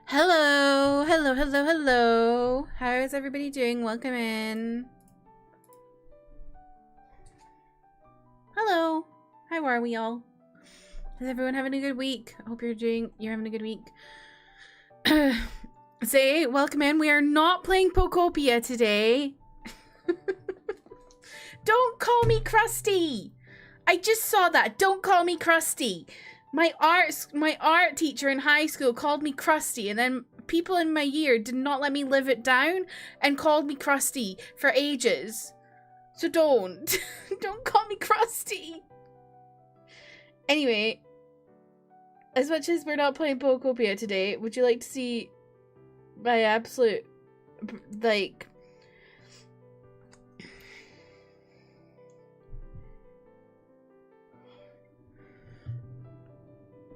Hello, hello, hello, hello. How is everybody doing? Welcome in. Hello. How are we all? Is everyone having a good week? I hope you're having a good week. Say, welcome in. We are not playing Pokopia today. Don't call me crusty. I just saw that. Don't call me crusty. My art teacher in high school called me crusty, and then people in my year did not let me live it down and called me crusty for ages. So don't. Don't call me crusty. Anyway, as much as we're not playing Pokopia today, would you like to see my absolute, like,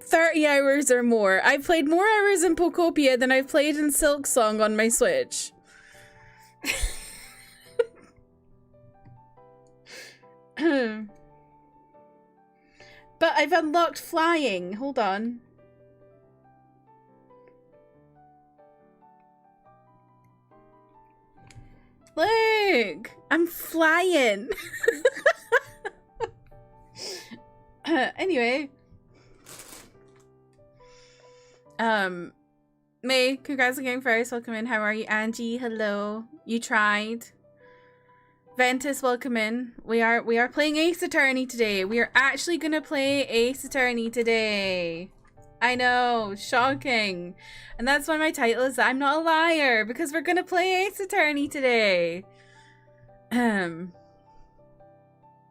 30 hours or more. I've played more hours in Pokopia than I've played in Silksong on my Switch. But I've unlocked flying. Hold on. Look! I'm flying! Anyway. May, congrats on getting first. Welcome in. How are you? Angie, hello. You tried. Ventus, welcome in. We are playing Ace Attorney today. We are actually gonna play Ace Attorney today. I know, shocking. And that's why my title is I'm Not a Liar, because we're gonna play Ace Attorney today.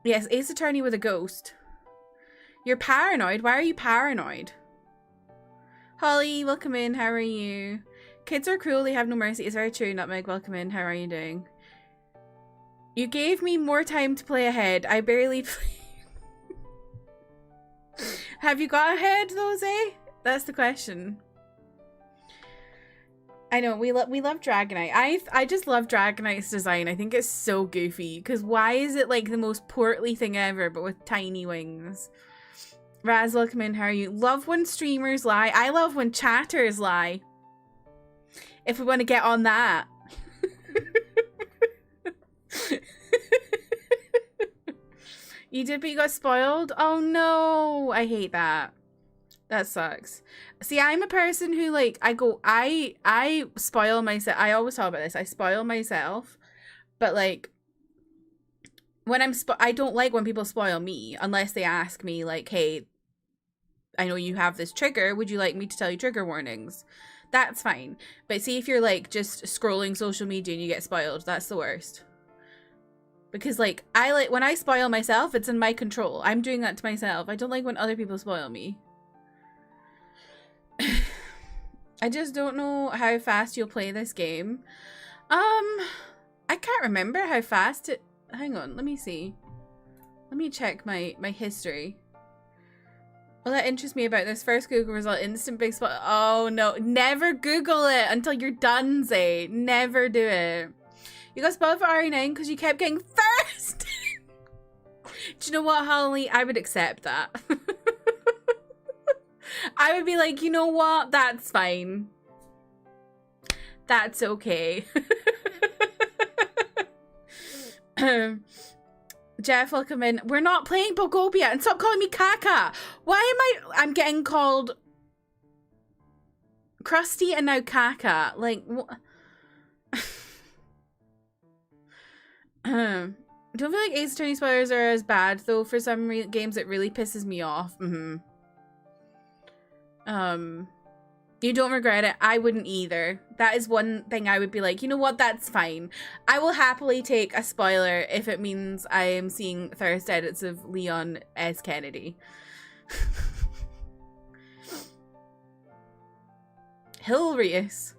Yes, Ace Attorney with a ghost. You're paranoid? Why are you paranoid? Holly, welcome in, how are you? Kids are cruel, they have no mercy. It's very true, Nutmeg, welcome in, how are you doing? You gave me more time to play ahead. I barely played. Have you got ahead, though, Zay? That's the question. I know, we love Dragonite. I just love Dragonite's design. I think it's so goofy. Because why is it like the most portly thing ever, but with tiny wings? Raz, welcome in, how are you? Love when streamers lie. I love when chatters lie. If we want to get on that. You did, but you got spoiled? Oh no, I hate that. That sucks. See, I'm a person who like, I spoil myself. I always talk about this. I spoil myself, but like when I don't like when people spoil me unless they ask me like, hey, I know you have this trigger. Would you like me to tell you trigger warnings? That's fine. But see, if you're like just scrolling social media and you get spoiled, that's the worst. Because like, when I spoil myself, it's in my control. I'm doing that to myself. I don't like when other people spoil me. I just don't know how fast you'll play this game. I can't remember how fast it... Hang on, let me see. Let me check my history. Well, that interests me about this first Google result. Instant big spot. Oh no, never Google it until you're done, Zay. Never do it. You got spoiled for RE9 because you kept getting first. Do you know what, Holly? I would accept that. I would be like, you know what? That's fine. That's okay. Jeff, welcome in. We're not playing Pokopia, and stop calling me Kaka. Why am I'm getting called Krusty and now Kaka? Like, don't feel like Ace Attorney spoilers are as bad though. For some games, it really pisses me off. You don't regret it. I wouldn't either. That is one thing I would be like, you know what? That's fine. I will happily take a spoiler if it means I am seeing first edits of Leon S. Kennedy. Hilarious.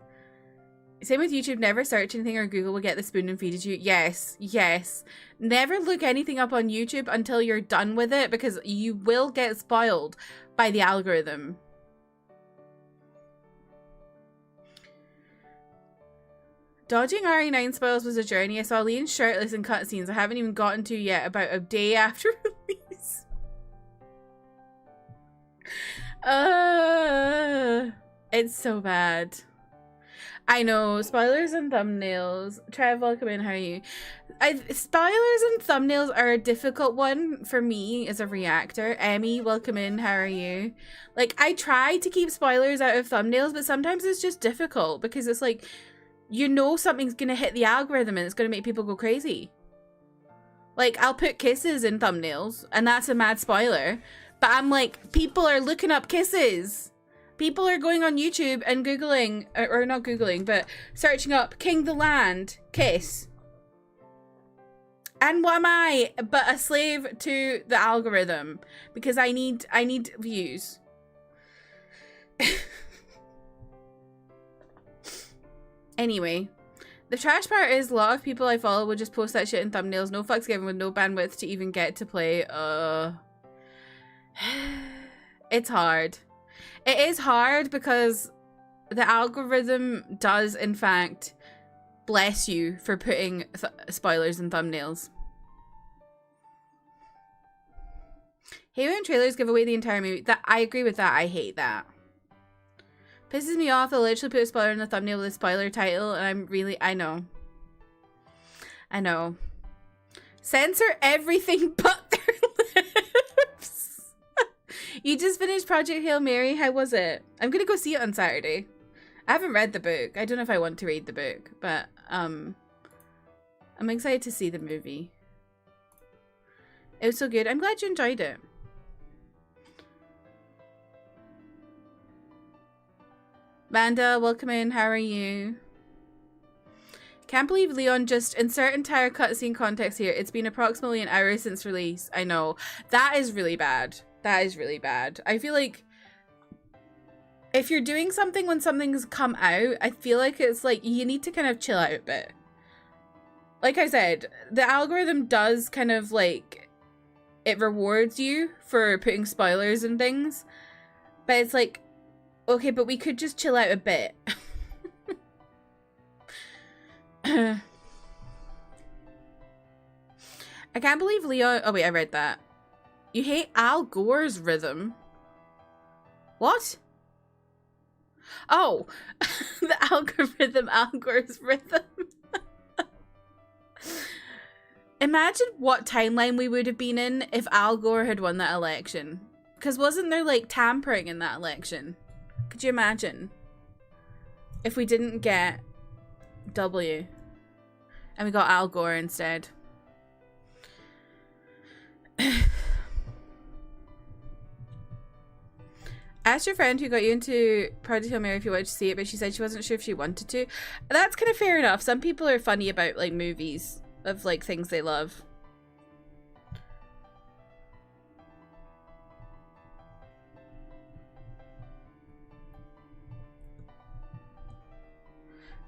Same with YouTube. Never search anything or Google will get the spoon and feed it you. Yes, yes. Never look anything up on YouTube until you're done with it because you will get spoiled by the algorithm. Dodging RE9 spoils was a journey. I saw Leon shirtless in cutscenes I haven't even gotten to yet about a day after release. It's so bad. I know, spoilers and thumbnails. Trev, welcome in, how are you? Spoilers and thumbnails are a difficult one for me as a reactor. Emmy, welcome in, how are you? Like, I try to keep spoilers out of thumbnails, but sometimes it's just difficult because it's like, you know something's gonna hit the algorithm and it's gonna make people go crazy. Like, I'll put kisses in thumbnails, and that's a mad spoiler. But I'm like, people are looking up kisses. People are going on YouTube and Googling, or not Googling, but searching up King the Land, kiss. And what am I but a slave to the algorithm? Because I need views. Anyway, the trash part is a lot of people I follow will just post that shit in thumbnails. No fucks given with no bandwidth to even get to play. It's hard. It is hard because the algorithm does, in fact, bless you for putting spoilers in thumbnails. Hate when trailers give away the entire movie. I agree with that. I hate that. Pisses me off. They'll literally put a spoiler in the thumbnail with a spoiler title, and I know. I know. Censor everything but their lips. You just finished Project Hail Mary. How was it? I'm gonna go see it on Saturday. I haven't read the book. I don't know if I want to read the book, but I'm excited to see the movie. It was so good. I'm glad you enjoyed it. Manda, welcome in. How are you? Can't believe Leon just insert entire cutscene context here. It's been approximately an hour since release. I know. That is really bad. That is really bad. I feel like if you're doing something when something's come out, I feel like it's like you need to kind of chill out a bit. Like I said, the algorithm does kind of like, it rewards you for putting spoilers and things. But it's like, okay, but we could just chill out a bit. I can't believe Leon... Oh, wait, I read that. You hate Al Gore's rhythm. What? Oh, the algorithm, Al Gore's rhythm. Imagine what timeline we would have been in if Al Gore had won that election. Because wasn't there, like, tampering in that election? Could you imagine? If we didn't get W. And we got Al Gore instead. Asked your friend who got you into Project Hail Mary if you wanted to see it, but she said she wasn't sure if she wanted to. That's kind of fair enough. Some people are funny about, like, movies of, like, things they love.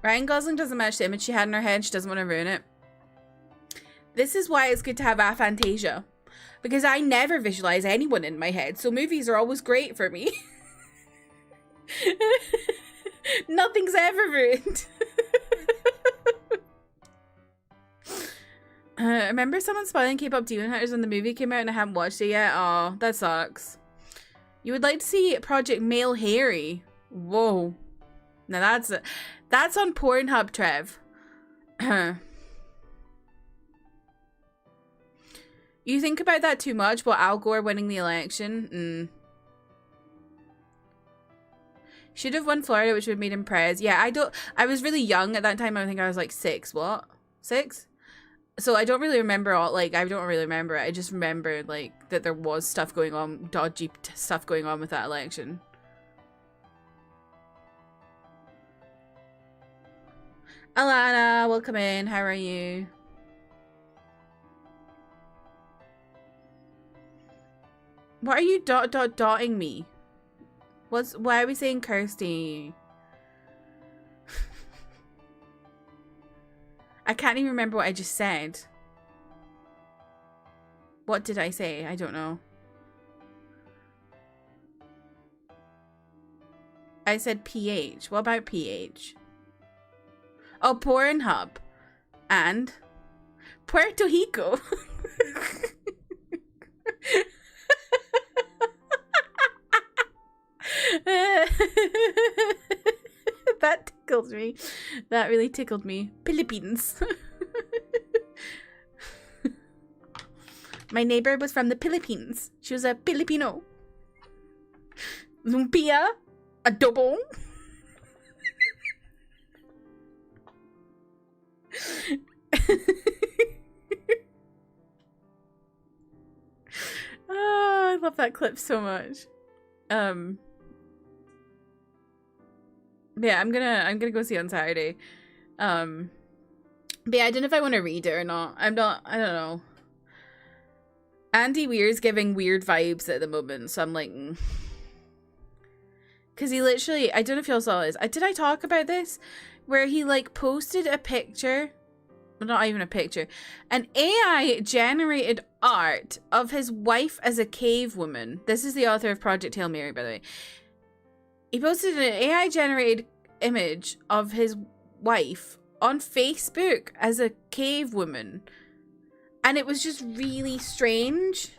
Ryan Gosling doesn't match the image she had in her head. She doesn't want to ruin it. This is why it's good to have aphantasia. Because I never visualize anyone in my head, so movies are always great for me. Nothing's ever ruined. I remember someone spoiling K-pop Demon Hunters when the movie came out and I haven't watched it yet. Oh, that sucks. You would like to see Project Male Harry. Whoa. Now that's on Pornhub, Trev. You think about that too much about Al Gore winning the election? Should have won Florida, which would have made him prez. Yeah, I was really young at that time. I think I was like 6. What? 6? So I don't really remember I don't really remember it. I just remember, like, that there was stuff going on, dodgy stuff going on with that election. Alana, welcome in. How are you? Why are you dotting me? Why are we saying Kirsty? I can't even remember what I just said. What did I say? I don't know. I said PH. What about PH? Oh, Pornhub. And Puerto Rico. That tickled me. That really tickled me. Philippines. My neighbor was from the Philippines. She was a Filipino. Lumpia. Adobo. Oh, I love that clip so much. Yeah, I'm gonna go see it on Saturday. But yeah, I don't know if I want to read it or not. I don't know. Andy Weir's giving weird vibes at the moment, so I'm like, because he literally, I don't know if y'all saw this. Did I talk about this? Where he, like, posted a picture, well, not even a picture, an AI generated art of his wife as a cave woman. This is the author of Project Hail Mary, by the way. He posted an AI generated image of his wife on Facebook as a cave woman. And it was just really strange.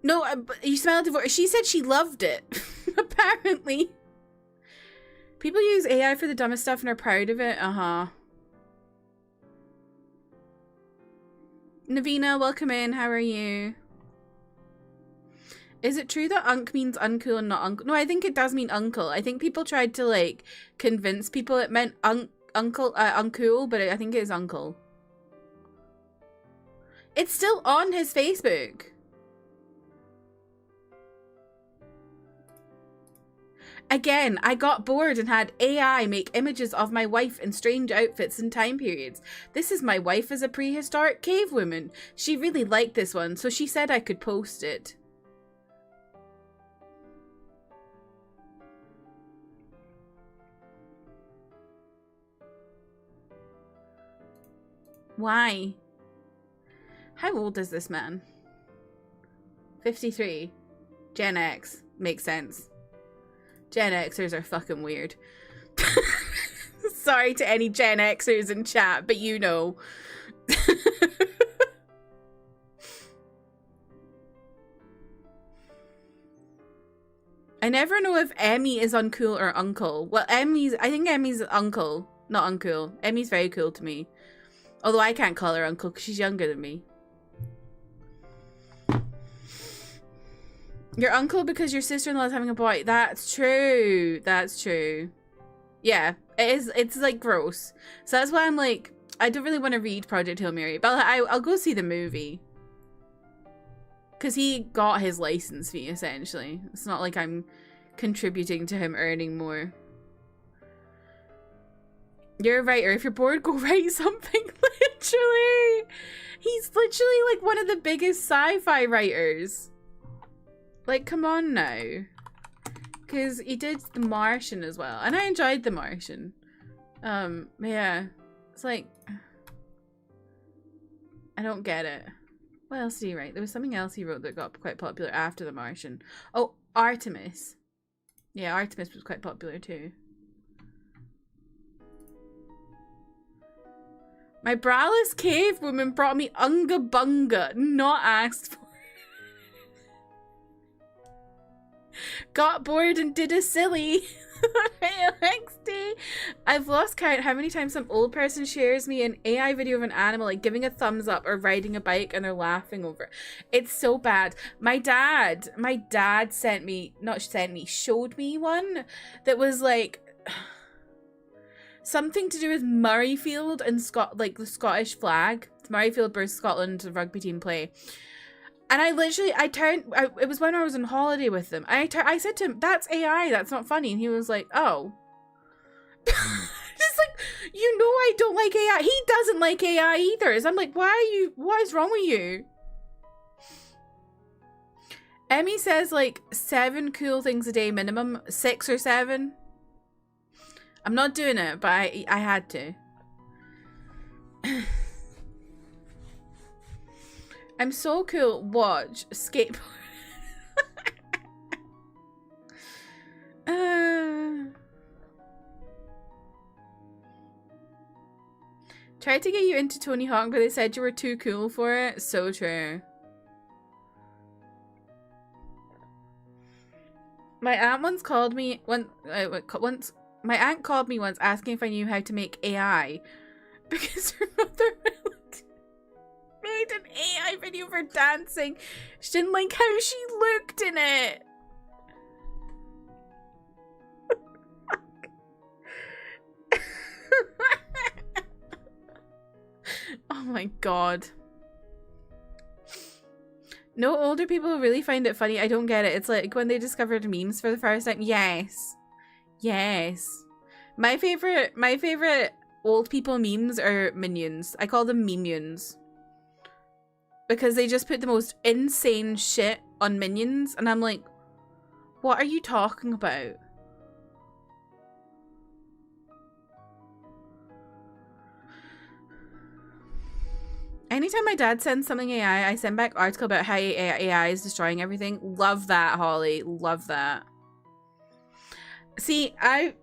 No, you smell it. She said she loved it. Apparently. People use AI for the dumbest stuff and are proud of it. Uh-huh. Navina, welcome in. How are you? Is it true that unk means uncool and not uncle? No, I think it does mean uncle. I think people tried to like convince people it meant uncool, but I think it is uncle. It's still on his Facebook. Again, I got bored and had AI make images of my wife in strange outfits and time periods. This is my wife as a prehistoric cave woman. She really liked this one, so she said I could post it. Why? How old is this man? 53. Gen X. Makes sense. Gen Xers are fucking weird. Sorry to any Gen Xers in chat, but you know. I never know if Emmy is uncool or uncle. Well, I think Emmy's uncle, not uncool. Emmy's very cool to me. Although I can't call her uncle because she's younger than me. Your uncle because your sister-in-law is having a boy. That's true. That's true. Yeah, it is. It's like gross. So that's why I'm like, I don't really want to read Project Hail Mary, but I'll go see the movie. Because he got his license fee, essentially. It's not like I'm contributing to him earning more. You're a writer. If you're bored, go write something. Literally. He's literally like one of the biggest sci-fi writers. Like, come on now. Because he did The Martian as well. And I enjoyed The Martian. Yeah. It's like, I don't get it. What else did he write? There was something else he wrote that got quite popular after The Martian. Oh, Artemis. Yeah, Artemis was quite popular too. My braless cave woman brought me Unga Bunga, not asked for. Got bored and did a silly. XD. I've lost count how many times some old person shares me an AI video of an animal, like giving a thumbs up or riding a bike, and they're laughing over it. It's so bad. My dad showed me one that was like something to do with Murrayfield and like the Scottish flag. It's Murrayfield versus Scotland rugby team play. And it was when I was on holiday with them. I said to him, that's AI, that's not funny. And he was like, oh. Just like, you know I don't like AI. He doesn't like AI either. So I'm like, what is wrong with you? Emmy says like 7 cool things a day minimum. 6 or 7. I'm not doing it, but I had to. I'm so cool. Watch. Skateboard. Tried to get you into Tony Hawk, but they said you were too cool for it. So true. My aunt once called me my aunt called me once asking if I knew how to make AI because her mother made an AI video for dancing. She didn't like how she looked in it. Oh my god. No, older people really find it funny. I don't get it. It's like when they discovered memes for the first time. Yes. Yes. My favorite old people memes are minions. I call them minions. Because they just put the most insane shit on minions. And I'm like, what are you talking about? Anytime my dad sends something AI, I send back article about how AI is destroying everything. Love that, Holly. Love that. See, I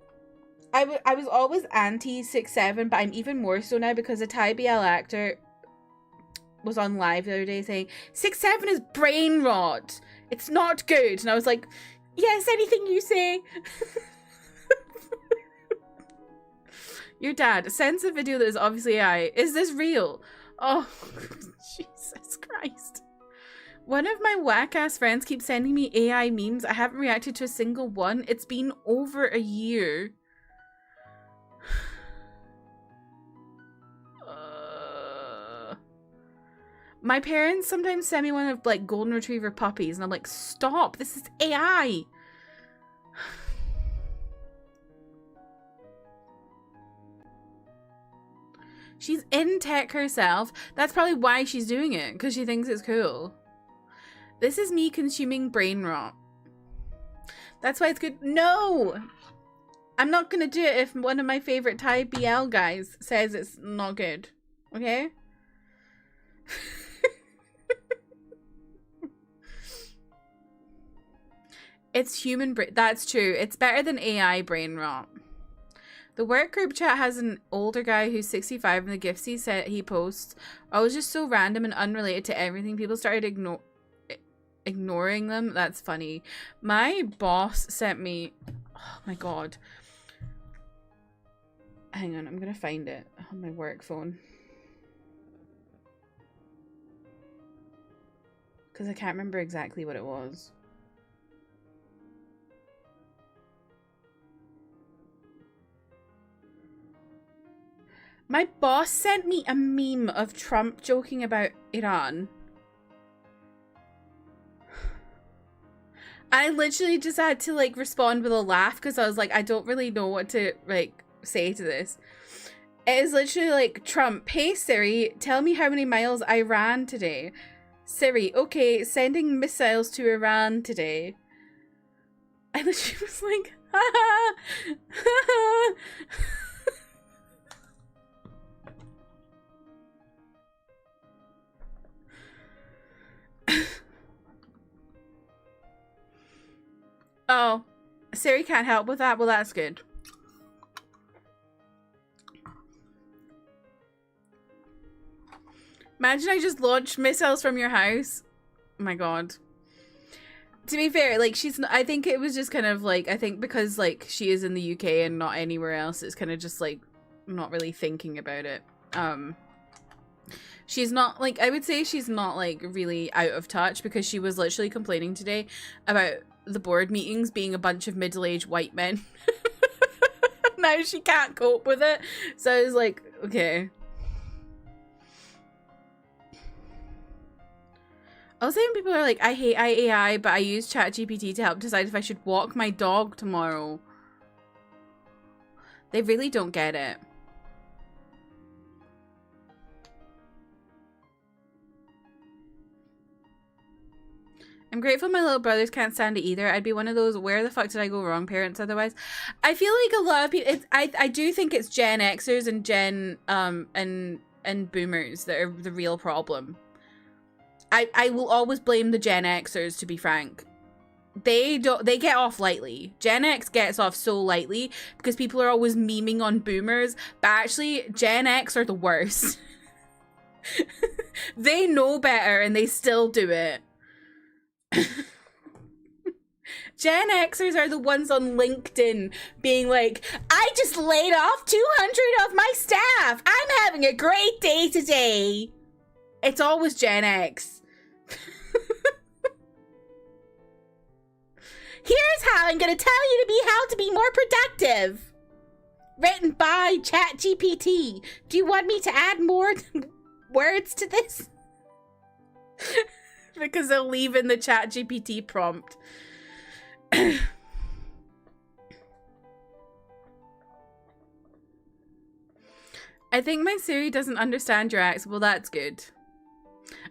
was always anti 6'7", but I'm even more so now because a Thai BL actor was on live the other day saying 6'7" is brain rot. It's not good. And I was like, yes, anything you say. Your dad sends a video that is obviously AI. Is this real? Oh, Jesus Christ. One of my whack-ass friends keeps sending me AI memes. I haven't reacted to a single one. It's been over a year. My parents sometimes send me one of like golden retriever puppies and I'm like, stop, this is AI. She's in tech herself. That's probably why she's doing it, because she thinks it's cool. This is me consuming brain rot. That's why it's good. No! I'm not gonna do it if one of my favorite Thai BL guys says it's not good. Okay? It's human brain. That's true. It's better than AI brain rot. The work group chat has an older guy who's 65 and the gifts he posts are always just so random and unrelated to everything. People started ignoring them. That's funny. My boss sent me... Oh my god. Hang on, I'm gonna find it on my work phone. Because I can't remember exactly what it was. My boss sent me a meme of Trump joking about Iran. I literally just had to like respond with a laugh because I was like, I don't really know what to like say to this. It is literally like, Trump, hey Siri, tell me how many miles I ran today. Siri, okay, sending missiles to Iran today. I literally was like, ha ha ha. Oh, Siri can't help with that? Well, that's good. Imagine I just launched missiles from your house. Oh my god. To be fair, like, she's not, I think it was just kind of like, I think because like she is in the UK and not anywhere else, it's kind of just like not really thinking about it. She's not like, I would say she's not like really out of touch because she was literally complaining today about the board meetings being a bunch of middle-aged white men. Now she can't cope with it. So I was like, okay. Also, when people are like, I hate AI, but I use ChatGPT to help decide if I should walk my dog tomorrow. They really don't get it. I'm grateful my little brothers can't stand it either. I'd be one of those, where the fuck did I go wrong parents otherwise. I feel like a lot of people, I do think it's Gen Xers and Gen, and boomers that are the real problem. I will always blame the Gen Xers, to be frank. They get off lightly. Gen X gets off so lightly because people are always memeing on boomers, but actually Gen X are the worst. They know better and they still do it. Gen Xers are the ones on LinkedIn being like, I just laid off 200 of my staff. I'm having a great day today. It's always Gen X. Here's how I'm going to tell you how to be more productive. Written by ChatGPT. Do you want me to add more words to this? Because they'll leave in the ChatGPT prompt. I think my Siri doesn't understand your accent. Well, that's good.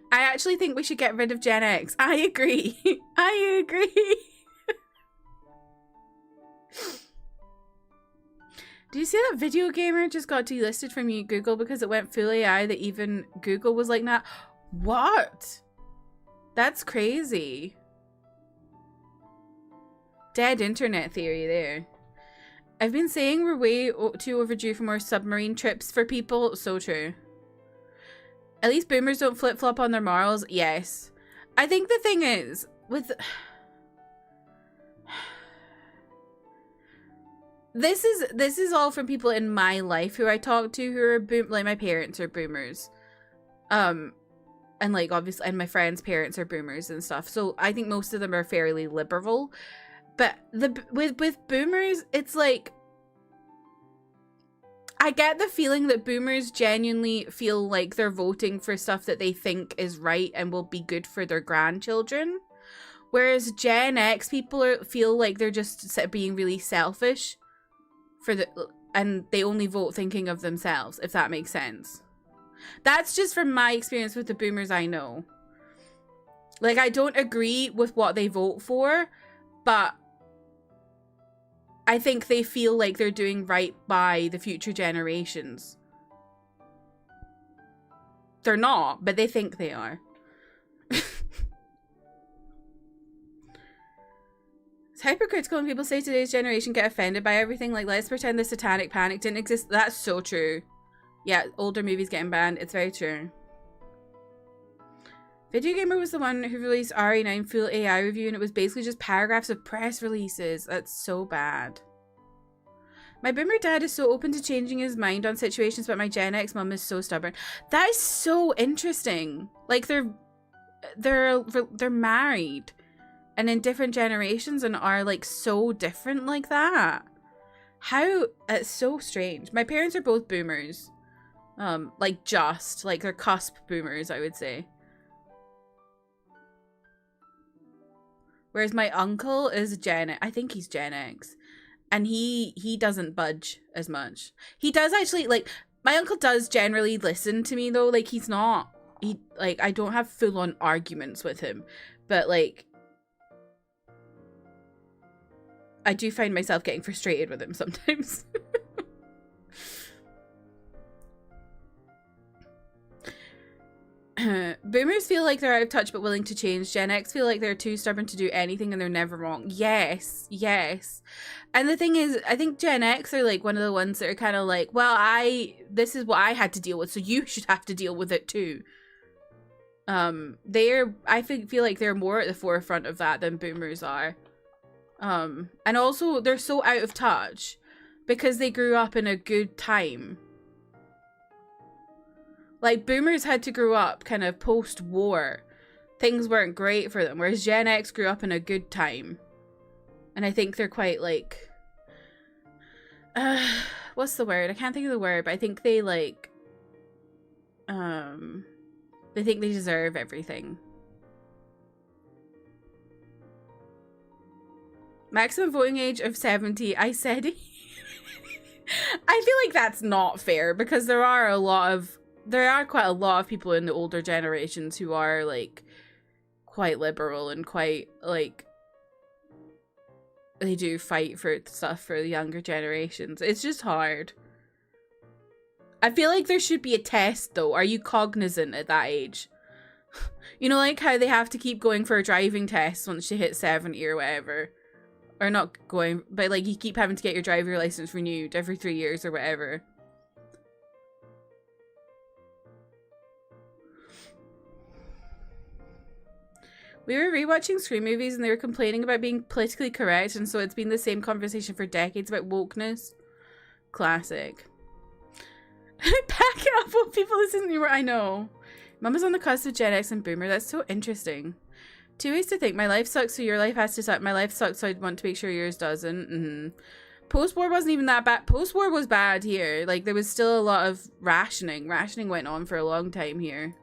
I actually think we should get rid of Gen X. I agree. I agree. Do you see that video gamer just got delisted from Google because it went full AI that even Google was like that? What? That's crazy. Dead internet theory there. I've been saying we're way too overdue for more submarine trips for people. So true. At least boomers don't flip-flop on their morals. Yes. I think the thing is, with... This is all from people in my life who I talk to who are like my parents are boomers. And like obviously, and my friends' parents are boomers and stuff, so I think most of them are fairly liberal. But with boomers, it's like, I get the feeling that boomers genuinely feel like they're voting for stuff that they think is right and will be good for their grandchildren. Whereas Gen X people feel like they're just being really selfish and they only vote thinking of themselves, if that makes sense. That's just from my experience with the boomers I know. Like, I don't agree with what they vote for, but I think they feel like they're doing right by the future generations. They're not, but they think they are. It's hypercritical when people say today's generation get offended by everything. Like, let's pretend the satanic panic didn't exist. That's so true. Yeah, older movies getting banned. It's very true. Video Gamer was the one who released RE9 full AI review, and it was basically just paragraphs of press releases. That's so bad. My boomer dad is so open to changing his mind on situations, but my Gen X mum is so stubborn. That is so interesting. Like, they're married and in different generations and are like so different like that. How? It's so strange. My parents are both boomers. Like they're cusp boomers, I would say. Whereas my uncle is I think he's Gen X. And he doesn't budge as much. He does actually, like, my uncle does generally listen to me though. Like, I don't have full on arguments with him. But like, I do find myself getting frustrated with him sometimes. Boomers feel like they're out of touch but willing to change. Gen X feel like they're too stubborn to do anything and they're never wrong. Yes, yes. And the thing is, I think Gen X are like one of the ones that are kind of like, well, this is what I had to deal with, so you should have to deal with it too. I feel like they're more at the forefront of that than boomers are. And also they're so out of touch because they grew up in a good time. Like, boomers had to grow up kind of post-war. Things weren't great for them, whereas Gen X grew up in a good time. And I think they're quite, like... what's the word? I can't think of the word, but I think they, like... they think they deserve everything. Maximum voting age of 70. I said... I feel like that's not fair, because there are quite a lot of people in the older generations who are, like, quite liberal and quite, like, they do fight for stuff for the younger generations. It's just hard. I feel like there should be a test, though. Are you cognizant at that age? You know, like how they have to keep going for a driving test once you hit 70 or whatever. Or not going, but, like, you keep having to get your driver license renewed every 3 years or whatever. We were rewatching Scream movies and they were complaining about being politically correct, and so it's been the same conversation for decades about wokeness. Classic. Back it up when people listen to me. I know. Mama's on the cusp of Gen X and Boomer. That's so interesting. 2 ways to think. My life sucks, so your life has to suck. My life sucks, so I want to make sure yours doesn't. Post-war wasn't even that bad. Post-war was bad here. Like, there was still a lot of rationing. Rationing went on for a long time here.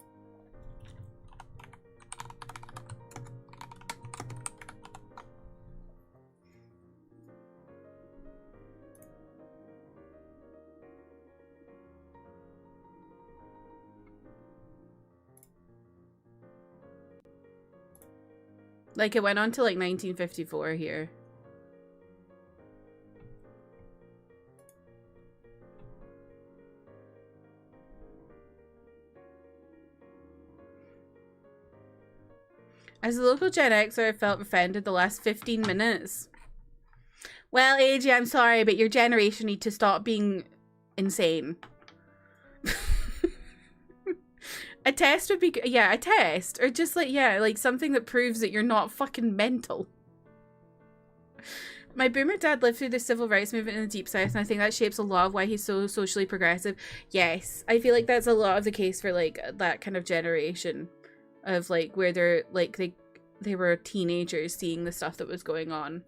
Like, it went on to, like, 1954 here. As a local Gen Xer, I felt offended the last 15 minutes. Well, AJ, I'm sorry, but your generation need to stop being insane. A test would be, yeah, a test. Or just like, yeah, like something that proves that you're not fucking mental. My boomer dad lived through the civil rights movement in the Deep South, and I think that shapes a lot of why he's so socially progressive. Yes, I feel like that's a lot of the case for, like, that kind of generation. of like where they're like they were teenagers seeing the stuff that was going on.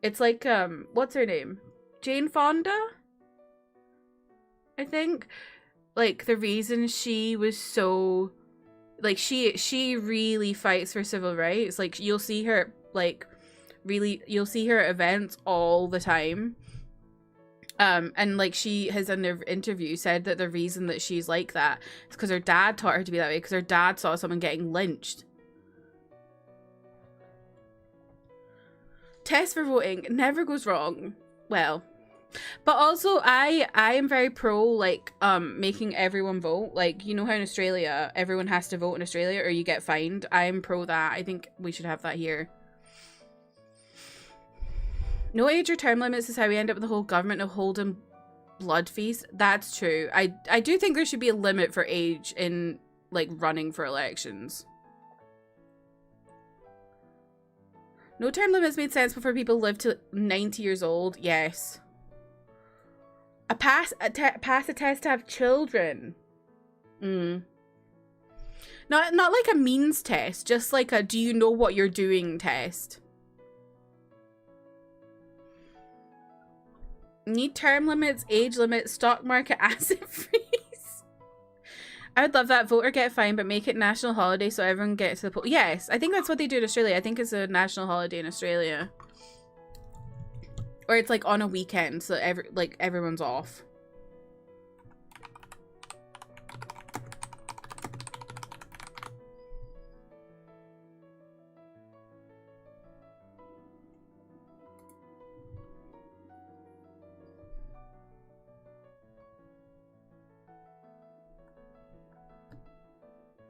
It's like what's her name? Jane Fonda? I think. Like the reason she was so like she really fights for civil rights. Like you'll see her you'll see her at events all the time. And like she has in her interview said that the reason that she's like that is because her dad taught her to be that way, because her dad saw someone getting lynched. Test for voting never goes wrong. Well, but also I am very pro like making everyone vote. Like, you know how in Australia everyone has to vote in Australia or you get fined. I'm pro that. I think we should have that here. No age or term limits is how we end up with the whole government of holding blood feast. That's true. I do think there should be a limit for age in like running for elections. No term limits made sense before people lived to 90 years old. Yes. Pass a test to have children. Not like a means test, just like a do you know what you're doing test. Need term limits, age limits, stock market asset freeze. I would love that. Vote or get fined, but make it national holiday so everyone gets to the poll. Yes, I think that's what they do in Australia. I think it's a national holiday in Australia. Or it's like on a weekend, so everyone's off.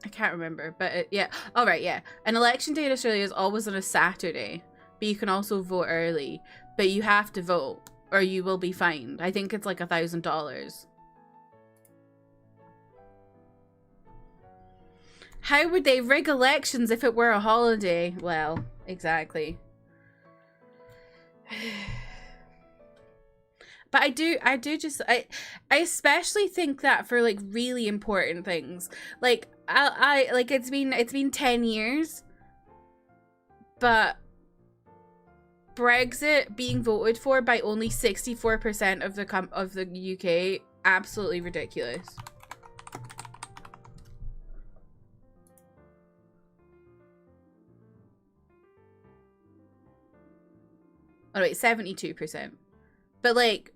I can't remember, but yeah. All right, yeah. An election day in Australia is always on a Saturday, but you can also vote early. But you have to vote, or you will be fined. I think it's like $1,000. How would they rig elections if it were a holiday? Well, exactly. But I especially think that for like really important things. Like I like it's been 10 years, but Brexit being voted for by only 64% of the UK, absolutely ridiculous. Oh wait, 72%. But like,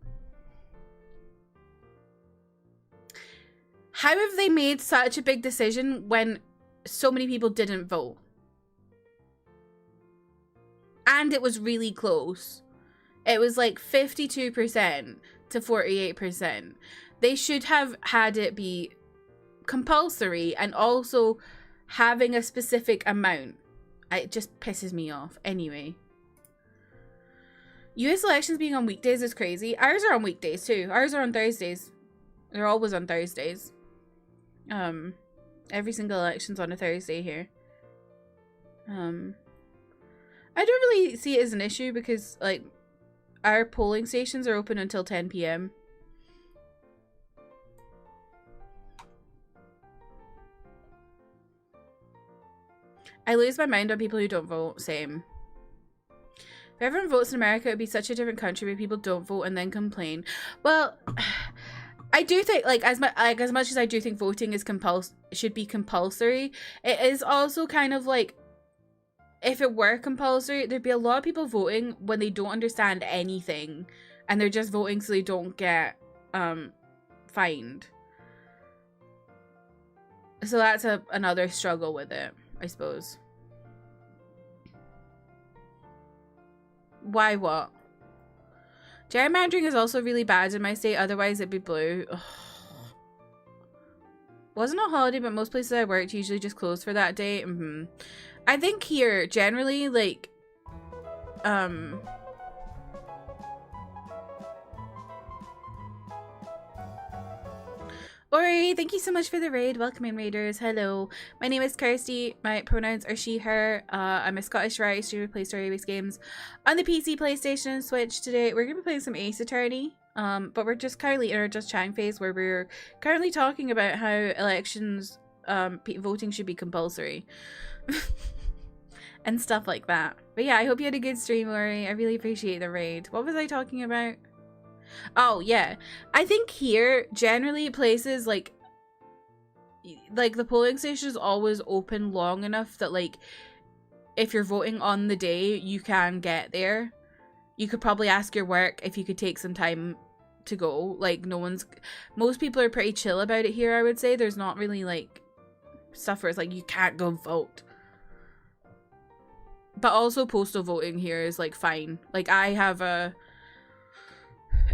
how have they made such a big decision when so many people didn't vote? And it was really close. It was like 52% to 48%. They should have had it be compulsory and also having a specific amount. It just pisses me off. Anyway. US elections being on weekdays is crazy. Ours are on weekdays too. Ours are on Thursdays. They're always on Thursdays. Every single election's on a Thursday here. I don't really see it as an issue because, like, our polling stations are open until 10 p.m. I lose my mind on people who don't vote. Same. If everyone votes in America, it would be such a different country where people don't vote and then complain. Well, I do think, like, as much as I do think voting is should be compulsory, it is also kind of like, if it were compulsory, there'd be a lot of people voting when they don't understand anything and they're just voting so they don't get fined. So that's another struggle with it, I suppose. Why what? Gerrymandering is also really bad in my state, otherwise it'd be blue. Ugh. Wasn't a holiday, but most places I worked usually just closed for that day. I think here, generally, like, Ori, thank you so much for the raid. Welcome in, raiders. Hello. My name is Kirsty. My pronouns are she, her. I'm a Scottish writer, streamer, play story-based games on the PC, PlayStation, and Switch. Today, we're going to be playing some Ace Attorney. But we're just currently in our just chatting phase where we're currently talking about how elections voting should be compulsory. And stuff like that. But yeah, I hope you had a good stream, Lori. I really appreciate the raid. What was I talking about? Oh, yeah. I think here, generally, places like the polling station is always open long enough that, like, if you're voting on the day, you can get there. You could probably ask your work if you could take some time to go. Like, most people are pretty chill about it here, I would say. There's not really, like, stuff where it's like, you can't go vote. But also postal voting here is, like, fine. Like, I have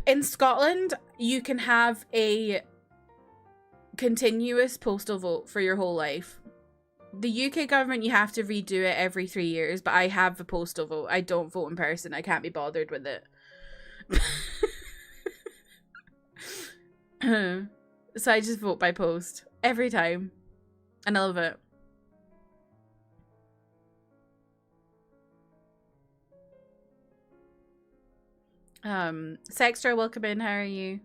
in Scotland, you can have a continuous postal vote for your whole life. The UK government, you have to redo it every 3 years, but I have a postal vote. I don't vote in person. I can't be bothered with it. So I just vote by post every time. And I love it. Sextra, welcome in. How are you?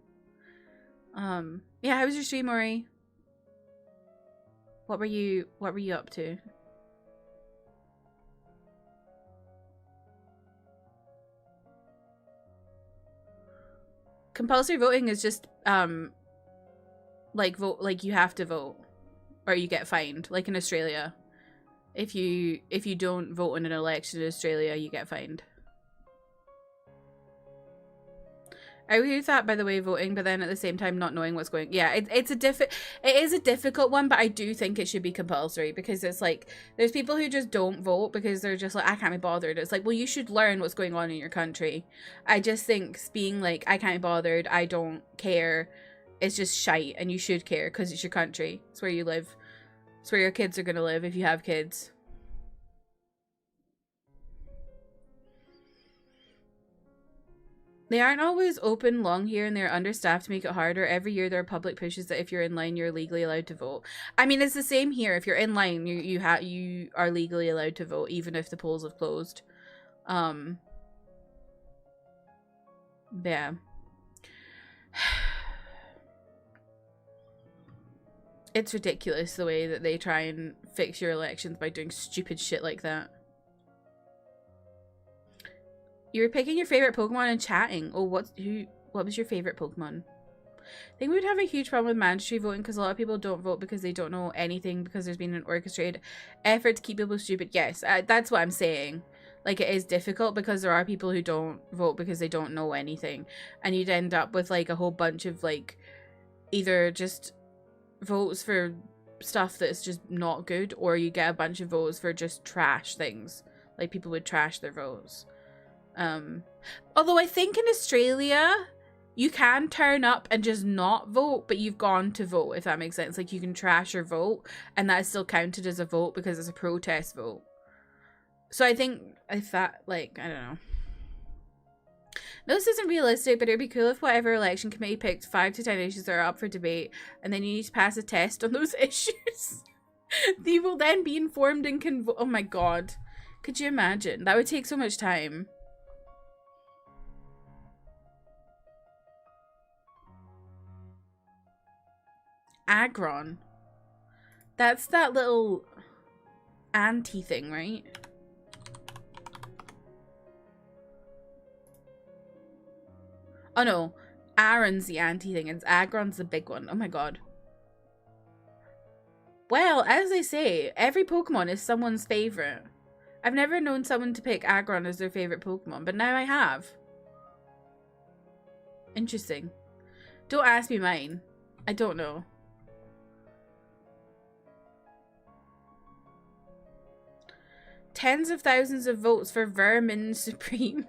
Yeah, how was your stream, Ori? What were you up to? Compulsory voting is just like you have to vote or you get fined, like in Australia. If you don't vote in an election in Australia, you get fined. I agree with that, by the way, voting, but then at the same time not knowing what's going. Yeah, it is a difficult one, but I do think it should be compulsory because it's like there's people who just don't vote because they're just like, I can't be bothered. It's like, well, you should learn what's going on in your country. I just think being like, I can't be bothered, I don't care, it's just shite, and you should care because it's your country. It's where you live. It's where your kids are gonna live if you have kids. They aren't always open long here, and they're understaffed to make it harder. Every year there are public pushes that if you're in line, you're legally allowed to vote. I mean, it's the same here. If you're in line, you are legally allowed to vote, even if the polls have closed. Yeah. It's ridiculous the way that they try and fix your elections by doing stupid shit like that. You were picking your favorite Pokemon and chatting. Oh, what was your favorite Pokemon? I think we would have a huge problem with mandatory voting because a lot of people don't vote because they don't know anything because there's been an orchestrated effort to keep people stupid. Yes, that's what I'm saying. Like, it is difficult because there are people who don't vote because they don't know anything. And you'd end up with, like, a whole bunch of, like, either just votes for stuff that's just not good, or you get a bunch of votes for just trash things. Like, people would trash their votes. Although I think in Australia you can turn up and just not vote, but you've gone to vote, if that makes sense. Like, you can trash your vote and that's still counted as a vote because it's a protest vote. So I think if that, like, I don't know. No, this isn't realistic, but it'd be cool if whatever election committee picked 5 to 10 issues that are up for debate, and then you need to pass a test on those issues. You will then be informed and can vote. Oh my god. Could you imagine? That would take so much time. Agron. That's that little anti thing, right? Oh no, Aaron's the anti thing and Agron's the big one. Oh my god. Well, as they say, every Pokemon is someone's favorite. I've never known someone to pick Agron as their favorite Pokemon, but now I have. Interesting. Don't ask me mine. I don't know. Tens of thousands of votes for Vermin Supreme.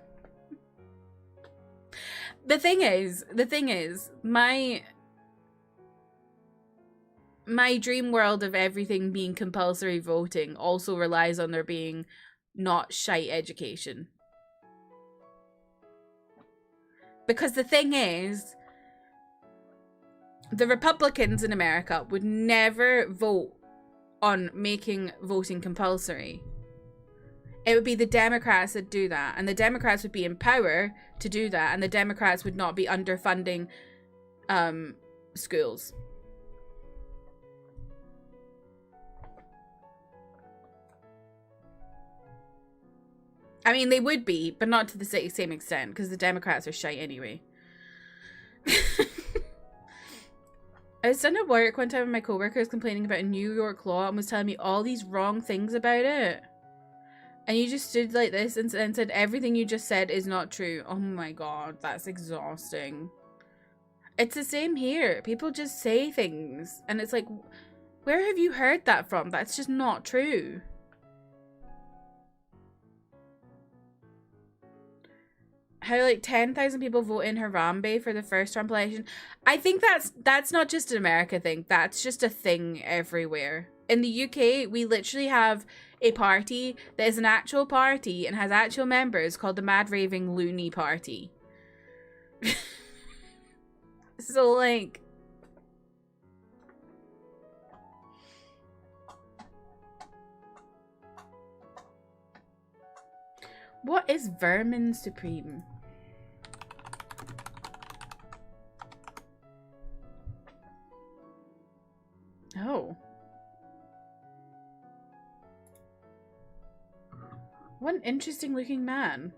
The thing is, my dream world of everything being compulsory voting also relies on there being not shite education. Because the thing is, the Republicans in America would never vote on making voting compulsory. It would be the Democrats that do that, and the Democrats would be in power to do that, and the Democrats would not be underfunding schools. I mean, they would be, but not to the same extent, because the Democrats are shite anyway. I was done at work one time and my coworker was complaining about a New York law and was telling me all these wrong things about it. And you just stood like this and said, everything you just said is not true. Oh my god, that's exhausting. It's the same here. People just say things. And it's like, where have you heard that from? That's just not true. How like 10,000 people vote in Harambe for the first Trump election. I think that's not just an America thing. That's just a thing everywhere. In the UK, we literally have a party that is an actual party and has actual members called the Mad Raving Loony Party. So like, what is Vermin Supreme? Oh. What an interesting looking man.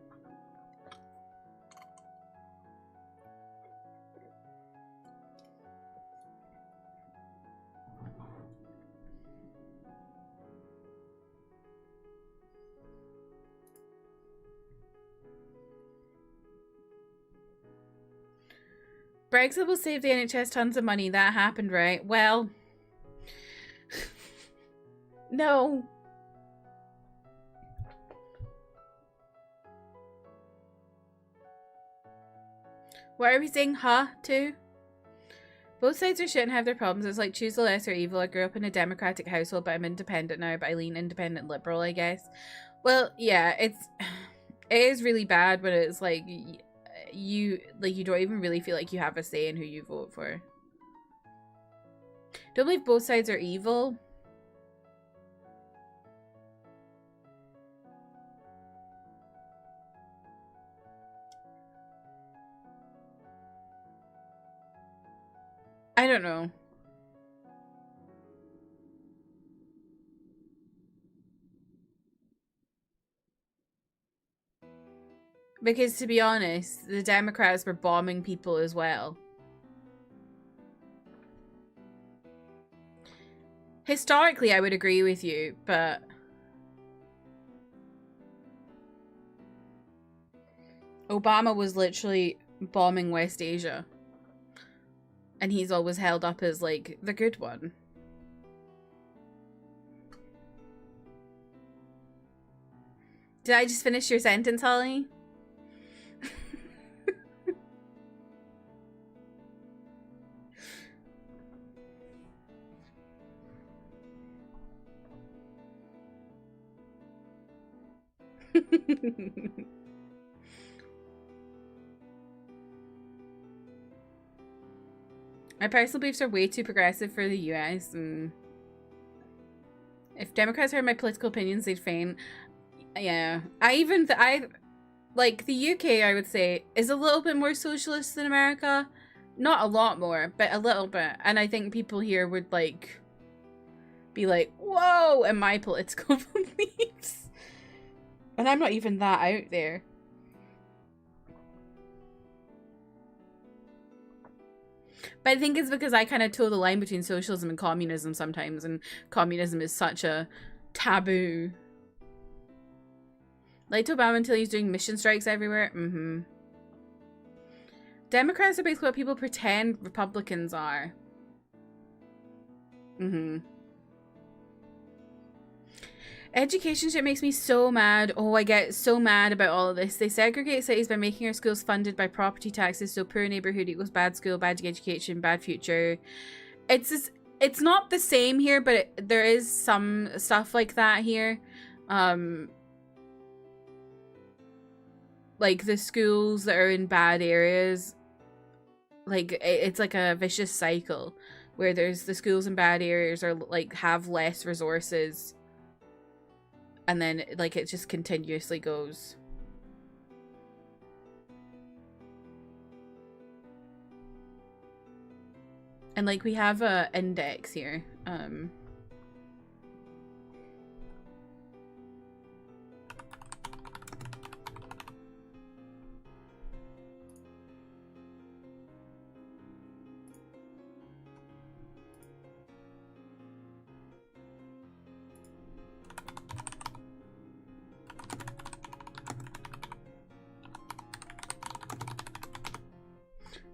Brexit will save the NHS tons of money. That happened, right? Well, no. What are we saying, huh, to? Both sides are shit and have their problems. It's like choose the lesser evil. I grew up in a democratic household, but I'm independent now, but I lean independent liberal, I guess. Well, yeah, it is really bad when it's like you don't even really feel like you have a say in who you vote for. Don't believe both sides are evil. I don't know. Because to be honest, the Democrats were bombing people as well. Historically, I would agree with you, but Obama was literally bombing West Asia. And he's always held up as, like, the good one. Did I just finish your sentence, Holly? My personal beliefs are way too progressive for the US. If Democrats heard my political opinions, they'd faint. Yeah. Like, the UK, I would say, is a little bit more socialist than America. Not a lot more, but a little bit. And I think people here would, like, be like, whoa, at my political beliefs. And I'm not even that out there. But I think it's because I kind of toe the line between socialism and communism sometimes, and communism is such a taboo. Liked Obama until he's doing mission strikes everywhere. Democrats are basically what people pretend Republicans are. Education shit makes me so mad. Oh, I get so mad about all of this. They segregate cities by making our schools funded by property taxes, so poor neighborhood equals bad school, bad education, bad future. It's not the same here, but there is some stuff like that here. Like the schools that are in bad areas, like it's like a vicious cycle where there's the schools in bad areas are like have less resources. And then, like, it just continuously goes. And, like, we have a index here.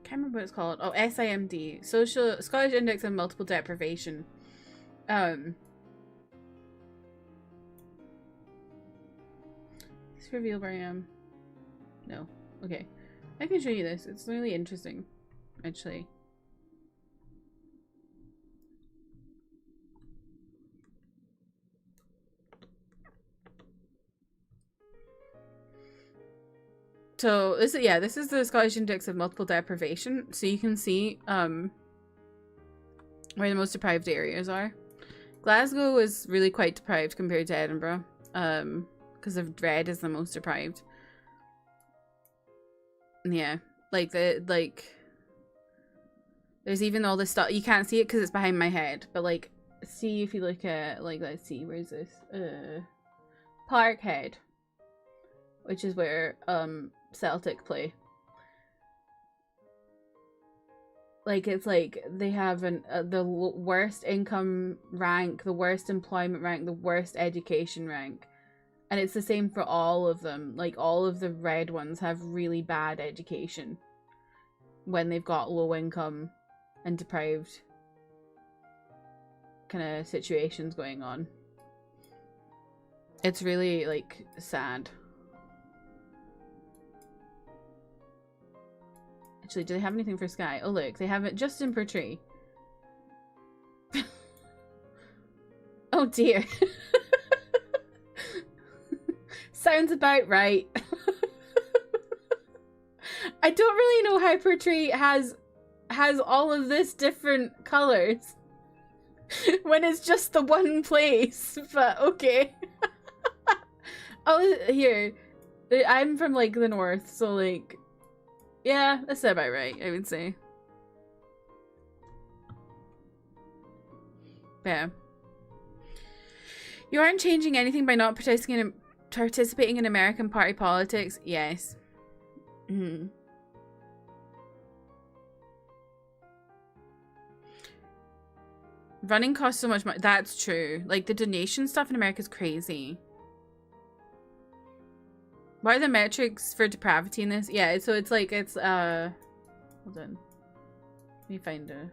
can't remember what it's called. Oh, SIMD, Scottish Index of Multiple Deprivation. Let's reveal where I am. No. Okay. I can show you this. It's really interesting, actually. So this is the Scottish Index of Multiple Deprivation. So you can see where the most deprived areas are. Glasgow is really quite deprived compared to Edinburgh, because of Dread is the most deprived. Yeah, there's even all this stuff. You can't see it because it's behind my head, but like, see if you look at let's see, where's this? Parkhead, which is where Celtic play. Like, it's like they have the worst income rank, the worst employment rank, the worst education rank. And it's the same for all of them. Like, all of the red ones have really bad education when they've got low income and deprived kind of situations going on. It's really, like, sad. Actually, do they have anything for Skye? Oh, look, they have it just in Portree. Oh, dear. Sounds about right. I don't really know how Portree has all of this different colors when it's just the one place, but okay. Oh, here. I'm from, like, the north, so, like, yeah, that's about right, I would say. Yeah. You aren't changing anything by not participating in American party politics? Yes. Mm-hmm. Running costs so much money. That's true. Like, the donation stuff in America is crazy. What are the metrics for depravity in this? Yeah, so it's like, it's, hold on. Let me find a...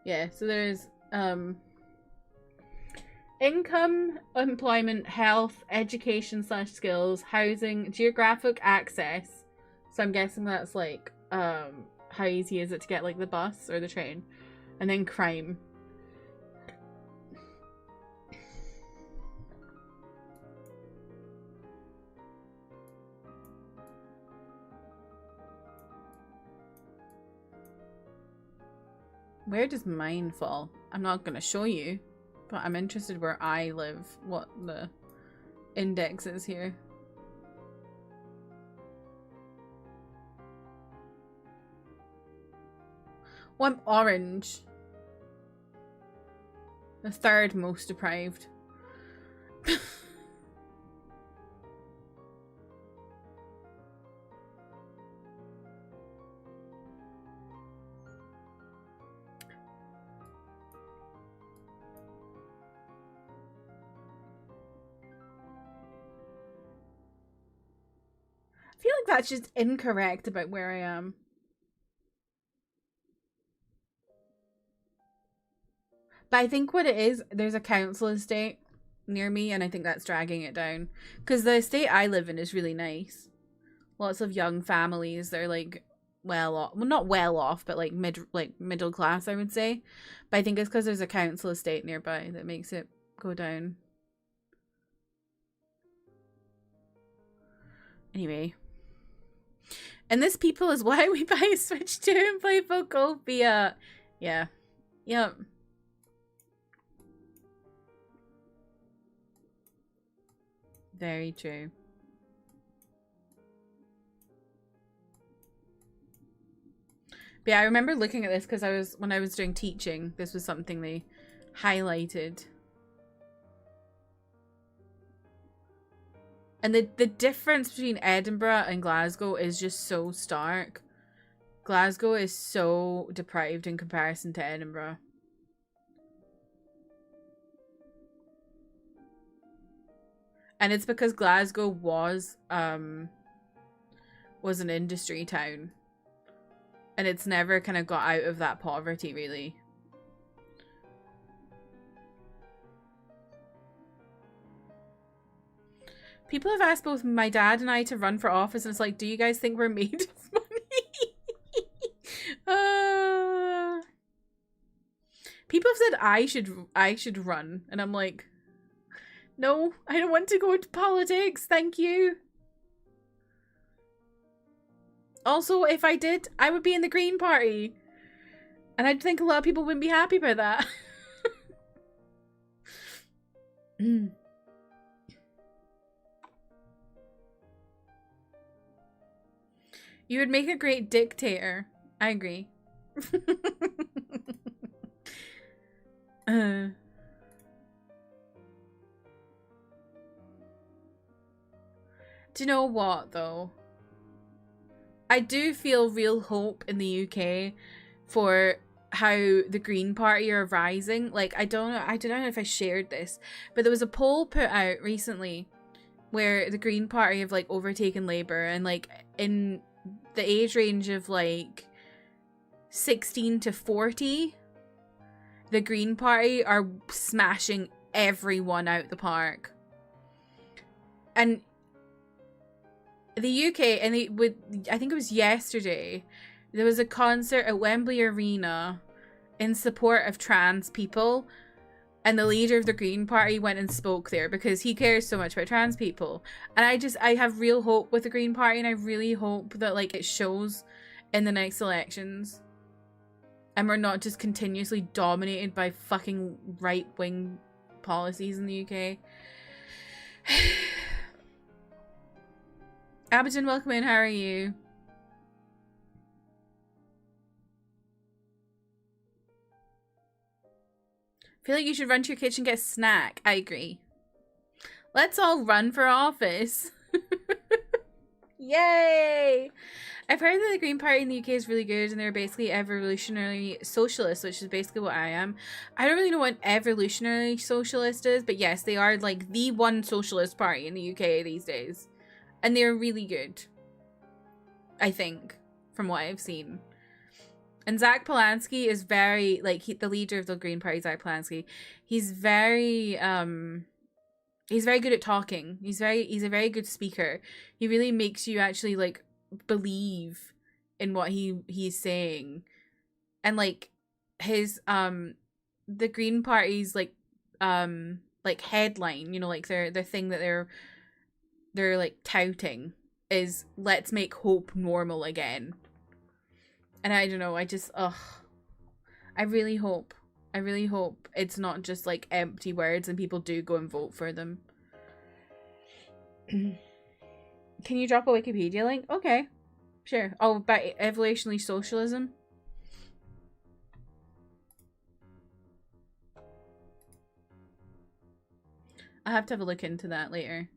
Yeah, so there's, income, employment, health, education / skills, housing, geographic access. So I'm guessing that's like, how easy is it to get like the bus or the train? And then crime. Where does mine fall? I'm not gonna show you, but I'm interested where I live, what the index is here. Oh, I'm orange. The third most deprived. I feel like that's just incorrect about where I am. But I think what it is, there's a council estate near me, and I think that's dragging it down. Because the estate I live in is really nice. Lots of young families. They're like well off. Well, not well off, but like middle class, I would say. But I think it's because there's a council estate nearby that makes it go down. Anyway. And this, people, is why we buy a Switch 2 and play Pokopia. Yeah. Yep. Very true. But yeah, I remember looking at this because when I was doing teaching, this was something they highlighted. And the difference between Edinburgh and Glasgow is just so stark. Glasgow is so deprived in comparison to Edinburgh. And it's because Glasgow was an industry town. And it's never kind of got out of that poverty, really. People have asked both my dad and I to run for office, and it's like, do you guys think we're made of money? People have said I should run, and I'm like, no, I don't want to go into politics, thank you. Also, if I did, I would be in the Green Party. And I think a lot of people wouldn't be happy about that. You would make a great dictator. I agree. Do you know what, though? I do feel real hope in the UK for how the Green Party are rising. Like, I don't know if I shared this, but there was a poll put out recently where the Green Party have, like, overtaken Labour, and, like, in the age range of, like, 16 to 40, the Green Party are smashing everyone out the park. And the UK, and I think it was yesterday, there was a concert at Wembley Arena in support of trans people, and the leader of the Green Party went and spoke there because he cares so much about trans people. And I have real hope with the Green Party, and I really hope that, like, it shows in the next elections, and we're not just continuously dominated by fucking right-wing policies in the UK. Abidjan, welcome in. How are you? I feel like you should run to your kitchen and get a snack. I agree. Let's all run for office. Yay! I've heard that the Green Party in the UK is really good, and they're basically evolutionary socialists, which is basically what I am. I don't really know what evolutionary socialist is, but yes, they are, like, the one socialist party in the UK these days. And they're really good, I think, from what I've seen. And Zach Polanski is very, like, the leader of the Green Party, Zach Polanski, he's very good at talking. He's a very good speaker. He really makes you actually, like, believe in what he's saying. And, like, his, the Green Party's, like headline, you know, like, their thing that they're like touting is let's make hope normal again. And I don't know, I really hope it's not just, like, empty words and people do go and vote for them. Can you drop a Wikipedia link? Okay, sure. Oh, about evolutionary socialism. I'll have to have a look into that later.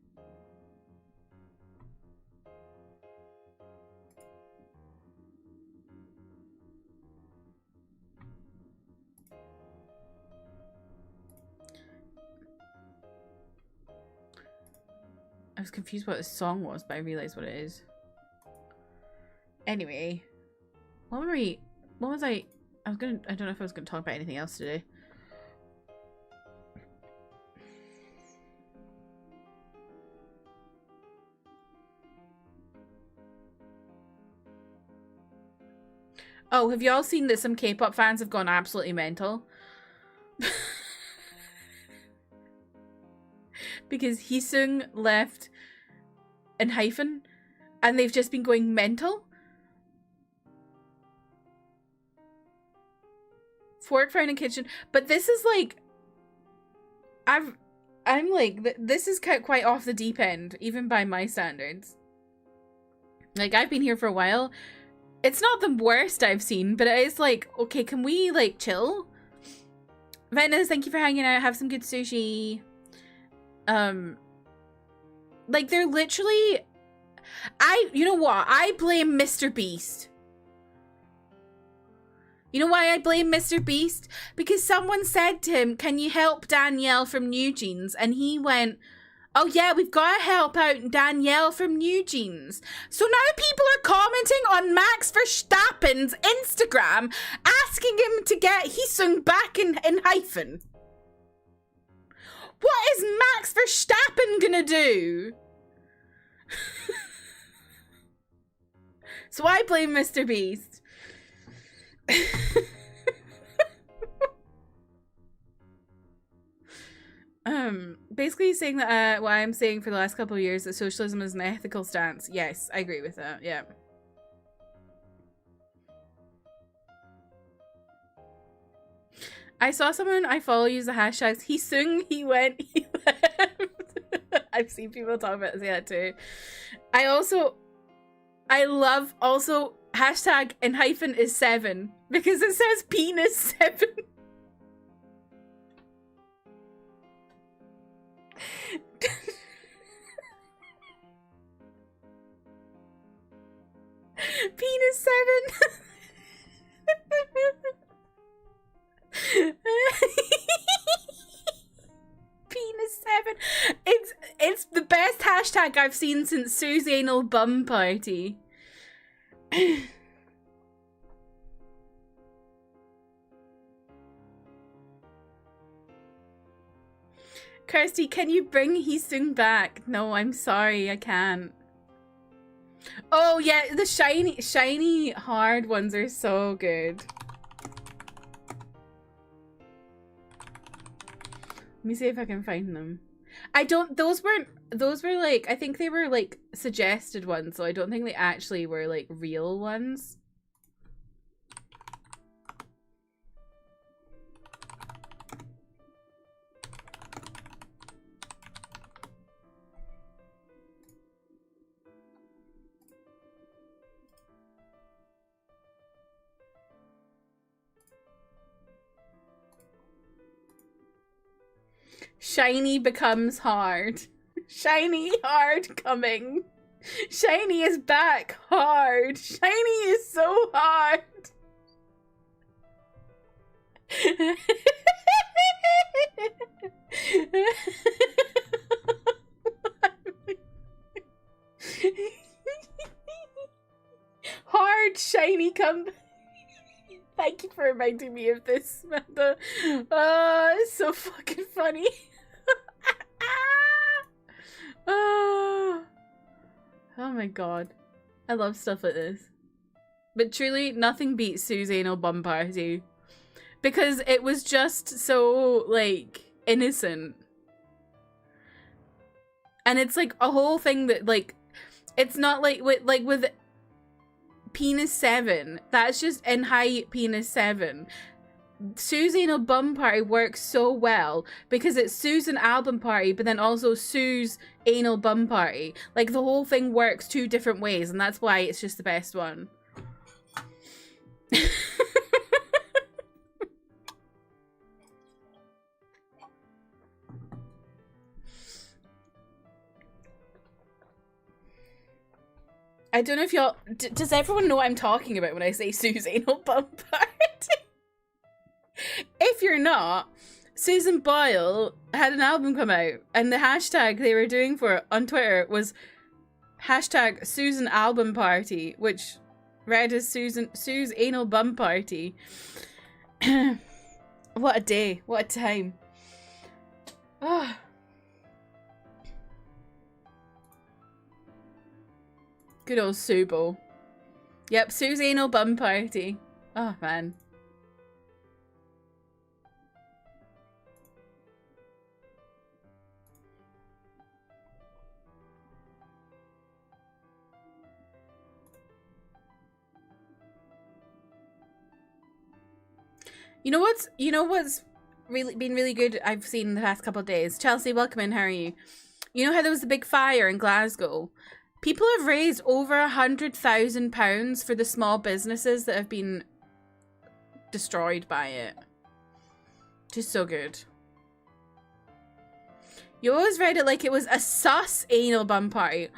I was confused what the song was, but I realized what it is. Anyway, I don't know if I was gonna talk about anything else today. Oh, have y'all seen that some K-pop fans have gone absolutely mental? Because Heesung left in Hyphen, and they've just been going mental. Fork, Frown, and Kitchen. But this is like... I'm like... This is quite off the deep end, even by my standards. Like, I've been here for a while. It's not the worst I've seen, but it is like, okay, can we, like, chill? Venice, thank you for hanging out. Have some good sushi. Like, they're literally... You know what? I blame Mr. Beast. You know why I blame Mr. Beast? Because someone said to him, can you help Danielle from New Jeans? And he went, Oh yeah, we've got to help out Danielle from New Jeans. So now people are commenting on Max Verstappen's Instagram, asking him to get Heesung back in hyphen. What is Max Verstappen gonna do? So I blame Mr. Beast. Basically saying that what I'm saying for the last couple of years, that socialism is an ethical stance. Yes, I agree with that. Yeah. I saw someone I follow use the hashtags he sung, he went, he left. I've seen people talk about that too. I love also hashtag and hyphen is 7 because it says penis 7. Penis 7. Penis 7. It's the best hashtag I've seen since Sue's anal bum party. Kirsty, can you bring Heesung back? No, I'm sorry, I can't. Oh yeah, the shiny hard ones are so good. Let me see if I can find them. Those were like, I think they were like suggested ones, so I don't think they actually were like real ones. Shiny becomes hard. Shiny hard coming. Shiny is back hard. Shiny is so hard. Hard shiny come. Thank you for reminding me of this, Samantha. It's so fucking funny. Oh my god. I love stuff like this. But truly, nothing beats Sue's anal bum party. Because it was just so, like, innocent. And it's like a whole thing that, like, it's not like with penis 7. That's just in height penis 7. Sue's anal bum party works so well because it's Sue's an album party, but then also Sue's anal bum party. Like, the whole thing works 2 different ways, and that's why it's just the best one. I don't know if y'all... does everyone know what I'm talking about when I say Sue's anal bum party? If you're not, Susan Boyle had an album come out, and the hashtag they were doing for it on Twitter was hashtag Susan album party, which read as Sue's anal bum party. What a day. What a time. Oh. Good old Subo. Yep, Sue's anal bum party. Oh, man. You know what's really been really good I've seen in the past couple of days? Chelsea, welcome in, how are you? You know how there was the big fire in Glasgow? People have raised over £100,000 for the small businesses that have been destroyed by it. Just so good. You always read it like it was a sus anal bum party.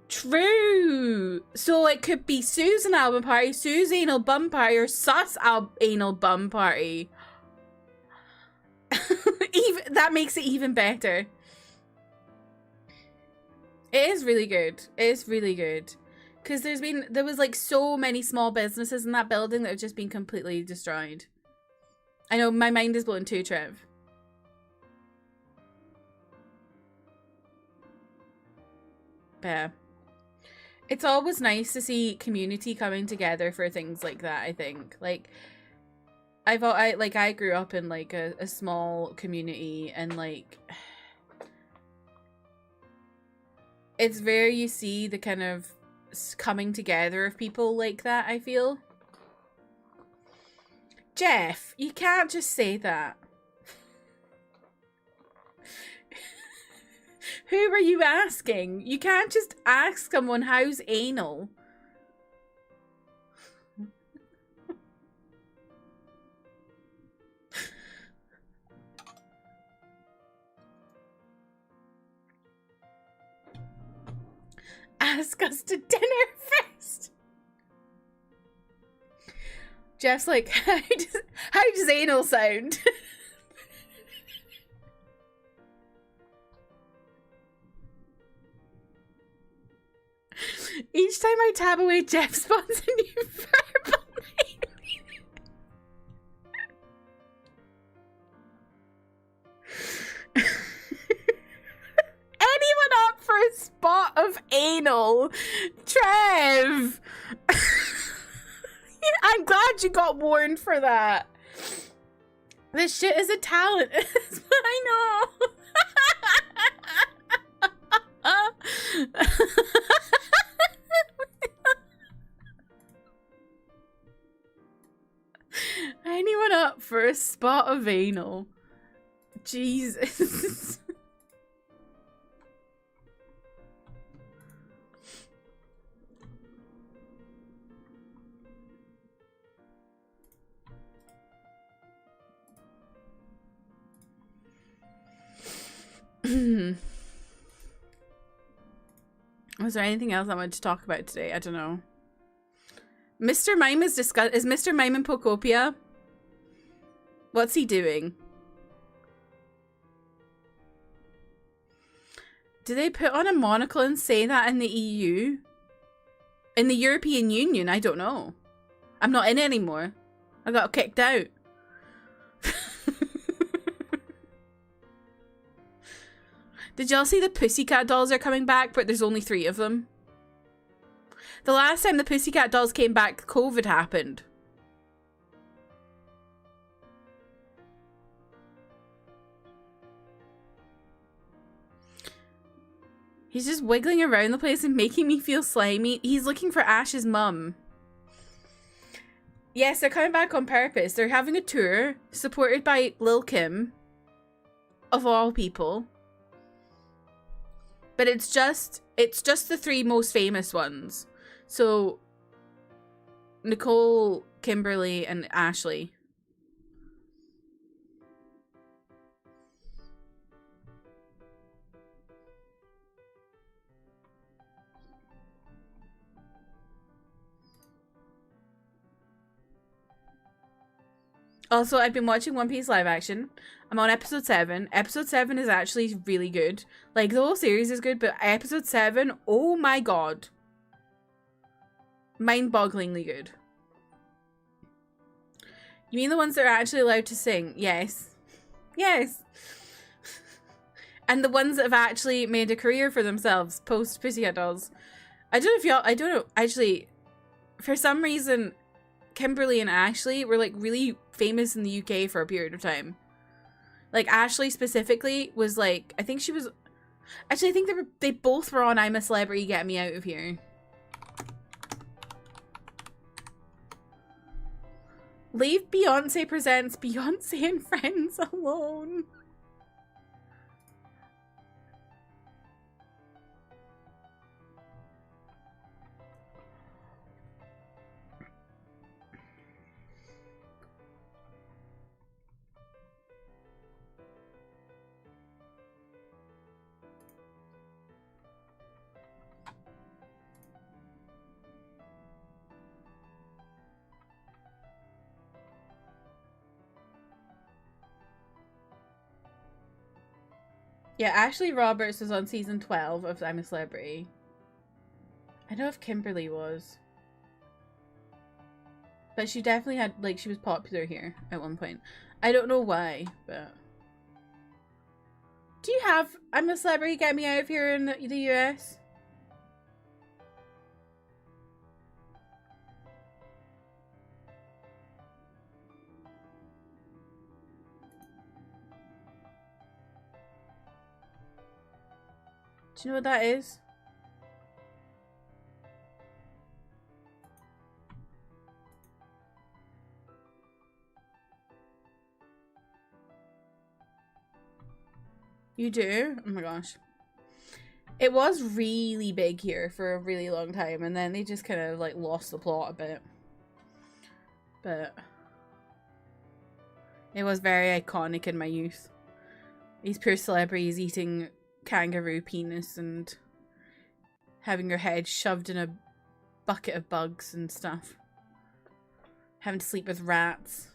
True. So it could be Susan album party, Sue's anal bum party, or sus anal bum party. Even that makes it even better. It is really good. It is really good. Because there was like so many small businesses in that building that have just been completely destroyed. I know, my mind is blown too, Trev. But yeah. It's always nice to see community coming together for things like that, I think. Like, I grew up in like a small community, and like it's rare you see the kind of coming together of people like that, I feel. Jeff, you can't just say that. Who were you asking? You can't just ask someone how's anal. Ask us to dinner first. Jeff's like, how does anal sound? Each time I tab away, Jeff spawns a new verbal name. Anyone up for a spot of anal? Trev! I'm glad you got warned for that. This shit is a talent. I know. Anyone up for a spot of anal? Jesus. Was there anything else I wanted to talk about today? I don't know. Mr. Mime is Mr. Mime in Pokopia? What's he doing? Do they put on a monocle and say that in the EU? In the European Union? I don't know. I'm not in anymore. I got kicked out. Did y'all see the Pussycat Dolls are coming back, but there's only 3 of them? The last time the Pussycat Dolls came back, COVID happened. He's just wiggling around the place and making me feel slimy. He's looking for Ash's mum. Yes, they're coming back on purpose. They're having a tour supported by Lil Kim, of all people. But it's just the 3 most famous ones. So Nicole, Kimberly, and Ashley. Also, I've been watching One Piece live action. I'm on episode 7. Episode 7 is actually really good. Like, the whole series is good, but episode 7, oh my god. Mind-bogglingly good. You mean the ones that are actually allowed to sing? Yes. Yes. And the ones that have actually made a career for themselves post Pussycat Dolls. I don't know, actually, for some reason, Kimberly and Ashley were, like, really famous in the UK for a period of time. Like, Ashley specifically was, like, I think she was... Actually, I think they both were on I'm a Celebrity, Get Me Out of Here. Leave Beyonce Presents Beyonce and Friends alone. Yeah, Ashley Roberts was on season 12 of I'm a Celebrity. I don't know if Kimberly was. But she definitely had, like, she was popular here at one point. I don't know why, but... Do you have I'm a Celebrity Get Me Out of Here in the US? Do you know what that is? You do? Oh my gosh. It was really big here for a really long time, and then they just kind of like lost the plot a bit. But it was very iconic in my youth. These poor celebrities eating kangaroo penis and having their head shoved in a bucket of bugs and stuff. Having to sleep with rats.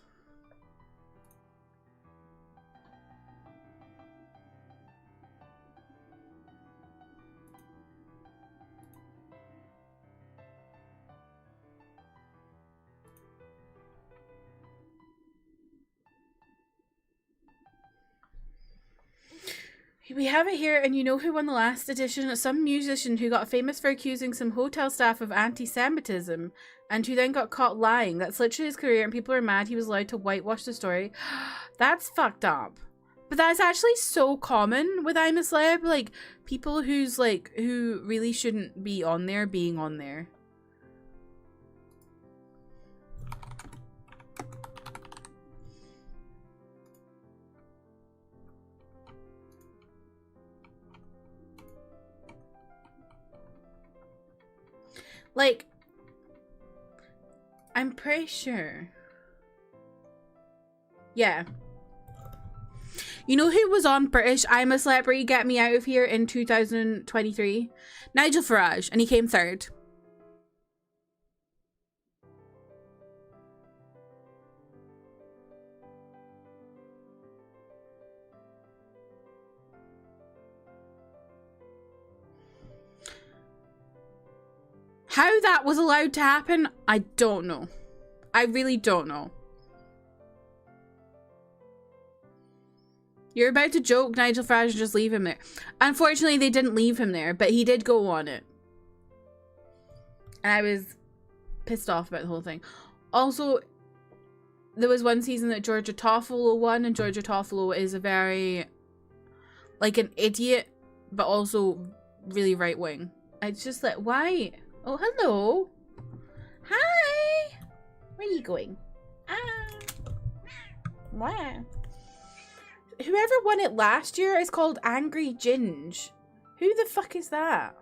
We have it here, and you know who won the last edition? Some musician who got famous for accusing some hotel staff of anti-Semitism and who then got caught lying. That's literally his career, and people are mad he was allowed to whitewash the story. That's fucked up. But that's actually so common with I'm a Celeb. Like, people who really shouldn't be on there being on there. Like, I'm pretty sure. Yeah. You know who was on British I'm a Celebrity Get Me Out of Here in 2023? Nigel Farage, and he came third. How that was allowed to happen, I don't know. I really don't know. You're about to joke Nigel Farage and just leave him there. Unfortunately, they didn't leave him there, but he did go on it. And I was pissed off about the whole thing. Also, there was one season that Georgia Toffolo won, and Georgia Toffolo is a very, like, an idiot, but also really right-wing. It's just like, why? Oh, hello. Hi. Where are you going? Ah. Wow. Whoever won it last year is called Angry Ginge. Who the fuck is that?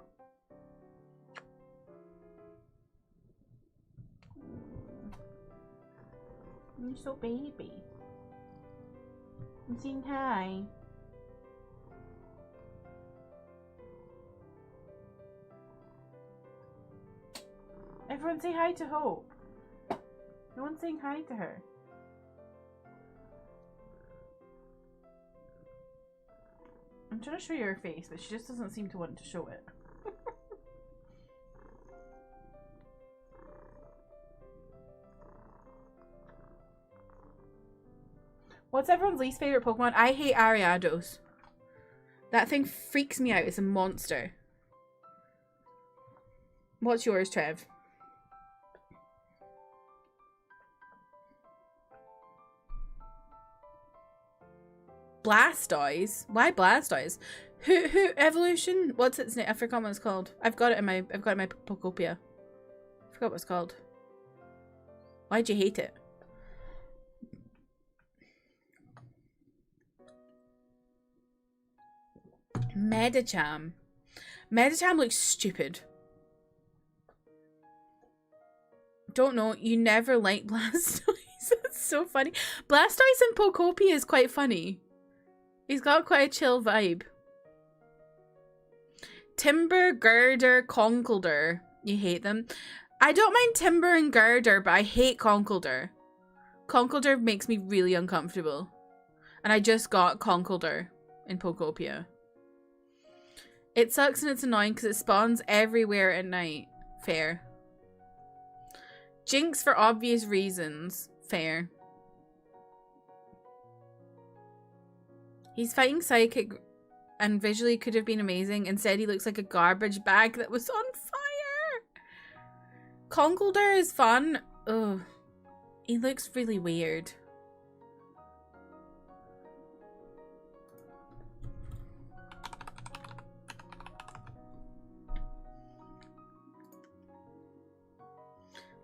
You're so baby. I'm saying hi. Everyone say hi to Hope. No one's saying hi to her. I'm trying to show you her face, but she just doesn't seem to want to show it. What's everyone's least favorite Pokemon? I hate Ariados. That thing freaks me out. It's a monster. What's yours, Trev? Blastoise? Why Blastoise? Who evolution? What's its name? I forgot what it's called. I've got it in my Pokopia. I forgot what it's called. Why'd you hate it? Medicham. Medicham looks stupid. Don't know. You never liked Blastoise. That's so funny. Blastoise in Pokopia is quite funny. He's got quite a chill vibe. Timber, Girder, Conkeldurr. You hate them. I don't mind Timber and Girder, but I hate Conkeldurr. Conkeldurr makes me really uncomfortable. And I just got Conkeldurr in Pokopia. It sucks and it's annoying because it spawns everywhere at night. Fair. Jinx for obvious reasons. Fair. He's fighting psychic and visually could have been amazing. Instead, he looks like a garbage bag that was on fire. Conkeldurr is fun. Ugh. He looks really weird.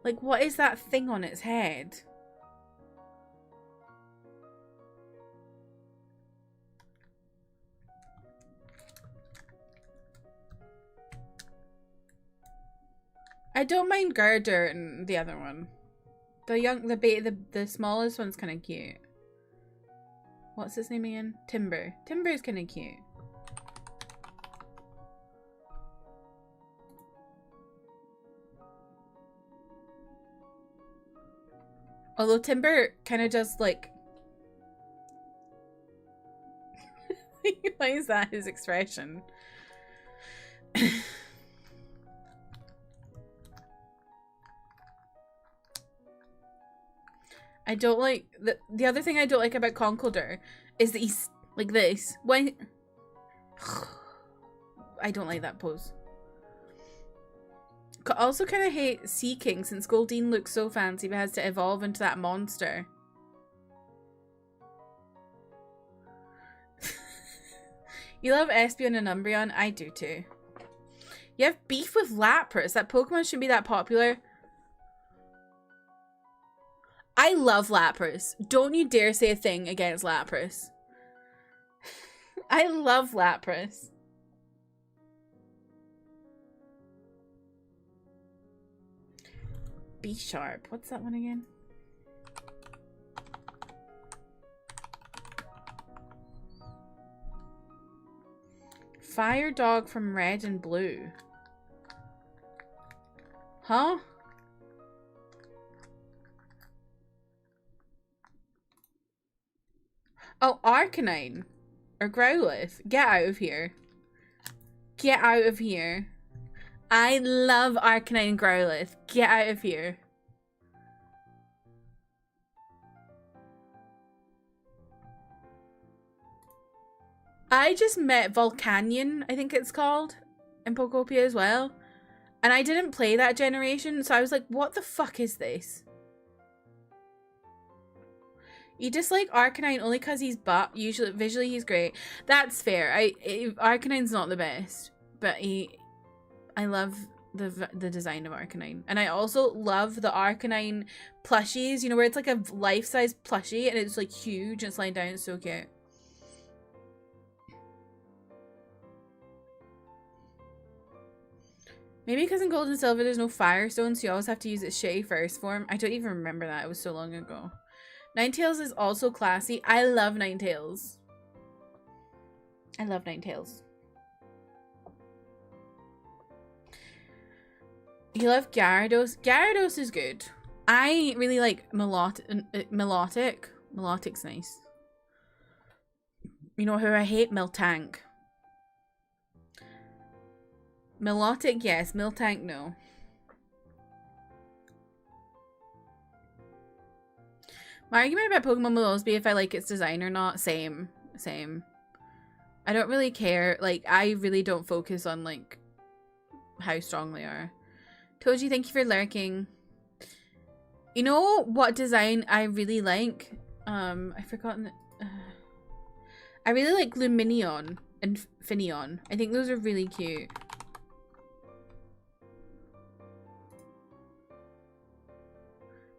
Like, what is that thing on its head? I don't mind Girder and the other one. The smallest one's kind of cute. What's his name again? Timber. Timber's kind of cute. Although Timber kind of just like... Why is that his expression? I don't like... The other thing I don't like about Conkeldurr is that he's like this. When... I don't like that pose. Also kind of hate Sea King since Goldeen looks so fancy but has to evolve into that monster. You love Espeon and Umbreon? I do too. You have beef with Lapras? That Pokemon shouldn't be that popular. I love Lapras. Don't you dare say a thing against Lapras. I love Lapras. Be Sharp. What's that one again? Fire Dog from Red and Blue. Huh? Oh, Arcanine. Or Growlithe. Get out of here. Get out of here. I love Arcanine and Growlithe. Get out of here. I just met Volcanion, I think it's called, in Pokopia as well. And I didn't play that generation, so I was like, what the fuck is this? You dislike Arcanine only because he's usually visually he's great. That's fair. Arcanine's not the best, but I love the design of Arcanine. And I also love the Arcanine plushies, you know, where it's like a life-size plushie and it's like huge and it's lying down. It's so cute. Maybe because in Gold and Silver there's no Firestone, so you always have to use its shitty first form. I don't even remember that. It was so long ago. Ninetales is also classy. I love Ninetales. I love Ninetales. You love Gyarados? Gyarados is good. I really like Melodic. Melodic's nice. You know who I hate? Miltank. Melodic, yes. Miltank, no. My argument about Pokemon will always be if I like its design or not. Same. Same. I don't really care. Like, I really don't focus on, like, how strong they are. Toji, thank you for lurking. You know what design I really like? I've forgotten. I really like Lumineon and Finneon. I think those are really cute.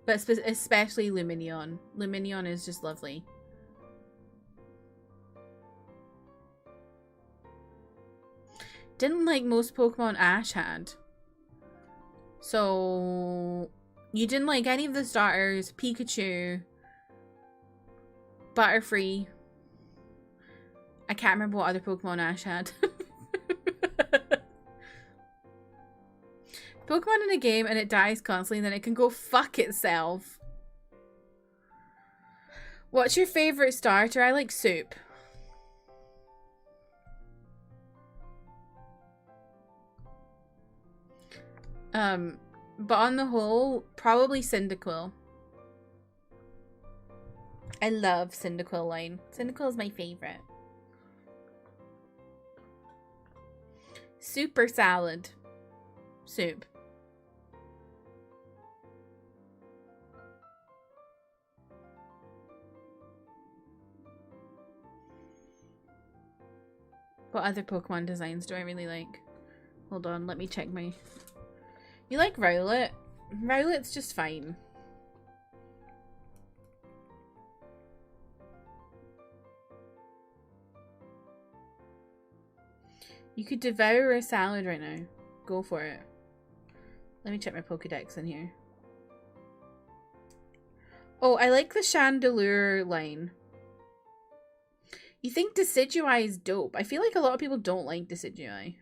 But especially Lumineon. Lumineon is just lovely. Didn't like most Pokemon Ash had. So you didn't like any of the starters. Pikachu. Butterfree. I can't remember what other Pokemon Ash had. Pokemon in a game and it dies constantly and then it can go fuck itself. What's your favorite starter? I like Soup. But on the whole, probably Cyndaquil. I love Cyndaquil line. Cyndaquil is my favorite. Super salad. Soup. What other Pokemon designs do I really like? Hold on, let me check my... You like Rowlet? Rowlet's just fine. You could devour a salad right now. Go for it. Let me check my Pokedex in here. Oh, I like the Chandelure line. You think Decidueye is dope. I feel like a lot of people don't like Decidueye.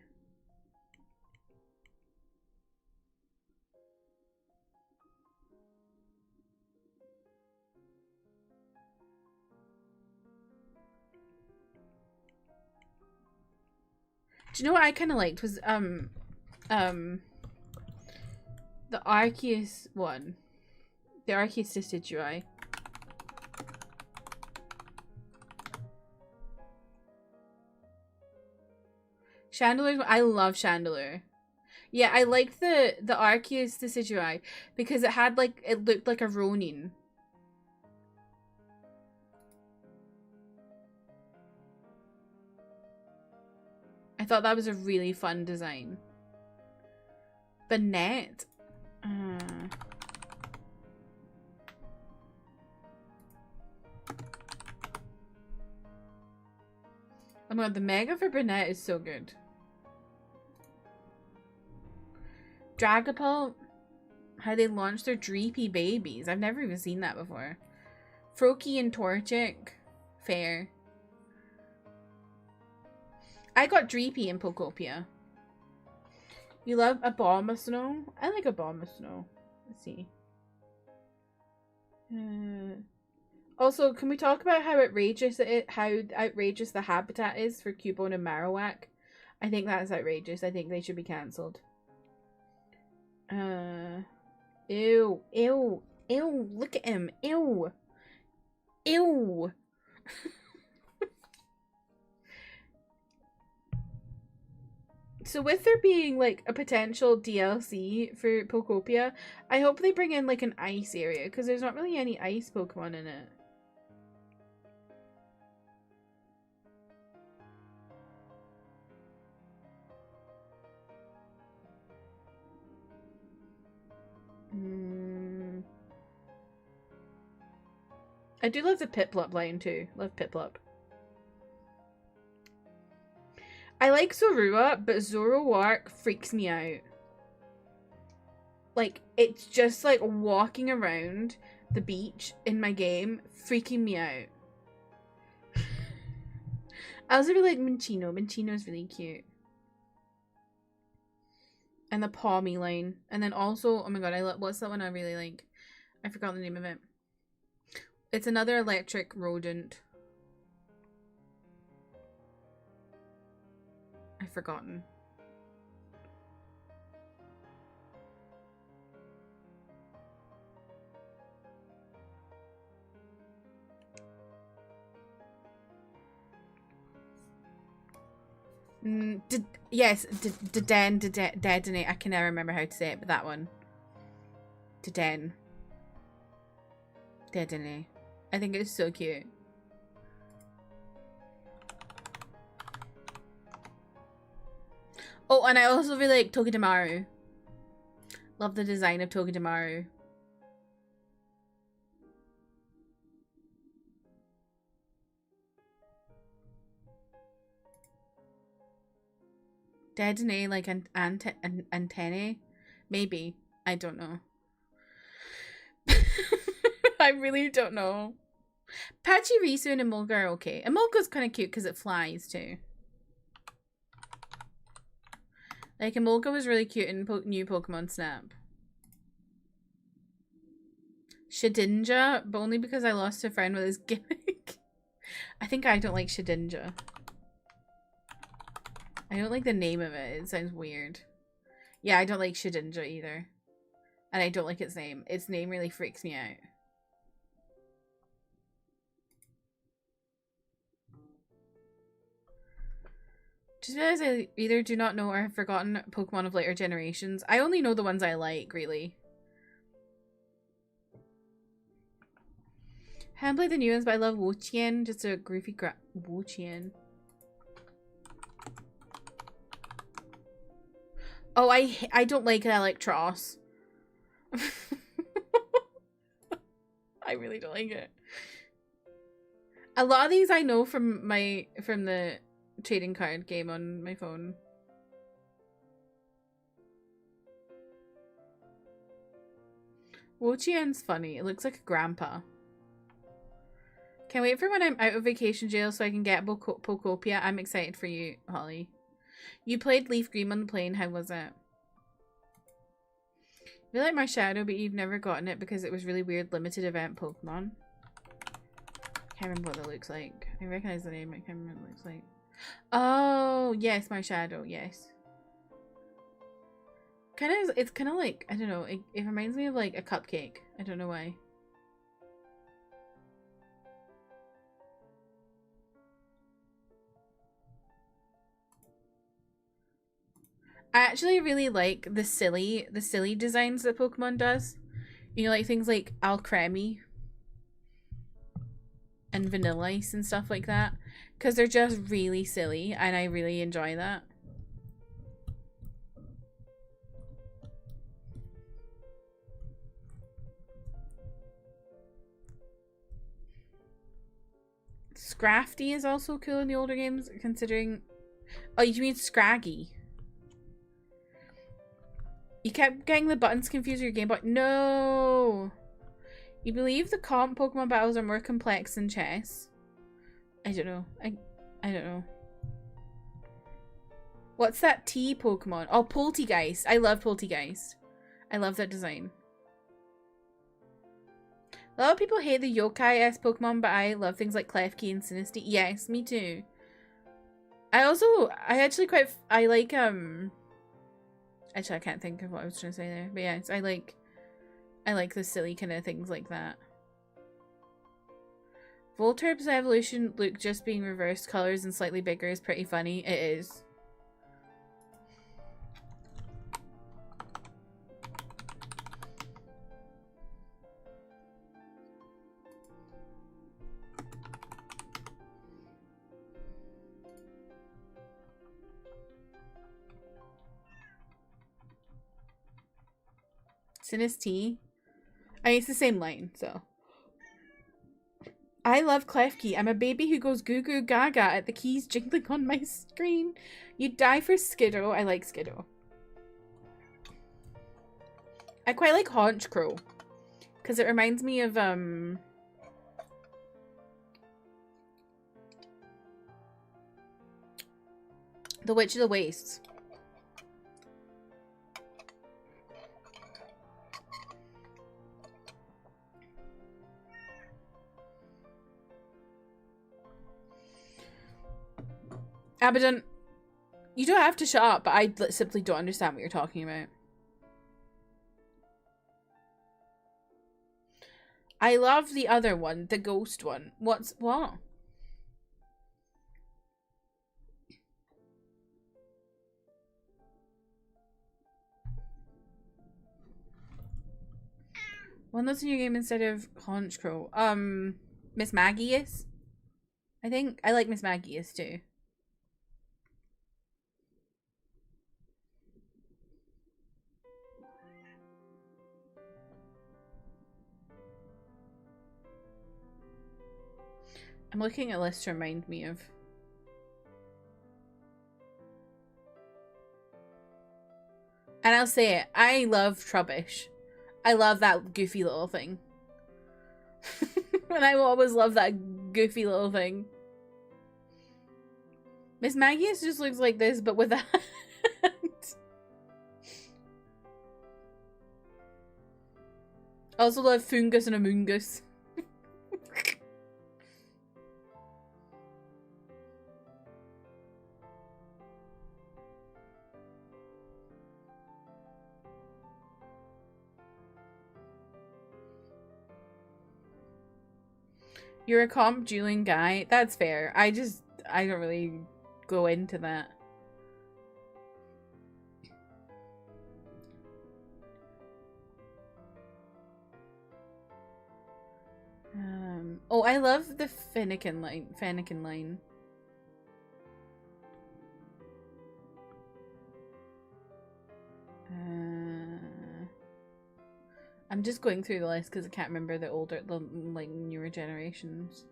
Do you know what I kind of liked was the Arceus one, the Arceus Decidueye. Chandelure, I love Chandelure. Yeah, I liked the Arceus Decidueye because it had like, it looked like a Ronin. I thought that was a really fun design. Banette. Oh my god, the Mega for Banette is so good. Dragapult. How they launched their Dreepy babies. I've never even seen that before. Froakie and Torchic. Fair. I got Dreepy in Pokopia. You love Abomasnow? I like Abomasnow. Let's see. Also, can we talk about how outrageous the habitat is for Cubone and Marowak? I think that's outrageous. I think they should be cancelled. Ew. Ew. Ew. Look at him. Ew. Ew. So with there being like a potential DLC for Pokopia, I hope they bring in like an ice area because there's not really any ice Pokemon in it. I do love the Piplup line too. Love Piplup. I like Zorua, but Zoroark freaks me out. Like, it's just like walking around the beach in my game, freaking me out. I also really like Minccino. Minccino's really cute. And the Pawmi line. And then also, oh my god, what's that one I really like? I forgot the name of it. It's another electric rodent. I've forgotten. Yes, Dedenne. I can never remember how to say it, but that one. Dedenne. Dedenne. I think it's so cute. Oh, and I also really like Togedemaru. Love the design of Togedemaru. Dedenne, like an antennae? Maybe. I don't know. I really don't know. Pachirisu and Emolga are okay. Emolga's kind of cute because it flies too. Like, Emolga was really cute in new Pokemon Snap. Shedinja, but only because I lost a friend with his gimmick. I think I don't like Shedinja. I don't like the name of it. It sounds weird. Yeah, I don't like Shedinja either. And I don't like its name. Its name really freaks me out. Just realized I either do not know or have forgotten Pokemon of later generations. I only know the ones I like, really. I haven't played the new ones, but I love Wo-Chien. Just a goofy Wo-Chien. Oh, I don't like Electros. I really don't like it. A lot of these I know from the trading card game on my phone. Wo-Chien's funny. It looks like a grandpa. Can't wait for when I'm out of vacation jail so I can get Pokopia. I'm excited for you, Holly. You played Leaf Green on the plane. How was it? You like Marshadow, but you've never gotten it because it was really weird limited event Pokemon. Can't remember what it looks like. I recognize the name. I can't remember what it looks like. Oh, yes, Marshadow. Yes. It's kind of like, I don't know. It reminds me of like a cupcake. I don't know why. I actually really like the silly designs that Pokemon does. You know, like things like Alcremie and Vanilla Ice and stuff like that. Because they're just really silly and I really enjoy that. Scrafty is also cool in the older games, considering... Oh, you mean Scraggy? You kept getting the buttons confused with your Game Boy. No! You believe the comp Pokemon battles are more complex than chess? I don't know. I don't know. What's that T Pokemon? Oh, Poltegeist. I love Poltegeist. I love that design. A lot of people hate the yokai-esque Pokemon, but I love things like Klefki and Sinistea. Yes, me too. I like, actually, I can't think of what I was trying to say there. But yes, I like the silly kind of things like that. Voltorb's evolution look just being reversed colors and slightly bigger is pretty funny. It is. Sinistea. I mean, it's the same line, so. I love Klefki. I'm a baby who goes goo goo gaga at the keys jingling on my screen. You'd die for Skiddo. I like Skiddo. I quite like Honchkrow. Because it reminds me of, The Witch of the Wastes. Abaddon, you don't have to shut up, but I simply don't understand what you're talking about. I love the other one, the ghost one. What? One that's in your game instead of Honchkrow. Miss Magius? I think I like Miss Magius too. I'm looking at a list to remind me of. And I'll say it, I love Trubbish. I love that goofy little thing. And I will always love that goofy little thing. Miss Magius just looks like this, but with a hat. I also love Fungus and Amoongus. You're a comp dueling guy. That's fair. I don't really go into that. Oh, I love the Fennekin line. I'm just going through the list because I can't remember the like newer generations.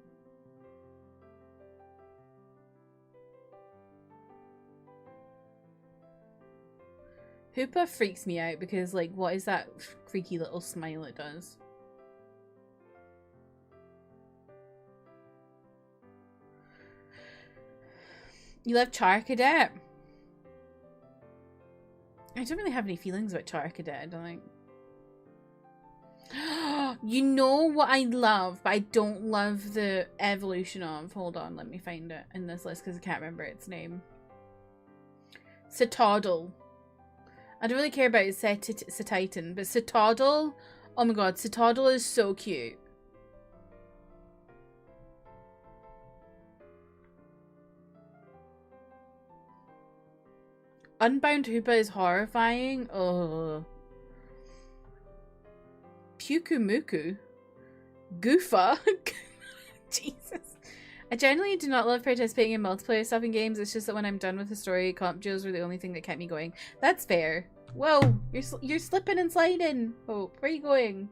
Hoopa freaks me out because, like, what is that creaky little smile it does? You love Char Cadet? I don't really have any feelings about Char Cadet, I don't think. You know what I love, but I don't love the evolution of. Hold on, let me find it in this list because I can't remember its name. Citadel. I don't really care about Cetitan, but Citadel. Oh my god, Citadel is so cute. Unbound Hoopa is horrifying. Oh. Pukumuku. Goofa. Jesus. I generally do not love participating in multiplayer stuff in games. It's just that when I'm done with the story, comp duels were the only thing that kept me going. That's fair. Whoa, you're slipping and sliding. Hope, where are you going?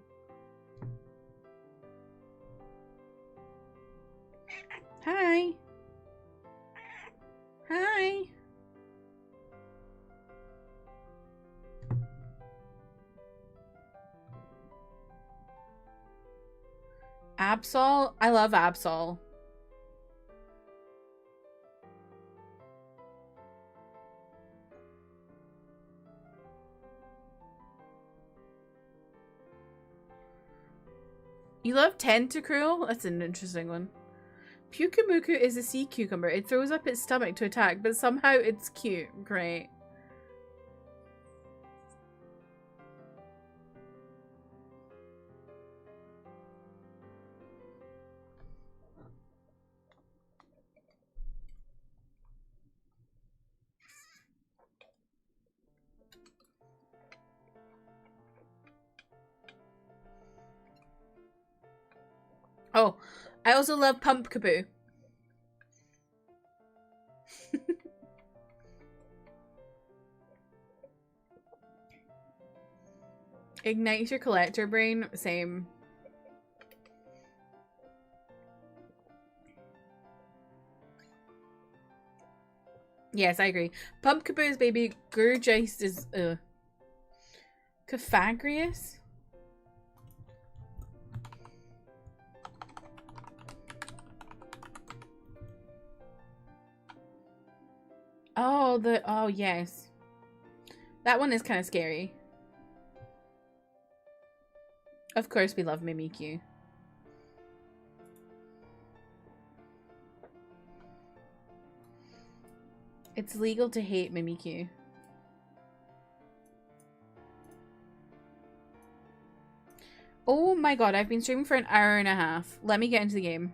Hi. Hi. Absol? I love Absol. You love Tentacruel? That's an interesting one. Pukumuku is a sea cucumber. It throws up its stomach to attack, but somehow it's cute. Great. Oh, I also love Pumpkaboo. Ignites your collector brain. Same. Yes, I agree. Pumpkaboo's baby Gurgeist is Caphagrius. Oh yes. That one is kind of scary. Of course we love Mimikyu. It's legal to hate Mimikyu. Oh my god, I've been streaming for an hour and a half. Let me get into the game.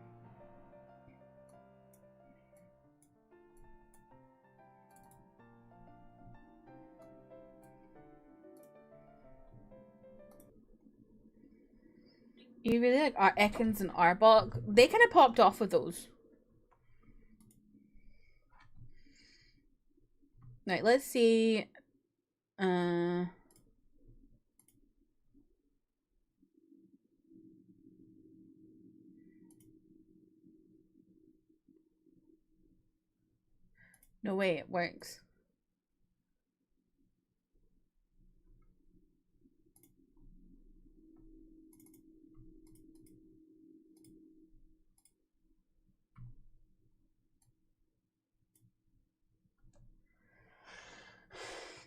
You really like Ekans and Arbok? They kind of popped off with those. Right, let's see. No, way it works.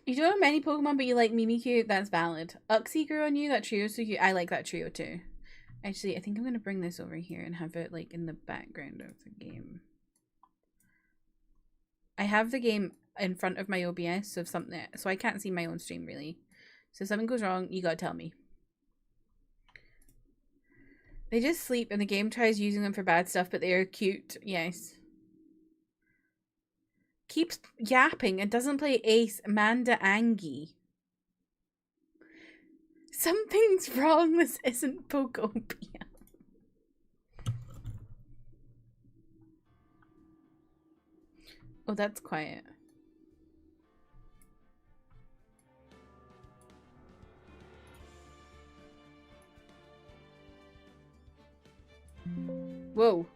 You don't have many Pokemon, but you like Mimikyu. That's valid. Uxie grew on you. That trio, so I like that trio too. Actually, I think I'm gonna bring this over here and have it like in the background of the game. I have the game in front of my OBS, so if something, so I can't see my own stream really. So if something goes wrong, you gotta tell me. They just sleep and the game tries using them for bad stuff, but they are cute. Yes. Keeps yapping and doesn't play Ace. Amanda Angie. Something's wrong. This isn't Pokopia. Oh, that's quiet. Whoa.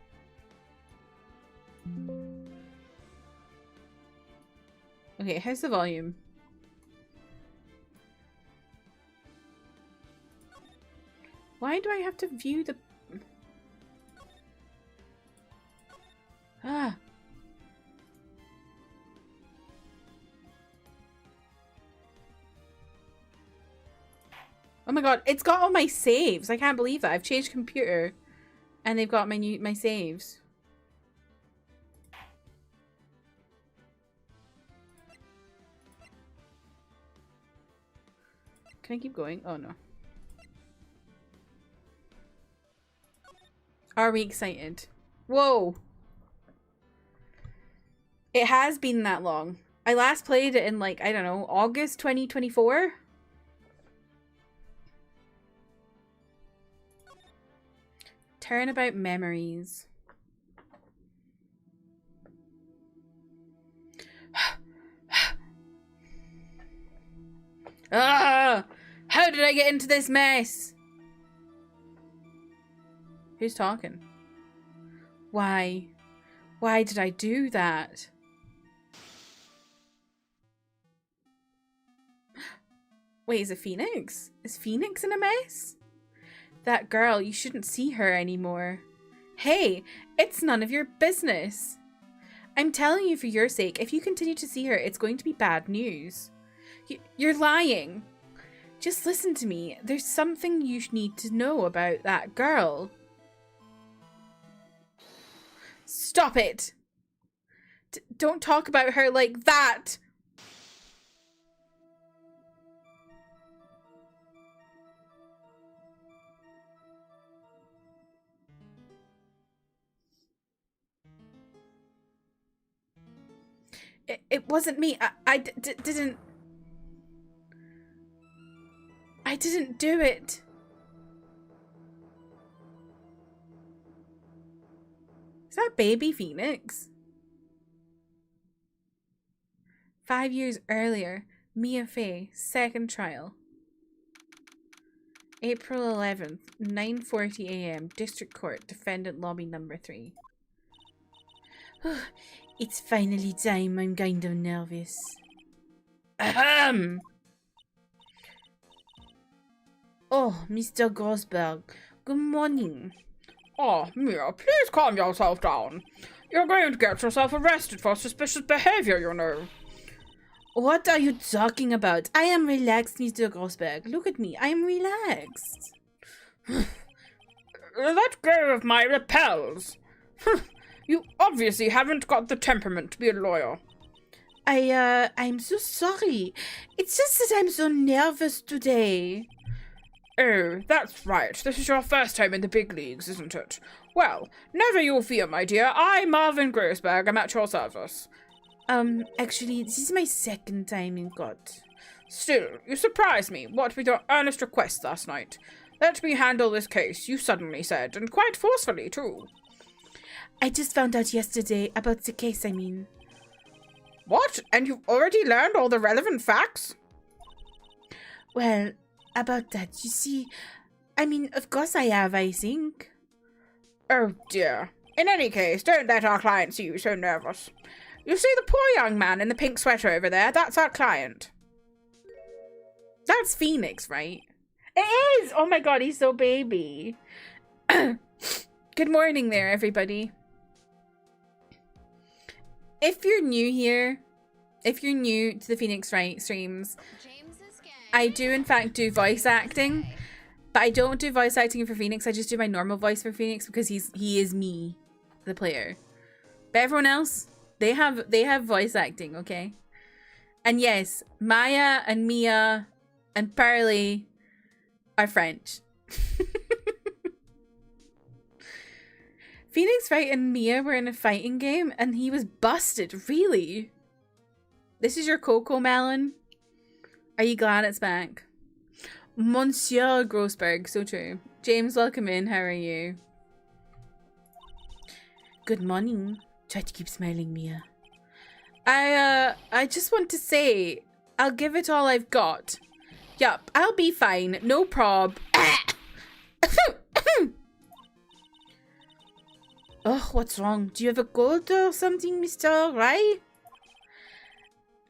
Okay, how's the volume? Why do I have to view the... Ah. Oh my god, it's got all my saves. I can't believe that. I've changed computer and they've got my saves. Can I keep going? Oh no. Are we excited? Whoa. It has been that long. I last played it in like, I don't know, August 2024? Turnabout memories. Ah! How did I get into this mess? Who's talking? Why? Why did I do that? Wait, is it Phoenix? Is Phoenix in a mess? That girl, you shouldn't see her anymore. Hey, it's none of your business. I'm telling you for your sake, if you continue to see her, it's going to be bad news. You're lying. Just listen to me. There's something you need to know about that girl. Stop it. Don't talk about her like that. It wasn't me. I didn't do it. Is that baby Phoenix? 5 years earlier, Mia Fey, second trial. April 11th, 9:40 a.m. District Court, Defendant Lobby number 3. It's finally time. I'm kind of nervous. Ahem! Oh, Mr. Grossberg. Good morning. Oh, Mia, please calm yourself down. You're going to get yourself arrested for suspicious behavior, you know. What are you talking about? I am relaxed, Mr. Grossberg. Look at me. I am relaxed. Let go of my lapels. You obviously haven't got the temperament to be a lawyer. I'm so sorry. It's just that I'm so nervous today. Oh, that's right. This is your first time in the big leagues, isn't it? Well, never you fear, my dear. I, Marvin Grossberg, am at your service. Actually, this is my second time in court. Still, you surprised me, what with your earnest request last night. Let me handle this case, you suddenly said, and quite forcefully, too. I just found out yesterday about the case, I mean. What? And you've already learned all the relevant facts? Well, about that, you see, I mean, of course I have, I think. Oh, dear. In any case, don't let our client see you so nervous. You see the poor young man in the pink sweater over there? That's our client. That's Phoenix, right? It is! Oh my god, he's so baby. Good morning there, everybody. If you're new here, if you're new to the Phoenix Wright streams, I do in fact do voice acting, but I don't do voice acting for Phoenix. I just do my normal voice for Phoenix because he is me, the player. But everyone else, they have voice acting, okay? And yes, Maya and Mia and Parley are French. Phoenix Wright and Mia were in a fighting game and he was busted. Really? This is your Coco Melon? Are you glad it's back? Monsieur Grossberg, so true. James, welcome in. How are you? Good morning. Try to keep smiling, Mia. I just want to say, I'll give it all I've got. Yup, I'll be fine. No prob. Oh, what's wrong? Do you have a cold or something, Mr. Wright?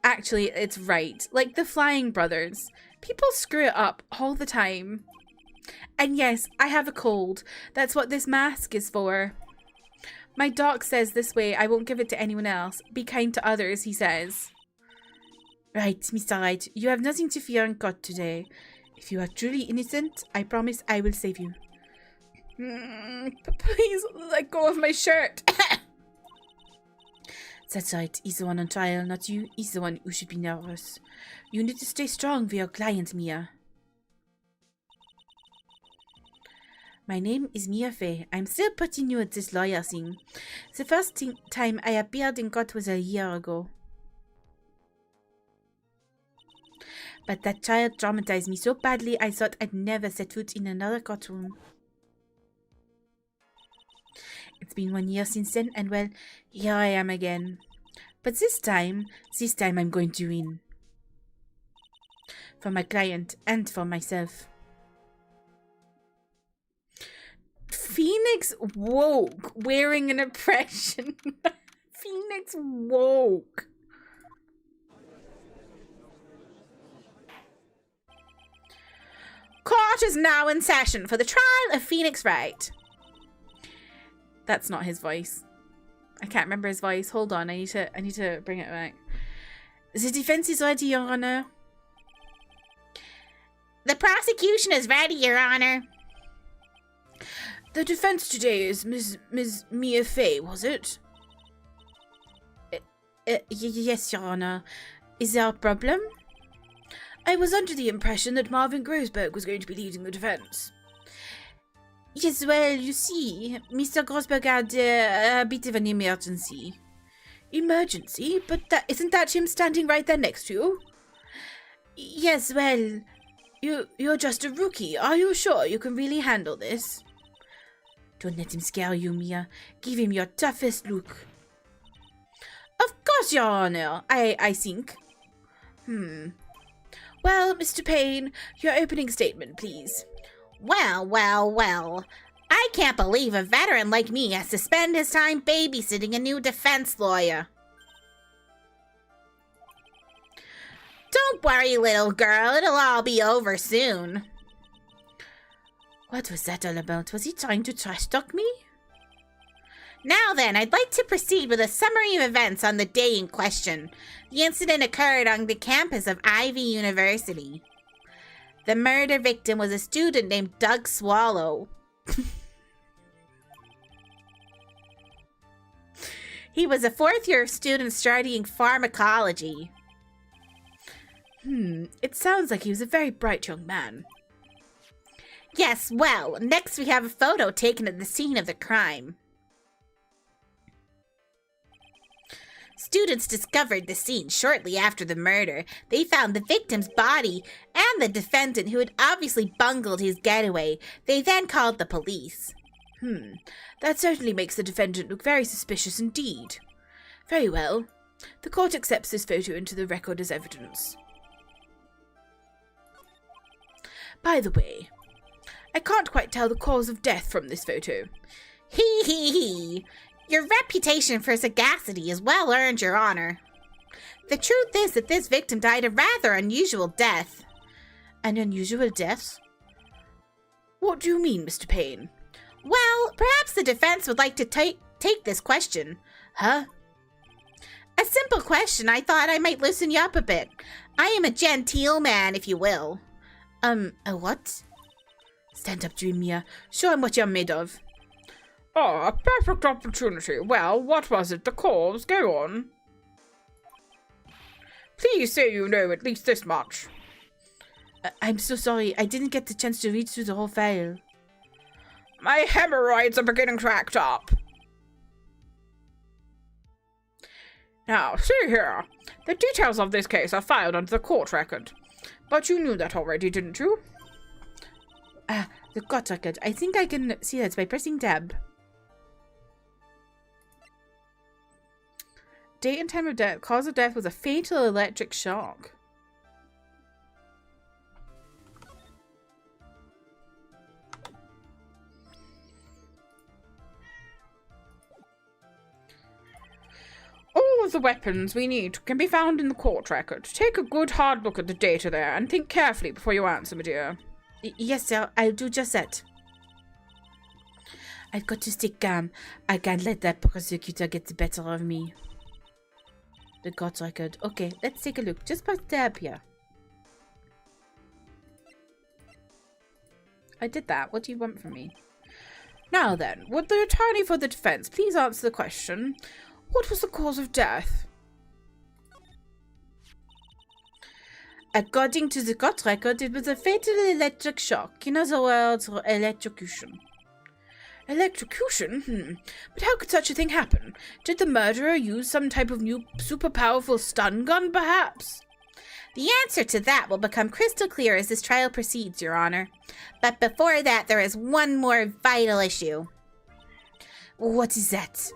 Actually, it's Wright. Like the Flying Brothers. People screw it up all the time. And yes, I have a cold. That's what this mask is for. My doc says this way I won't give it to anyone else. Be kind to others, he says. Right, Mr. Wright. You have nothing to fear in court today. If you are truly innocent, I promise I will save you. Please let go of my shirt. That's right. He's the one on trial, not you. He's the one who should be nervous. You need to stay strong for your client, Mia. My name is Mia Fey. I'm still pretty new at this lawyer thing. The first time I appeared in court was a year ago. But that child traumatized me so badly I thought I'd never set foot in another courtroom. It's been 1 year since then, and well, here I am again. But this time I'm going to win. For my client and for myself. Phoenix woke wearing an oppression. Phoenix woke. Court is now in session for the trial of Phoenix Wright. That's not his voice. I can't remember his voice. Hold on, I need to bring it back. The defense is ready, Your Honor. The prosecution is ready, Your Honor. The defense today is Ms. Mia Fey, was it? Yes, Your Honor. Is there a problem? I was under the impression that Marvin Grossberg was going to be leading the defense. Yes, well, you see, Mr. Grossberg had a bit of an emergency. Emergency? But isn't that him standing right there next to you? Yes, well, you're just a rookie. Are you sure you can really handle this? Don't let him scare you, Mia. Give him your toughest look. Of course, Your Honor, I think. Well, Mr. Payne, your opening statement, please. Well. I can't believe a veteran like me has to spend his time babysitting a new defense lawyer. Don't worry, little girl. It'll all be over soon. What was that all about? Was he trying to trash talk me? Now then, I'd like to proceed with a summary of events on the day in question. The incident occurred on the campus of Ivy University. The murder victim was a student named Doug Swallow. He was a fourth-year student studying pharmacology. It sounds like he was a very bright young man. Yes, well, next we have a photo taken at the scene of the crime. Students discovered the scene shortly after the murder. They found the victim's body and the defendant, who had obviously bungled his getaway. They then called the police. That certainly makes the defendant look very suspicious indeed. Very well. The court accepts this photo into the record as evidence. By the way, I can't quite tell the cause of death from this photo. Hee. Your reputation for sagacity is well earned, Your Honor. The truth is that this victim died a rather unusual death. An unusual death? What do you mean, Mr. Payne? Well, perhaps the defense would like to take this question. Huh? A simple question. I thought I might loosen you up a bit. I am a genteel man, if you will. A what? Stand up to him, Mia. Show him what you're made of. Oh, a perfect opportunity. Well, what was it? The cause? Go on. Please say you know at least this much. I'm so sorry. I didn't get the chance to read through the whole file. My hemorrhoids are beginning to act up. Now, see here. The details of this case are filed under the court record. But you knew that already, didn't you? The court record. I think I can see that by pressing tab. Date and time of death. Cause of death was a fatal electric shock. All of the weapons we need can be found in the court record. Take a good hard look at the data there and think carefully before you answer, my dear. Yes, sir. I'll do just that. I've got to stay calm. I can't let that prosecutor get the better of me. The court record. Okay, let's take a look. Just press tab here. I did that. What do you want from me? Now then, would the attorney for the defense please answer the question? What was the cause of death? According to the court record, it was a fatal electric shock. In other words, electrocution. Electrocution? But how could such a thing happen? Did the murderer use some type of new super powerful stun gun, perhaps? The answer to that will become crystal clear as this trial proceeds, Your Honor. But before that, there is one more vital issue. What is that?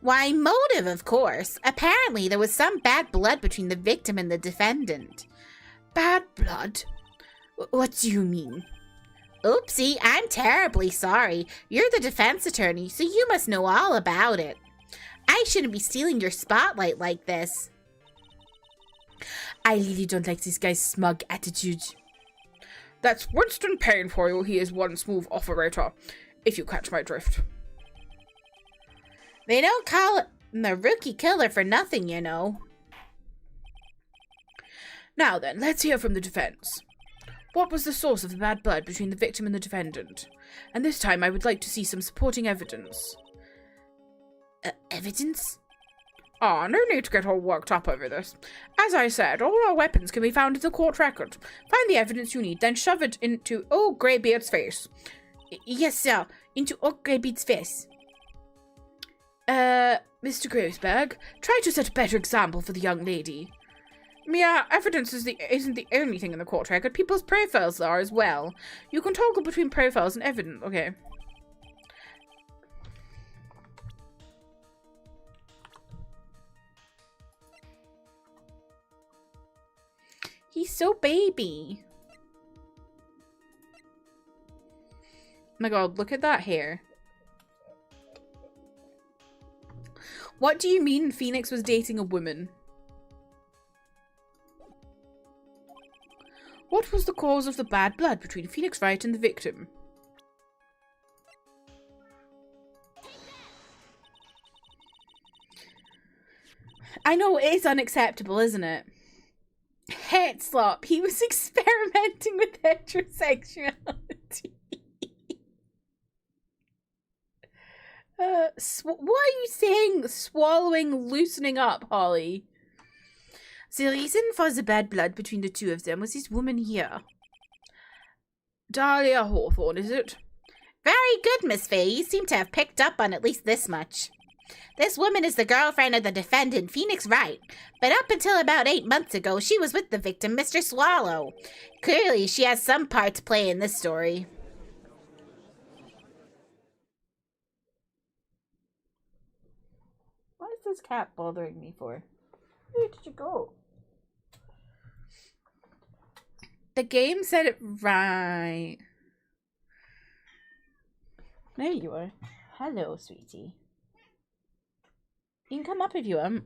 Why, motive, of course. Apparently, there was some bad blood between the victim and the defendant. Bad blood? What do you mean? Oopsie, I'm terribly sorry. You're the defense attorney, so you must know all about it. I shouldn't be stealing your spotlight like this. I really don't like this guy's smug attitude. That's Winston Payne for you. He is one smooth operator, if you catch my drift. They don't call it the rookie killer for nothing, you know. Now then, let's hear from the defense. What was the source of the bad blood between the victim and the defendant? And this time I would like to see some supporting evidence. Evidence? Ah, no need to get all worked up over this. As I said, all our weapons can be found in the court record. Find the evidence you need, then shove it into old Greybeard's face. Yes, sir. Into old Greybeard's face. Mr. Grossberg, try to set a better example for the young lady. Yeah, evidence isn't the only thing in the court record. People's profiles are as well. You can toggle between profiles and evidence. Okay. He's so baby. Oh my god, look at that hair. What do you mean Phoenix was dating a woman? What was the cause of the bad blood between Phoenix Wright and the victim? I know it is unacceptable, isn't it? Head slop. He was experimenting with heterosexuality. What are you saying? Swallowing, loosening up, Holly. The reason for the bad blood between the two of them was this woman here. Dahlia Hawthorne, is it? Very good, Miss Faye. You seem to have picked up on at least this much. This woman is the girlfriend of the defendant, Phoenix Wright. But up until about 8 months ago, she was with the victim, Mr. Swallow. Clearly, she has some part to play in this story. What is this cat bothering me for? Where did you go? The game said it right. There you are. Hello, sweetie. You can come up if you want.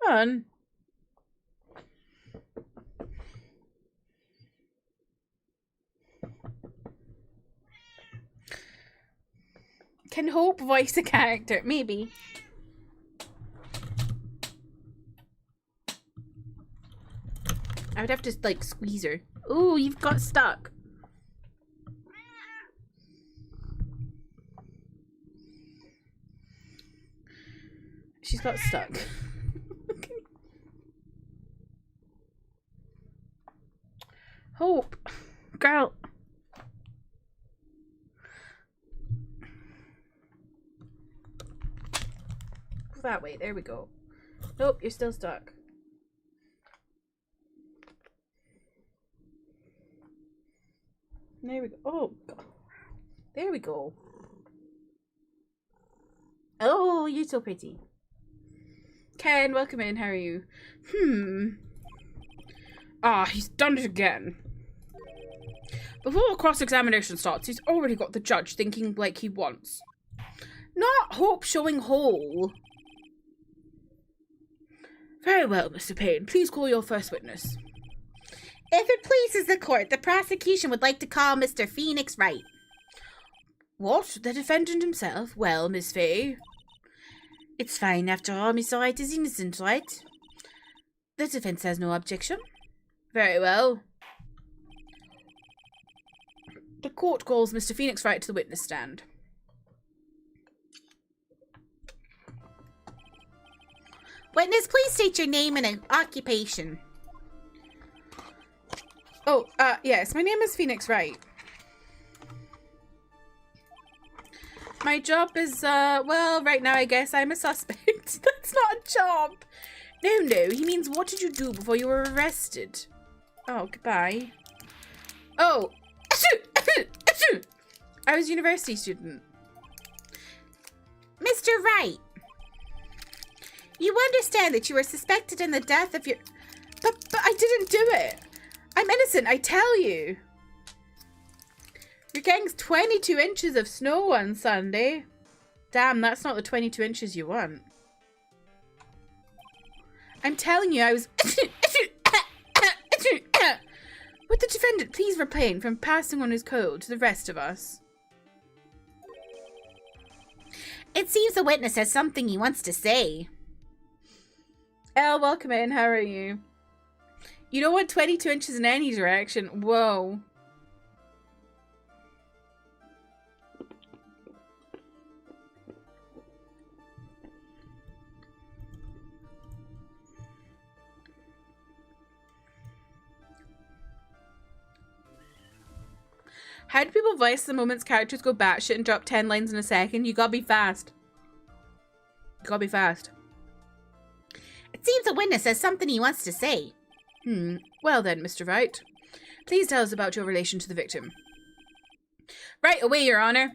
Come on. Can Hope voice a character? Maybe. I would have to, like, squeeze her. Ooh, you've got stuck. She's got stuck. Hope. Girl. that way. There we go. Nope, you're still stuck. There we go. Oh, God. There we go. Oh, you're so pretty. Ken, welcome in. How are you? Ah, he's done it again. Before the cross-examination starts, he's already got the judge thinking like he wants. Not hope showing whole. Very well, Mr. Payne. Please call your first witness. If it pleases the court, the prosecution would like to call Mr. Phoenix Wright. What? The defendant himself? Well, Miss Fay. It's fine. After all, Mr. Wright is innocent, right? The defense has no objection. Very well. The court calls Mr. Phoenix Wright to the witness stand. Witness, please state your name and occupation. Oh, yes, my name is Phoenix Wright. My job is, well, right now I guess I'm a suspect. That's not a job. No, he means what did you do before you were arrested? Oh, goodbye. Oh, I was a university student. Mr. Wright, you understand that you were suspected in the death of your... But I didn't do it. I'm innocent, I tell you. You're getting 22 inches of snow on Sunday. Damn, that's not the 22 inches you want. I'm telling you, I was... Would the defendant please refrain from passing on his code to the rest of us? It seems the witness has something he wants to say. Elle, welcome in. How are you? You don't want 22 inches in any direction. Whoa. How do people voice the moments characters go batshit and drop 10 lines in a second? You gotta be fast. You gotta be fast. It seems the witness has something he wants to say. Well then, Mr. Wright. Please tell us about your relation to the victim. Right away, Your Honor.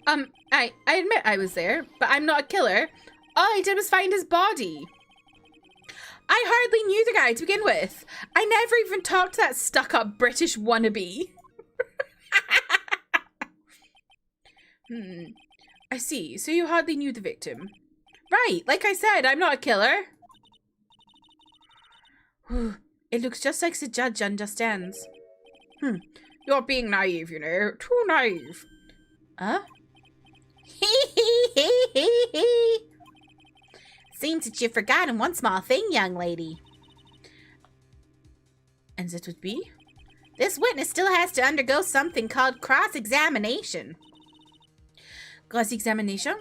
I admit I was there, but I'm not a killer. All I did was find his body. I hardly knew the guy to begin with. I never even talked to that stuck-up British wannabe. I see. So you hardly knew the victim. Right. Like I said, I'm not a killer. It looks just like the judge understands. You're being naive, you know. Too naive. Huh? Seems that you've forgotten one small thing, young lady. And that would be? This witness still has to undergo something called cross-examination. Cross-examination?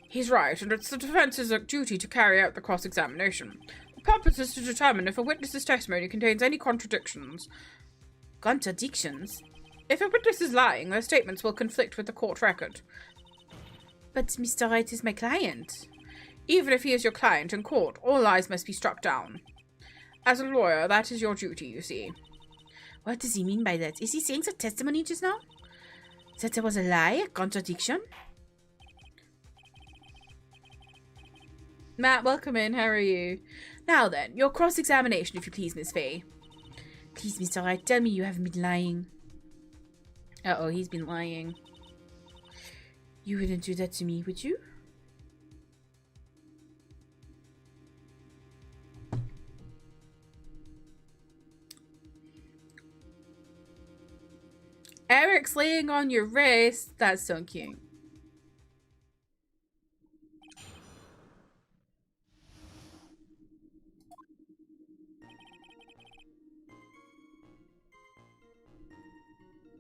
He's right, and it's the defense's duty to carry out the cross-examination. The purpose is to determine if a witness's testimony contains any contradictions. Contradictions? If a witness is lying, their statements will conflict with the court record. But Mr. Wright is my client. Even if he is your client in court, all lies must be struck down. As a lawyer, that is your duty, you see. What does he mean by that? Is he saying some testimony just now? That there was a lie? A contradiction? Matt, welcome in. How are you? Now then, your cross-examination, if you please, Miss Fay. Please, Mr. Wright, tell me you haven't been lying. Uh-oh, he's been lying. You wouldn't do that to me, would you? Eric's laying on your wrist. That's so cute.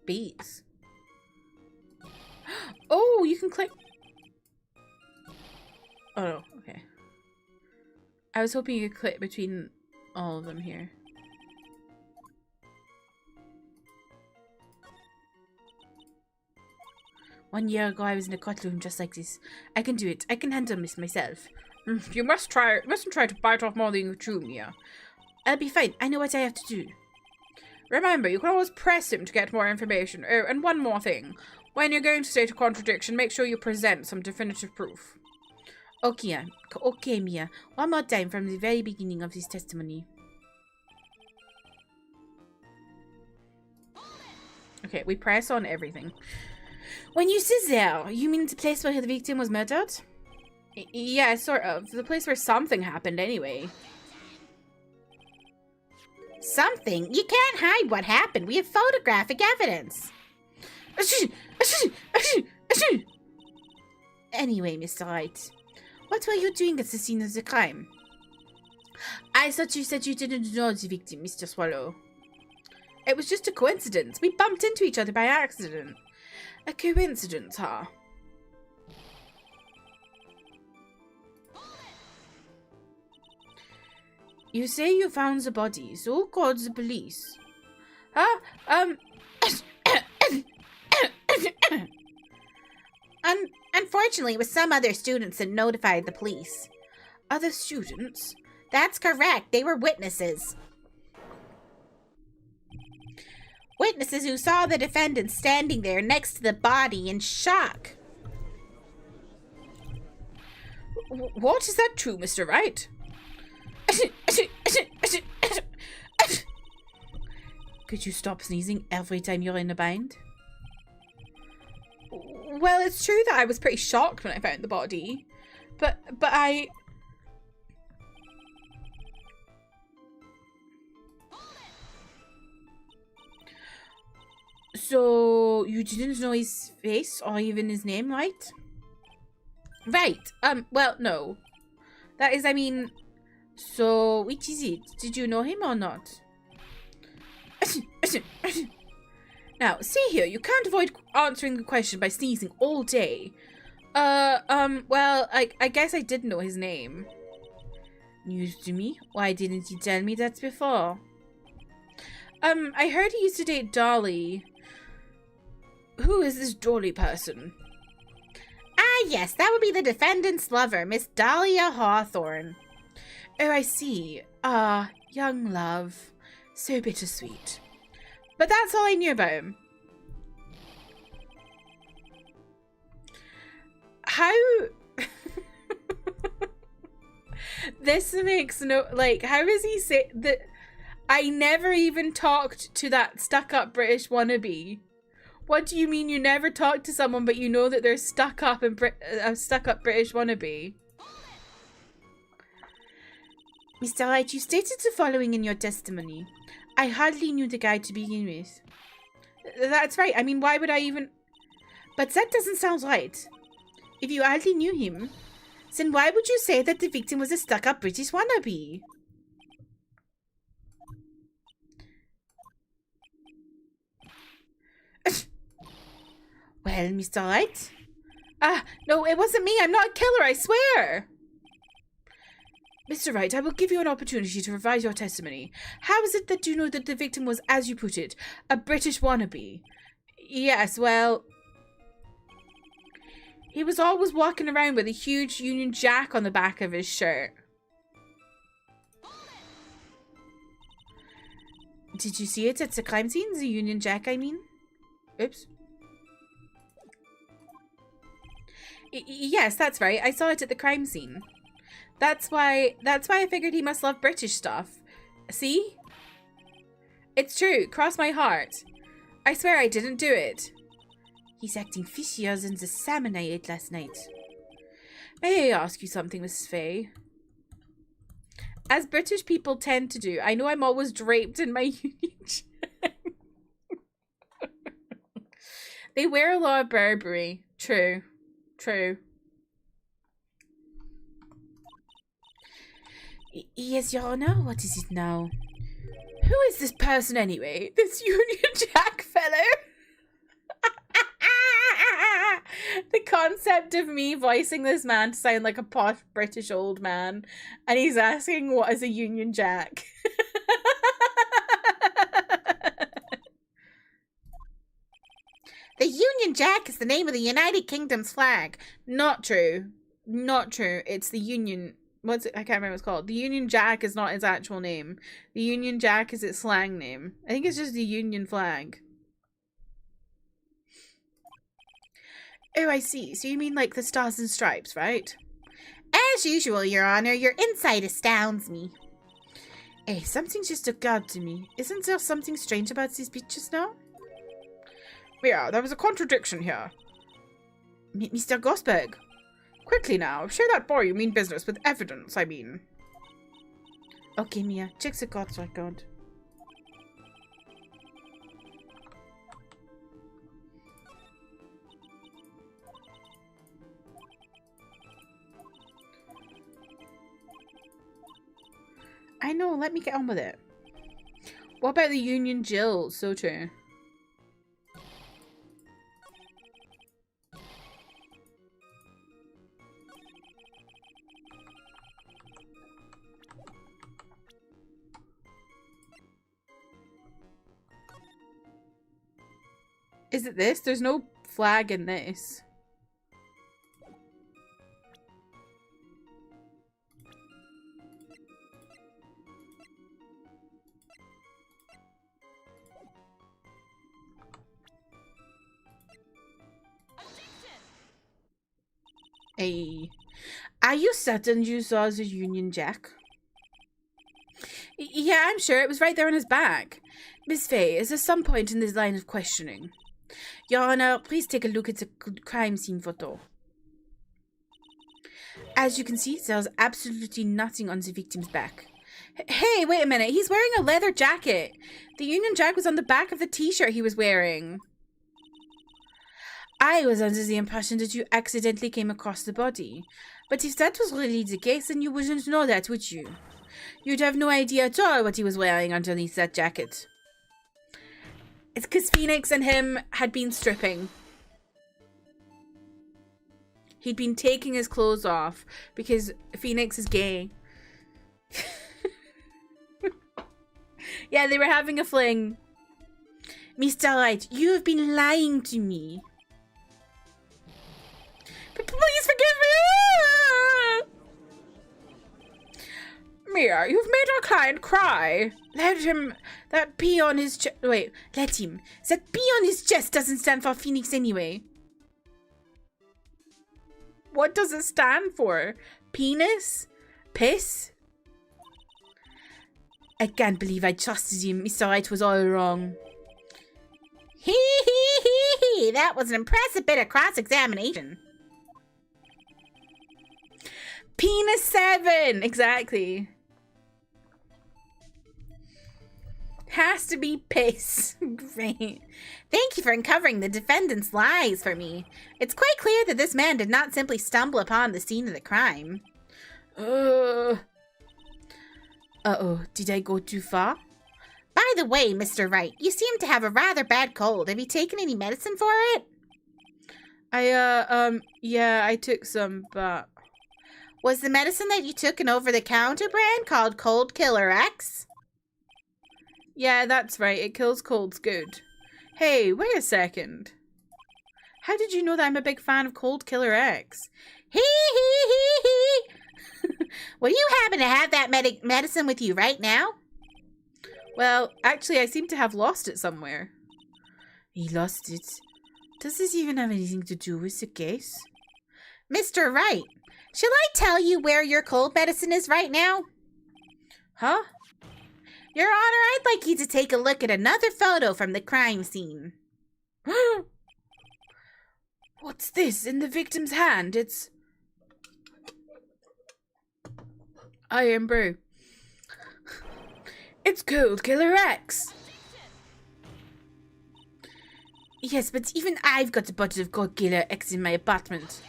Beats. Oh, you can click. Oh, no. Okay. I was hoping you could click between all of them here. 1 year ago, I was in a courtroom just like this. I can do it. I can handle this myself. You mustn't try to bite off more than you chew, Mia. I'll be fine. I know what I have to do. Remember, you can always press him to get more information. Oh, and one more thing. When you're going to state a contradiction, make sure you present some definitive proof. Okay, Mia. One more time from the very beginning of this testimony. Okay, we press on everything. When you say there, you mean the place where the victim was murdered? Yeah, sort of. The place where something happened, anyway. Something? You can't hide what happened. We have photographic evidence. Anyway, Mr. Wright, what were you doing at the scene of the crime? I thought you said you didn't know the victim, Mr. Swallow. It was just a coincidence. We bumped into each other by accident. A coincidence, huh? You say you found the body, so who called the police? Huh? Unfortunately, it was some other students that notified the police. Other students? That's correct. They were witnesses. Witnesses who saw the defendant standing there next to the body in shock. What? Is that true, Mr. Wright? Could you stop sneezing every time you're in a bind? Well, it's true that I was pretty shocked when I found the body. But I... So, you didn't know his face or even his name, right? Right. Well, no. That is, I mean... So, which is it? Did you know him or not? Now, see here, you can't avoid answering the question by sneezing all day. Well, I guess I did know his name. News to me? Why didn't you tell me that before? I heard he used to date Dolly. Who is this Dolly person? Ah, yes, that would be the defendant's lover, Miss Dahlia Hawthorne. Oh, I see. Ah, young love. So bittersweet. But that's all I knew about him. How... This makes no... Like, how does he say that... I never even talked to that stuck-up British wannabe. What do you mean you never talked to someone but you know that they're stuck-up and stuck-up British wannabe? Mr. Wright, you stated the following in your testimony. I hardly knew the guy to begin with. That's right. I mean, why would I even... But that doesn't sound right. If you hardly knew him, then why would you say that the victim was a stuck-up British wannabe? Well, Mr. Wright? No, it wasn't me. I'm not a killer, I swear. Mr. Wright, I will give you an opportunity to revise your testimony. How is it that you know that the victim was, as you put it, a British wannabe? Yes, well... He was always walking around with a huge Union Jack on the back of his shirt. Did you see it at the crime scene? The Union Jack, I mean? Oops. Yes, that's right. I saw it at the crime scene. That's why I figured he must love British stuff. See? It's true. Cross my heart. I swear I didn't do it. He's acting fishier than the salmon I ate last night. May I ask you something, Mrs. Faye? As British people tend to do, I know I'm always draped in my Union Jack. They wear a lot of Burberry. True. True. Yes, Your Honor. What is it now? Who is this person anyway? This Union Jack fellow? The concept of me voicing this man to sound like a posh British old man, and he's asking what is a Union Jack. The Union Jack is the name of the United Kingdom's flag. Not true. Not true. It's the Union. What's it? I can't remember what it's called. The Union Jack is not its actual name. The Union Jack is its slang name. I think it's just the Union flag. Oh, I see. So you mean like the Stars and Stripes, right? As usual, Your Honor, your insight astounds me. Hey, something just occurred to me. Isn't there something strange about these pictures now? Yeah, there was a contradiction here. Mr. Gosberg. Quickly now, show that boy you mean business with evidence, I mean. Okay, Mia, check the court record. I know, let me get on with it. What about the Union Jill? So true. Is it this? There's no flag in this. Hey, are you certain you saw the Union Jack? Yeah, I'm sure. It was right there on his back. Miss Fay, is there some point in this line of questioning? Your Honor, please take a look at the crime scene photo. As you can see, there's absolutely nothing on the victim's back. Hey, wait a minute. He's wearing a leather jacket. The Union Jack was on the back of the t-shirt he was wearing. I was under the impression that you accidentally came across the body. But if that was really the case, then you wouldn't know that, would you? You'd have no idea at all what he was wearing underneath that jacket. It's because Phoenix and him had been stripping. He'd been taking his clothes off because Phoenix is gay. Yeah, they were having a fling. Mr. Wright, you have been lying to me. But please forgive me! Mia, you've made our client cry. Let him. That P on his chest. Wait, let him. That P on his chest doesn't stand for Phoenix anyway. What does it stand for? Penis? Piss? I can't believe I trusted him. Mr. Wright was all wrong. Hee. That was an impressive bit of cross-examination. Penis 7! Exactly. Has to be piss. Great. Thank you for uncovering the defendant's lies for me. It's quite clear that this man did not simply stumble upon the scene of the crime. Uh-oh, did I go too far? By the way, Mr. Wright, you seem to have a rather bad cold. Have you taken any medicine for it? Yeah, I took some, but... Was the medicine that you took an over-the-counter brand called Cold Killer X? Yeah, that's right. It kills colds good. Hey, wait a second. How did you know that I'm a big fan of Cold Killer X? Hee. Will you happen to have that medicine with you right now? Well, actually, I seem to have lost it somewhere. He lost it. Does this even have anything to do with the case? Mr. Wright, shall I tell you where your cold medicine is right now? Huh? Your Honor, I'd like you to take a look at another photo from the crime scene. What's this in the victim's hand? It's... Iron Brew. It's Cold Killer X. Yes, but even I've got a bottle of Cold Killer X in my apartment.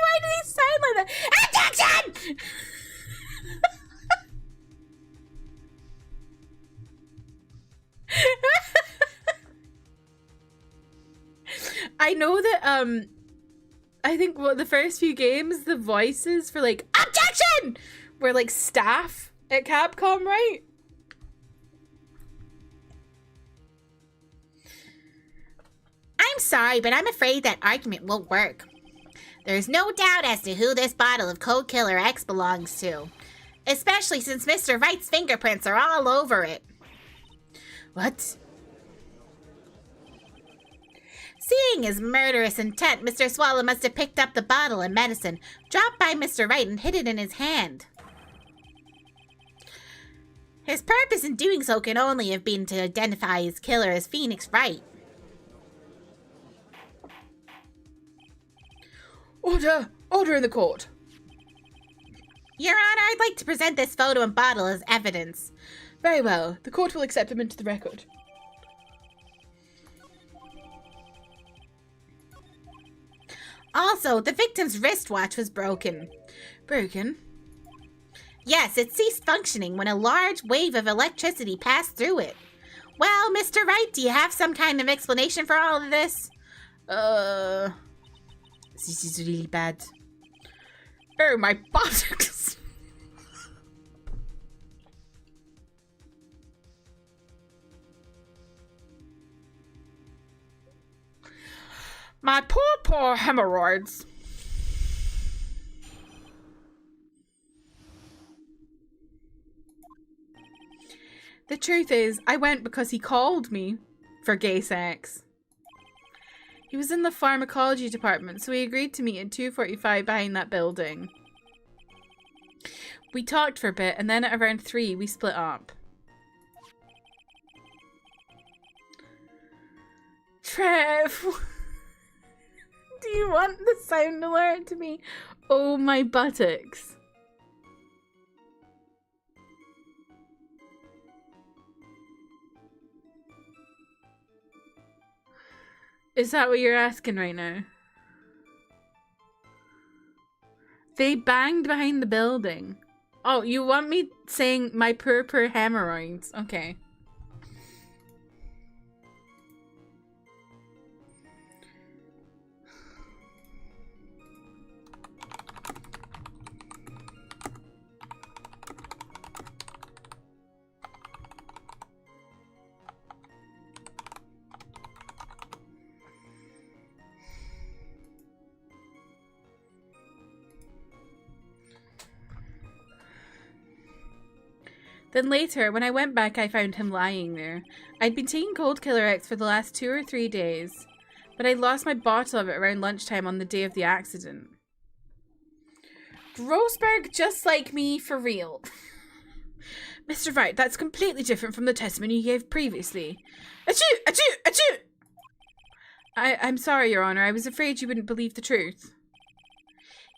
Why did he sound like that? Objection! I know that I think the first few games the voices for like objection we're like staff at Capcom, right? I'm sorry, but I'm afraid that argument won't work. There's no doubt as to who this bottle of Code Killer X belongs to. Especially since Mr. Wright's fingerprints are all over it. What? Seeing his murderous intent, Mr. Swallow must have picked up the bottle and medicine, dropped by Mr. Wright, and hid it in his hand. His purpose in doing so can only have been to identify his killer as Phoenix Wright. Order! Order in the court! Your Honor, I'd like to present this photo and bottle as evidence. Very well. The court will accept them into the record. Also, the victim's wristwatch was broken. Broken? Yes, it ceased functioning when a large wave of electricity passed through it. Well, Mr. Wright, do you have some kind of explanation for all of this? This is really bad. Oh, my buttocks! My poor hemorrhoids. The truth is, I went because he called me for gay sex. He was in the pharmacology department, so we agreed to meet at 2:45 behind that building. We talked for a bit, and then at around 3, we split up. Trev! Do you want the sound alert to be, oh my buttocks? Is that what you're asking right now? They banged behind the building. Oh, you want me saying my poor hemorrhoids? Okay. Then later, when I went back, I found him lying there. I'd been taking Cold Killer X for the last 2 or 3 days, but I'd lost my bottle of it around lunchtime on the day of the accident. Grossberg, just like me, for real. Mr. Wright, that's completely different from the testimony you gave previously. Achoo! Achoo! Achoo! I'm sorry, Your Honor. I was afraid you wouldn't believe the truth.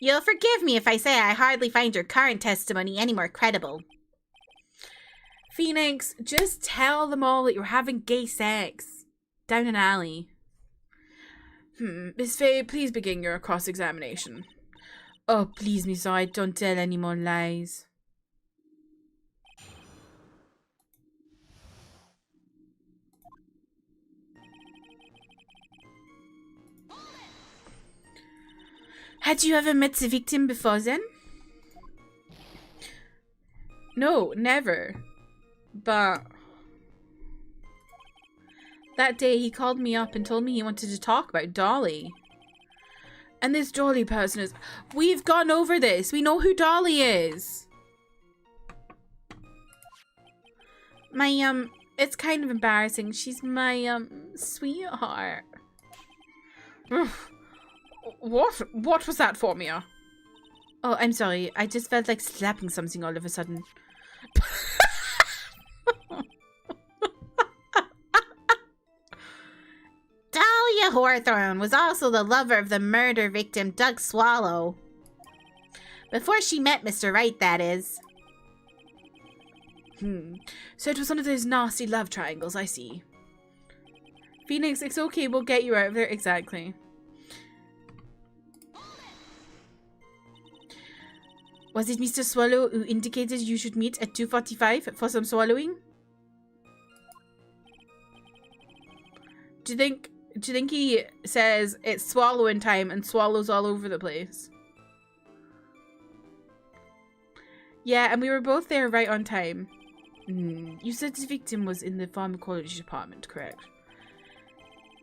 You'll forgive me if I say I hardly find your current testimony any more credible. Phoenix, just tell them all that you're having gay sex. Down an alley. Miss Faye, please begin your cross-examination. Oh, please, Miss Wright, don't tell any more lies. Had you ever met the victim before then? No, never. But that day he called me up and told me he wanted to talk about Dolly. And this Dolly person is... We've gone over this. We know who Dolly is. My, it's kind of embarrassing. She's my, sweetheart. What was that for, Mia? Oh, I'm sorry. I just felt like slapping something all of a sudden. Dahlia Hawthorne was also the lover of the murder victim Doug Swallow. Before she met Mr. Wright, that is. So it was one of those nasty love triangles, I see. Phoenix, it's okay, we'll get you out of there. Exactly. Was it Mr. Swallow who indicated you should meet at 2:45 for some swallowing? Do you think he says it's swallowing time and swallows all over the place? Yeah, and we were both there right on time. You said the victim was in the pharmacology department, correct?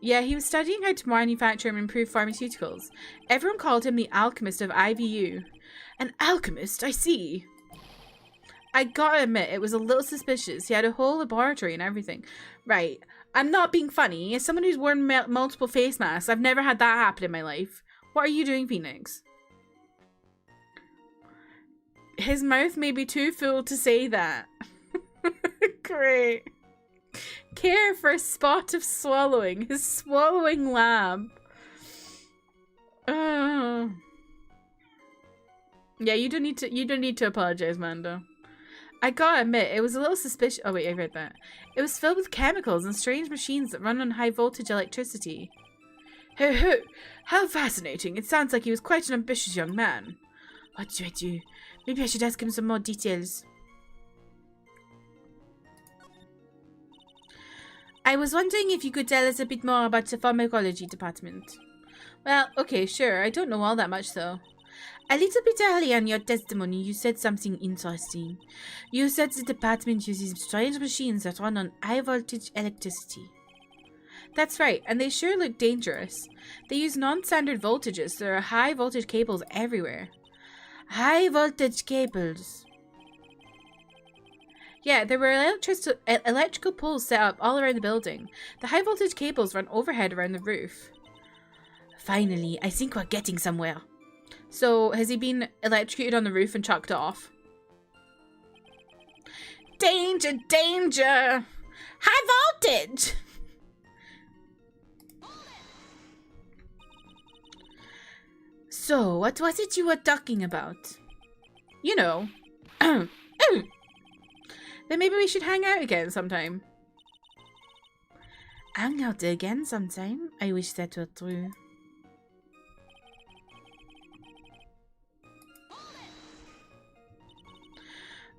Yeah, he was studying how to manufacture and improve pharmaceuticals. Everyone called him the alchemist of IVU. An alchemist, I see. I gotta admit, it was a little suspicious. He had a whole laboratory and everything. Right, I'm not being funny. As someone who's worn multiple face masks, I've never had that happen in my life. What are you doing, Phoenix? His mouth may be too full to say that. Great. Care for a spot of swallowing. His swallowing lab. Yeah, you don't need to apologize, Mando. I gotta admit, it was a little suspicious. Oh wait, I read that. It was filled with chemicals and strange machines that run on high voltage electricity. Ho ho! How fascinating! It sounds like he was quite an ambitious young man. What do I do? Maybe I should ask him some more details. I was wondering if you could tell us a bit more about the pharmacology department. Well, okay, sure. I don't know all that much, though. A little bit earlier in your testimony, you said something interesting. You said the department uses strange machines that run on high-voltage electricity. That's right, and they sure look dangerous. They use non-standard voltages. There are high-voltage cables everywhere. High-voltage cables. Yeah, there were electrical poles set up all around the building. The high-voltage cables run overhead around the roof. Finally, I think we're getting somewhere. So, has he been electrocuted on the roof and chucked off? Danger, danger! High voltage! So, what was it you were talking about? You know. Then maybe we should hang out again sometime. Hang out again sometime? I wish that were true.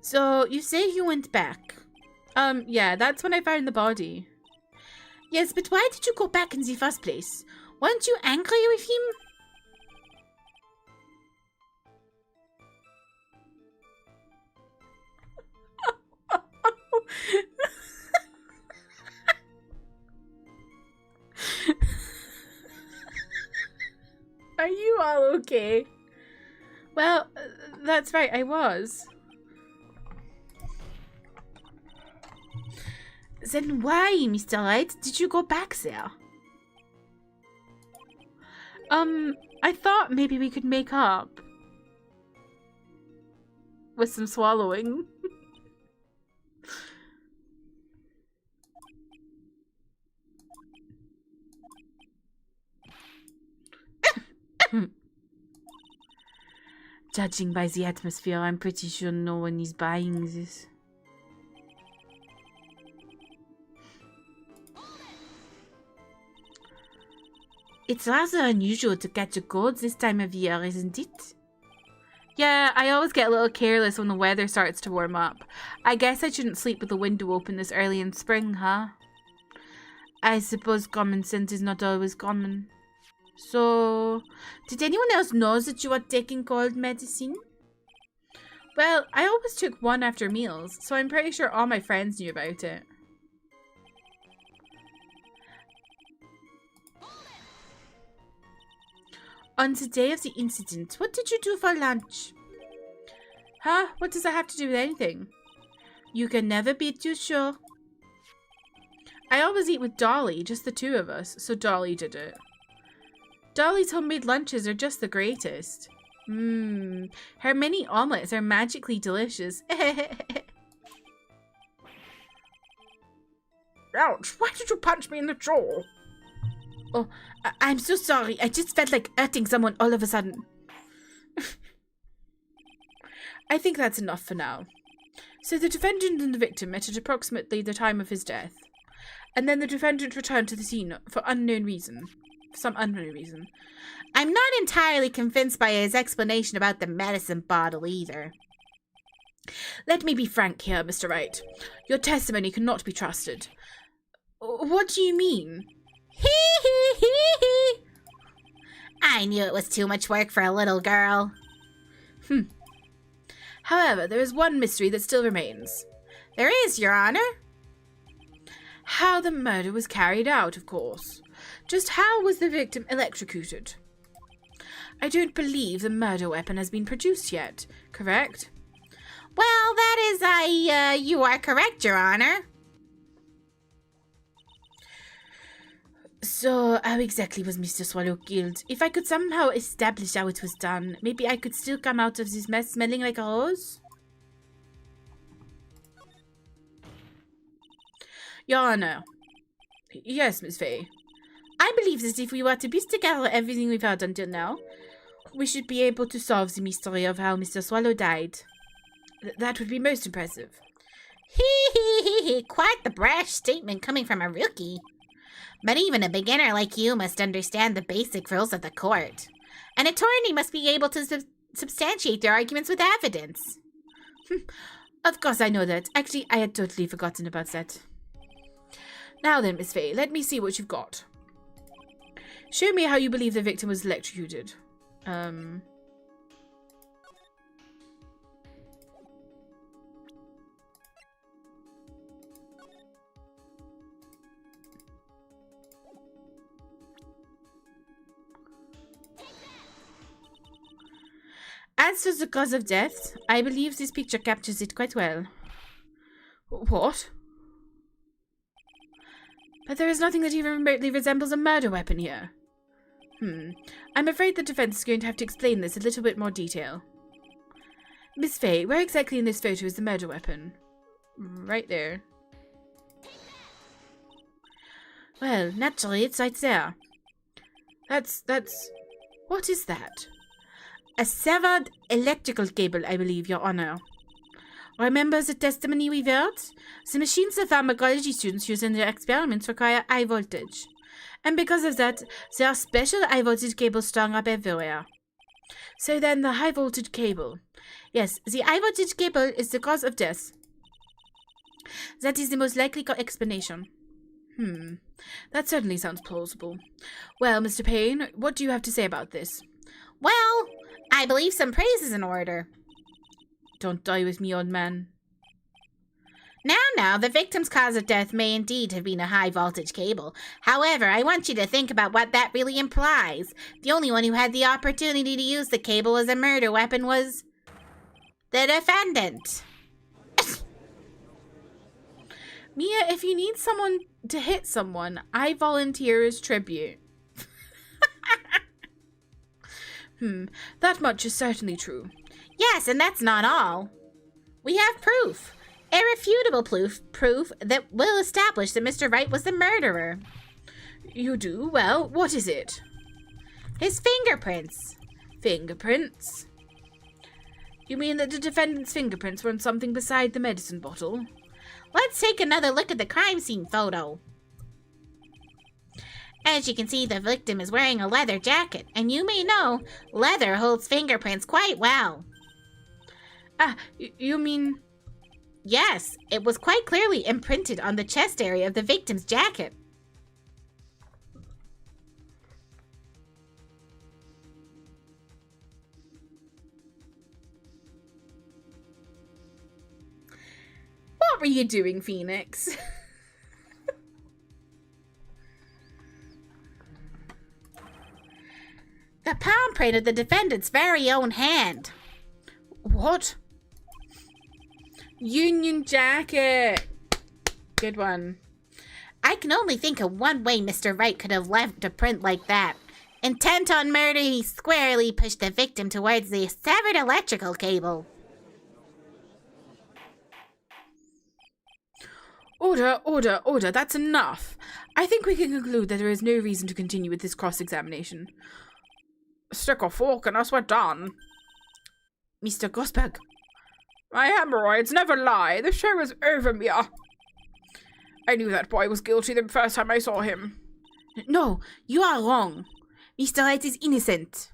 So, you say you went back? Yeah, that's when I found the body. Yes, but why did you go back in the first place? Weren't you angry with him? Are you all okay? Well, that's right, I was. Then why, Mr. Wright, did you go back there? I thought maybe we could make up. With some swallowing. Judging by the atmosphere, I'm pretty sure no one is buying this. It's rather unusual to catch a cold this time of year, isn't it? Yeah, I always get a little careless when the weather starts to warm up. I guess I shouldn't sleep with the window open this early in spring, huh? I suppose common sense is not always common. So, did anyone else know that you were taking cold medicine? Well, I always took one after meals, so I'm pretty sure all my friends knew about it. On the day of the incident, what did you do for lunch? Huh? What does that have to do with anything? You can never be too sure. I always eat with Dolly, just the two of us, so Dolly did it. Dolly's homemade lunches are just the greatest. Her mini omelets are magically delicious. Ouch, why did you punch me in the jaw? Oh, I'm so sorry. I just felt like hurting someone all of a sudden. I think that's enough for now. So the defendant and the victim met at approximately the time of his death. And then the defendant returned to the scene for some unknown reason. I'm not entirely convinced by his explanation about the medicine bottle either. Let me be frank here, Mr. Wright. Your testimony cannot be trusted. What do you mean? I knew it was too much work for a little girl. However, there is one mystery that still remains. There is, Your Honor. How the murder was carried out, of course. Just how was the victim electrocuted? I don't believe the murder weapon has been produced yet, correct? Well, that is, you are correct, Your Honor. So, how exactly was Mr. Swallow killed? If I could somehow establish how it was done, maybe I could still come out of this mess smelling like a rose? Your Honor. Yes, Miss Fay. I believe that if we were to piece together everything we've heard until now, we should be able to solve the mystery of how Mr. Swallow died. That would be most impressive. Quite the brash statement coming from a rookie. But even a beginner like you must understand the basic rules of the court. An attorney must be able to substantiate their arguments with evidence. Of course I know that. Actually, I had totally forgotten about that. Now then, Miss Fay, let me see what you've got. Show me how you believe the victim was electrocuted. As for the cause of death, I believe this picture captures it quite well. What? But there is nothing that even remotely resembles a murder weapon here. I'm afraid the defense is going to have to explain this in a little bit more detail. Miss Fay, where exactly in this photo is the murder weapon? Right there. Well, naturally, it's right there. That's... What is that? A severed electrical cable, I believe, Your Honor. Remember the testimony we've heard? The machines the pharmacology students use in their experiments require high voltage. And because of that, there are special high voltage cables strung up everywhere. So then, the high voltage cable. Yes, the high voltage cable is the cause of death. That is the most likely explanation. That certainly sounds plausible. Well, Mr. Payne, what do you have to say about this? Well, I believe some praise is in order. Don't die with me, old man. Now, the victim's cause of death may indeed have been a high-voltage cable. However, I want you to think about what that really implies. The only one who had the opportunity to use the cable as a murder weapon was the defendant. Mia, if you need someone to hit someone, I volunteer as tribute. That much is certainly true. Yes, and that's not all. We have proof. Irrefutable proof that will establish that Mr. Wright was the murderer. You do? Well, what is it? His fingerprints. Fingerprints? You mean that the defendant's fingerprints were on something beside the medicine bottle? Let's take another look at the crime scene photo. As you can see, the victim is wearing a leather jacket, and you may know, leather holds fingerprints quite well. Ah, you mean... Yes, it was quite clearly imprinted on the chest area of the victim's jacket. What were you doing, Phoenix? The palm print of the defendant's very own hand. What? Union Jacket. Good one. I can only think of one way Mr. Wright could have left a print like that. Intent on murder, he squarely pushed the victim towards the severed electrical cable. Order, that's enough. I think we can conclude that there is no reason to continue with this cross-examination. Stick a fork in us, we're done. Mr. Gosberg. My hemorrhoids never lie. The show is over, Mia. I knew that boy was guilty the first time I saw him. No, you are wrong. Mr. Wright is innocent.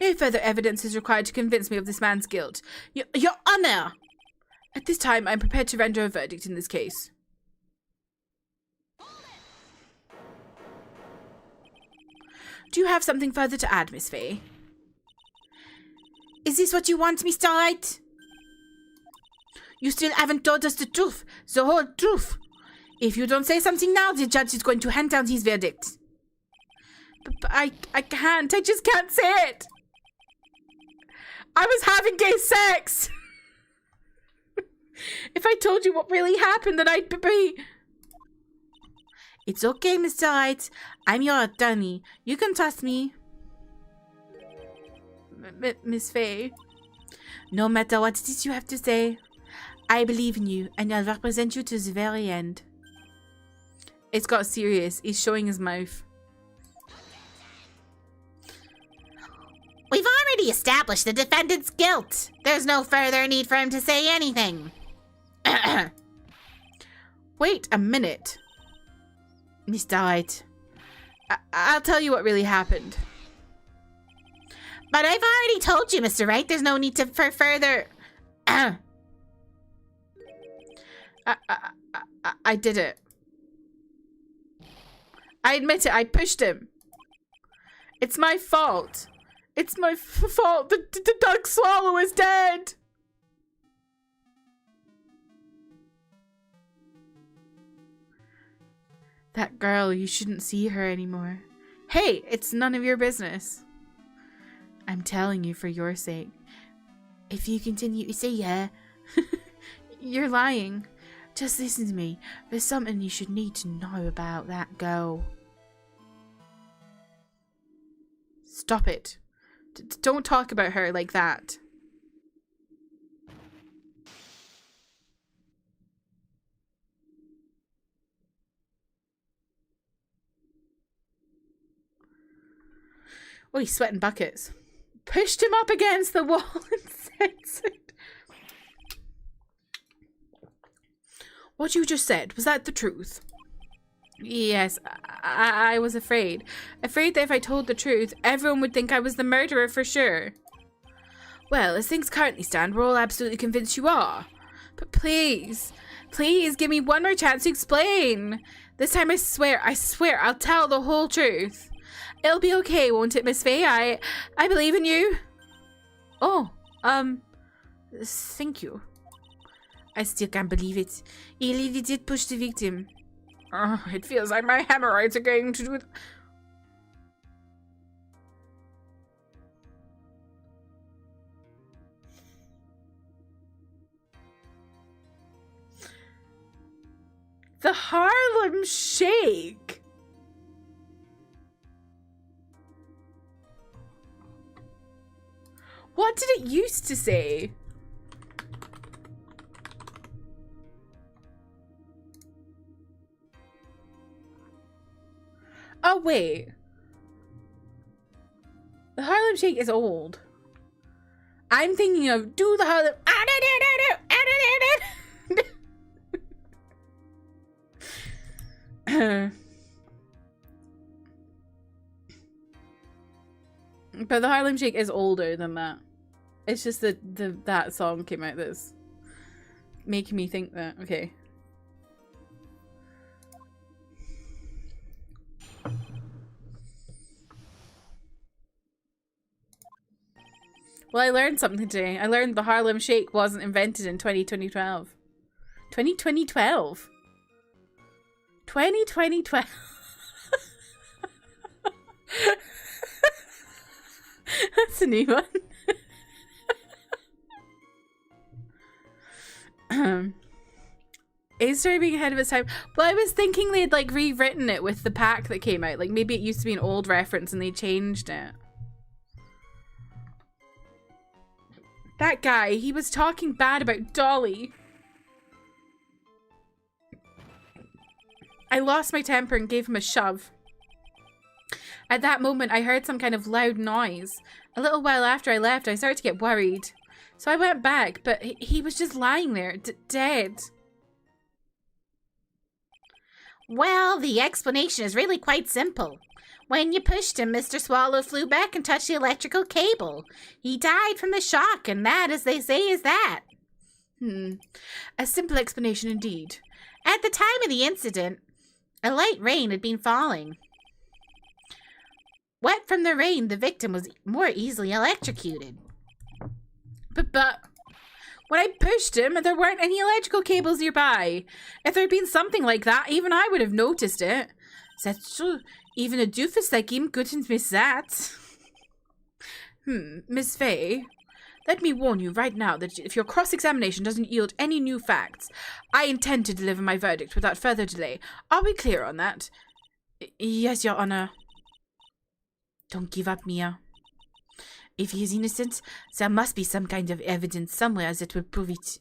No further evidence is required to convince me of this man's guilt. Your Honor! At this time, I'm prepared to render a verdict in this case. Do you have something further to add, Miss Fay? Is this what you want, Mr. Wright? You still haven't told us the truth. The whole truth. If you don't say something now, the judge is going to hand down his verdict. But I can't. I just can't say it. I was having gay sex. If I told you what really happened, then I'd be... It's okay, Mr. Wright. I'm your attorney. You can trust me. Miss Faye. No matter what it is you have to say, I believe in you, and I'll represent you to the very end. It's got serious. He's showing his mouth. We've already established the defendant's guilt. There's no further need for him to say anything. Wait a minute. Mr. Wright. I'll tell you what really happened. But I've already told you, Mr. Wright, there's no need for further... I did it. I admit it, I pushed him. It's my fault. It's my fault. The Doug Swallow is dead. That girl, you shouldn't see her anymore. Hey, it's none of your business. I'm telling you for your sake. If you continue to say yeah, you're lying. Just listen to me. There's something you should need to know about that girl. Stop it. Don't talk about her like that. Oh, he's sweating buckets. Pushed him up against the wall and censored. What you just said, was that the truth? Yes, I was afraid. Afraid that if I told the truth, everyone would think I was the murderer for sure. Well, as things currently stand, we're all absolutely convinced you are. But please, please give me one more chance to explain. This time I swear, I'll tell the whole truth. It'll be okay, won't it, Miss Faye? I believe in you. Oh, thank you. I still can't believe it. He really did push the victim. Oh, it feels like my hemorrhoids are going to do it. The Harlem Shake. What did it used to say? Oh, wait. The Harlem Shake is old. I'm thinking of do the Harlem... But the Harlem Shake is older than that. It's just that that song came out that's making me think that. Okay. Well, I learned something today. I learned the Harlem Shake wasn't invented in 2012. 2012? 2012. That's a new one. It started being ahead of its time. Well, I was thinking they'd like rewritten it with the pack that came out. Like maybe it used to be an old reference and they changed it. That guy, he was talking bad about Dolly. I lost my temper and gave him a shove. At that moment, I heard some kind of loud noise. A little while after I left, I started to get worried. So I went back, but he was just lying there, dead. Well, the explanation is really quite simple. When you pushed him, Mr. Swallow flew back and touched the electrical cable. He died from the shock, and that, as they say, is that. A simple explanation indeed. At the time of the incident, a light rain had been falling. Wet from the rain, the victim was more easily electrocuted. But when I pushed him, there weren't any electrical cables nearby. If there'd been something like that, even I would have noticed it. That's true. Even a doofus like him couldn't miss that. Miss Faye, let me warn you right now that if your cross-examination doesn't yield any new facts, I intend to deliver my verdict without further delay. Are we clear on that? Yes, Your Honor. Don't give up, Mia. If he is innocent, there must be some kind of evidence somewhere that will prove it.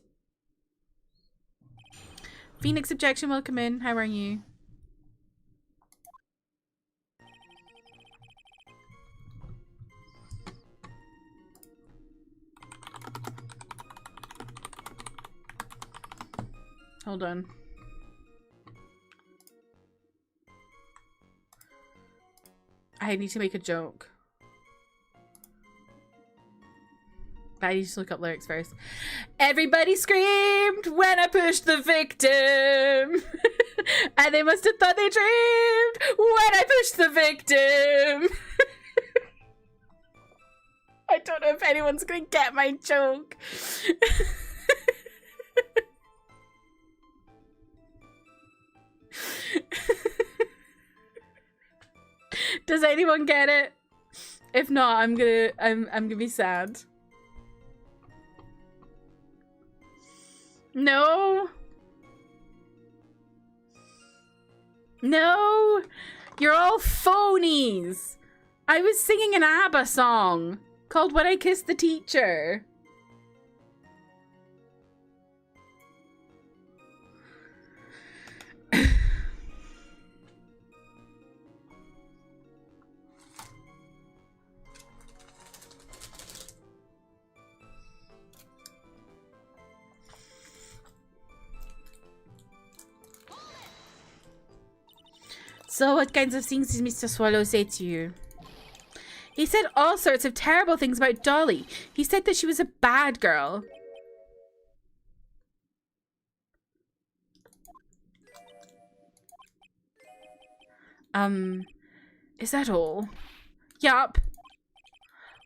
Phoenix Objection, welcome in. How are you? Hold on. I need to make a joke. I need to look up lyrics first. Everybody screamed when I pushed the victim. And they must have thought they dreamed when I pushed the victim. I don't know if anyone's gonna get my joke. Does anyone get it? If not, I'm gonna be sad. No. No. You're all phonies. I was singing an ABBA song called When I Kissed the Teacher. So what kinds of things did Mr. Swallow say to you? He said all sorts of terrible things about Dolly. He said that she was a bad girl. Is that all? Yup.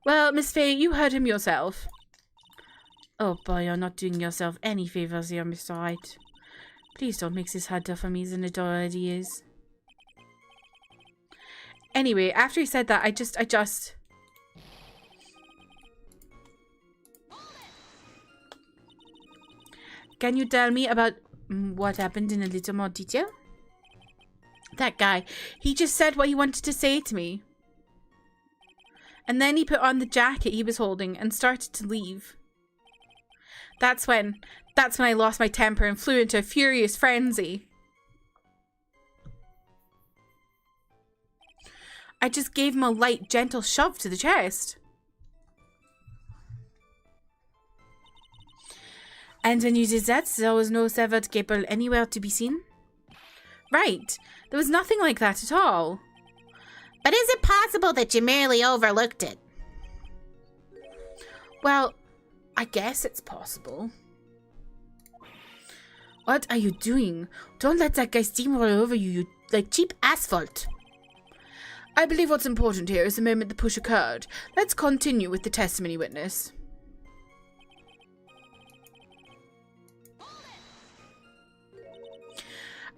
Well, Miss Faye, you heard him yourself. Oh boy, you're not doing yourself any favors here, Mr. Wright. Please don't make this harder for me than it already is. Anyway, after he said that, I just... Can you tell me about what happened in a little more detail? That guy, he just said what he wanted to say to me. And then he put on the jacket he was holding and started to leave. That's when I lost my temper and flew into a furious frenzy. I just gave him a light, gentle shove to the chest. And when you did that, there was no severed cable anywhere to be seen? Right. There was nothing like that at all. But is it possible that you merely overlooked it? Well, I guess it's possible. What are you doing? Don't let that guy steamroll over you like cheap asphalt. I believe what's important here is the moment the push occurred. Let's continue with the testimony witness.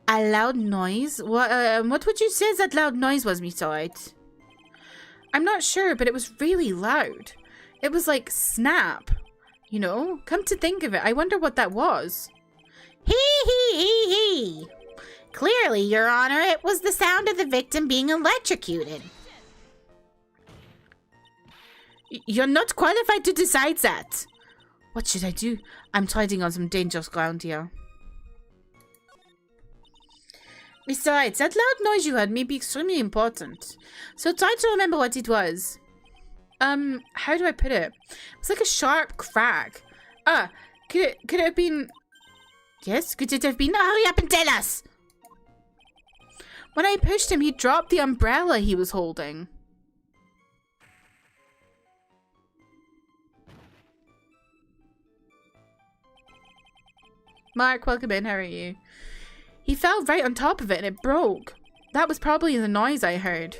A loud noise? What would you say that loud noise was, Mr. Wright? I'm not sure, but it was really loud. It was like snap. You know? Come to think of it, I wonder what that was. Hee. Clearly, Your Honor, it was the sound of the victim being electrocuted. You're not qualified to decide that. What should I do? I'm treading on some dangerous ground here. Mr. Wright, that loud noise you heard may be extremely important. So try to remember what it was. How do I put it? It was like a sharp crack. Could it have been... Yes, could it have been... Hurry up and tell us! When I pushed him, he dropped the umbrella he was holding. Mark, welcome in. How are you? He fell right on top of it and it broke. That was probably the noise I heard.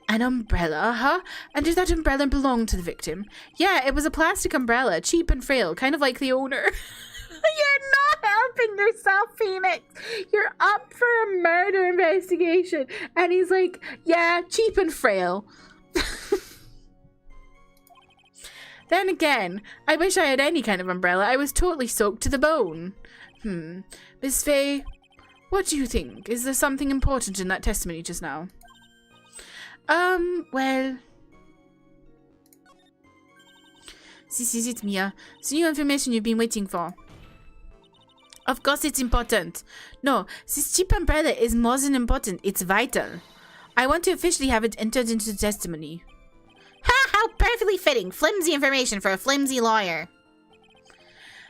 An umbrella, huh? And did that umbrella belong to the victim? Yeah, it was a plastic umbrella, cheap and frail, kind of like the owner. You're not helping yourself, Phoenix. You're up for a murder investigation. And he's like, yeah, cheap and frail. Then again, I wish I had any kind of umbrella. I was totally soaked to the bone. Miss Faye, what do you think? Is there something important in that testimony just now? Well... This is it, Mia. It's new information you've been waiting for. Of course it's important. No, this cheap umbrella is more than important. It's vital. I want to officially have it entered into the testimony. Ha! How perfectly fitting. Flimsy information for a flimsy lawyer.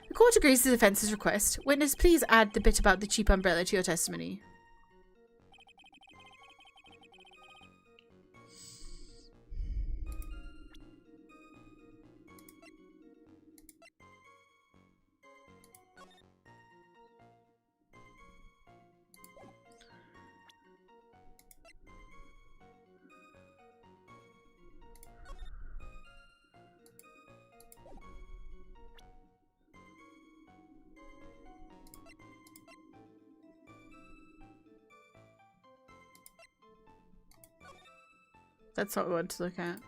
The court agrees to the defense's request. Witness, please add the bit about the cheap umbrella to your testimony. That's what we want to look at.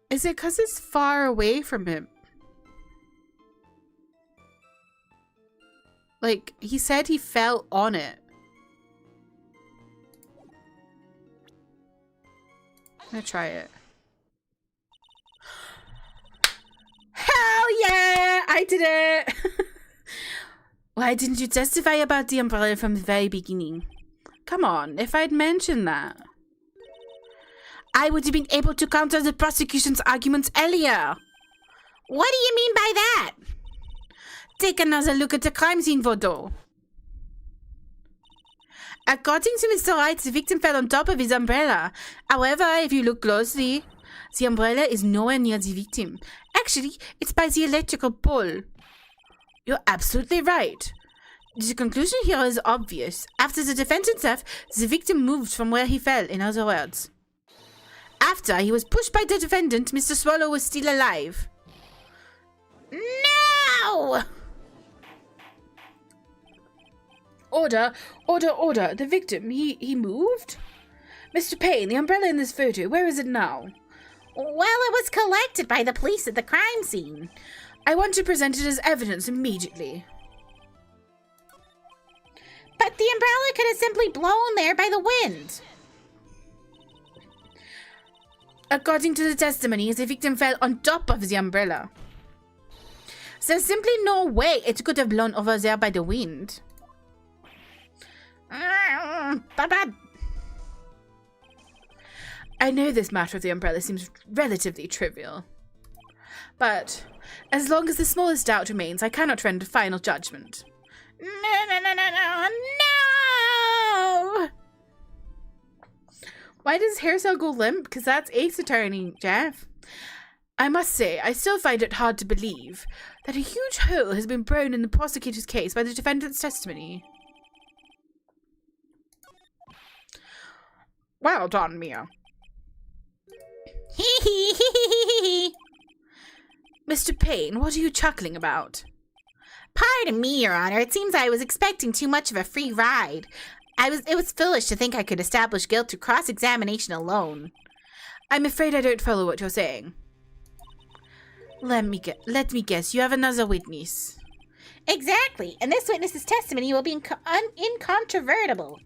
Is it because it's far away from him? Like, he said he fell on it. I'm gonna try it. Hell yeah! I did it! Why didn't you testify about the umbrella from the very beginning? Come on, if I'd mentioned that, I would have been able to counter the prosecution's arguments earlier. What do you mean by that? Take another look at the crime scene photo. According to Mr. Wright, the victim fell on top of his umbrella. However, if you look closely, the umbrella is nowhere near the victim. Actually, it's by the electrical pole. You're absolutely right. The conclusion here is obvious. After the defendant's death, the victim moved from where he fell, in other words. After he was pushed by the defendant, Mr. Swallow was still alive. No! Order, order, order. The victim, he moved? Mr. Payne, the umbrella in this photo, where is it now? Well, it was collected by the police at the crime scene. I want to present it as evidence immediately. But the umbrella could have simply blown there by the wind. According to the testimony, the victim fell on top of the umbrella. There's simply no way it could have blown over there by the wind. I know this matter of the umbrella seems relatively trivial, but as long as the smallest doubt remains, I cannot render final judgment. No! Why does Haircell go limp? Because that's Ace Attorney, Jeff. I must say, I still find it hard to believe that a huge hole has been blown in the prosecutor's case by the defendant's testimony. Well done, Mia. Mr. Payne, what are you chuckling about? Pardon me, Your Honor. It seems I was expecting too much of a free ride. It was foolish to think I could establish guilt through cross-examination alone. I'm afraid I don't follow what you're saying. Let me guess. You have another witness. Exactly, and this witness's testimony will be incontrovertible.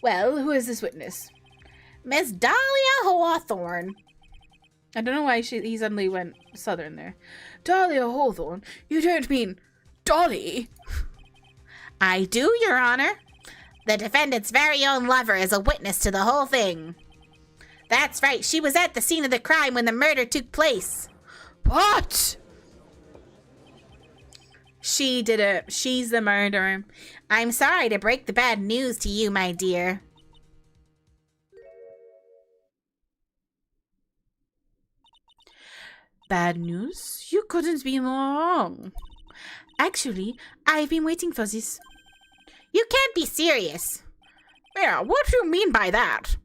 Well, who is this witness? Miss Dahlia Hawthorne. I don't know why he suddenly went southern there. Dahlia Hawthorne? You don't mean Dolly? I do, Your Honor. The defendant's very own lover is a witness to the whole thing. That's right, she was at the scene of the crime when the murder took place. What? She did it. She's the murderer. I'm sorry to break the bad news to you, my dear. Bad news? You couldn't be more wrong. Actually, I've been waiting for this. You can't be serious. Yeah, what do you mean by that?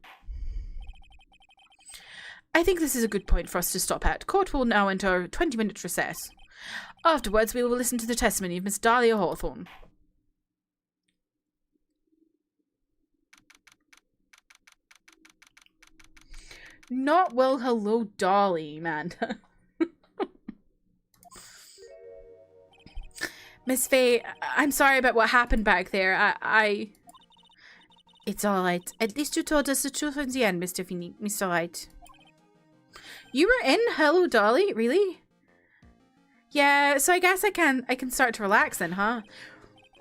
I think this is a good point for us to stop at. Court will now enter a 20-minute recess. Afterwards, we will listen to the testimony of Miss Dahlia Hawthorne. Not well, hello, Dolly, man. Miss Faye, I'm sorry about what happened back there. It's all right. At least you told us the truth in the end, Mr. Wright. You were in Hello, Dolly? Really? Yeah, so I guess I can start to relax then, huh?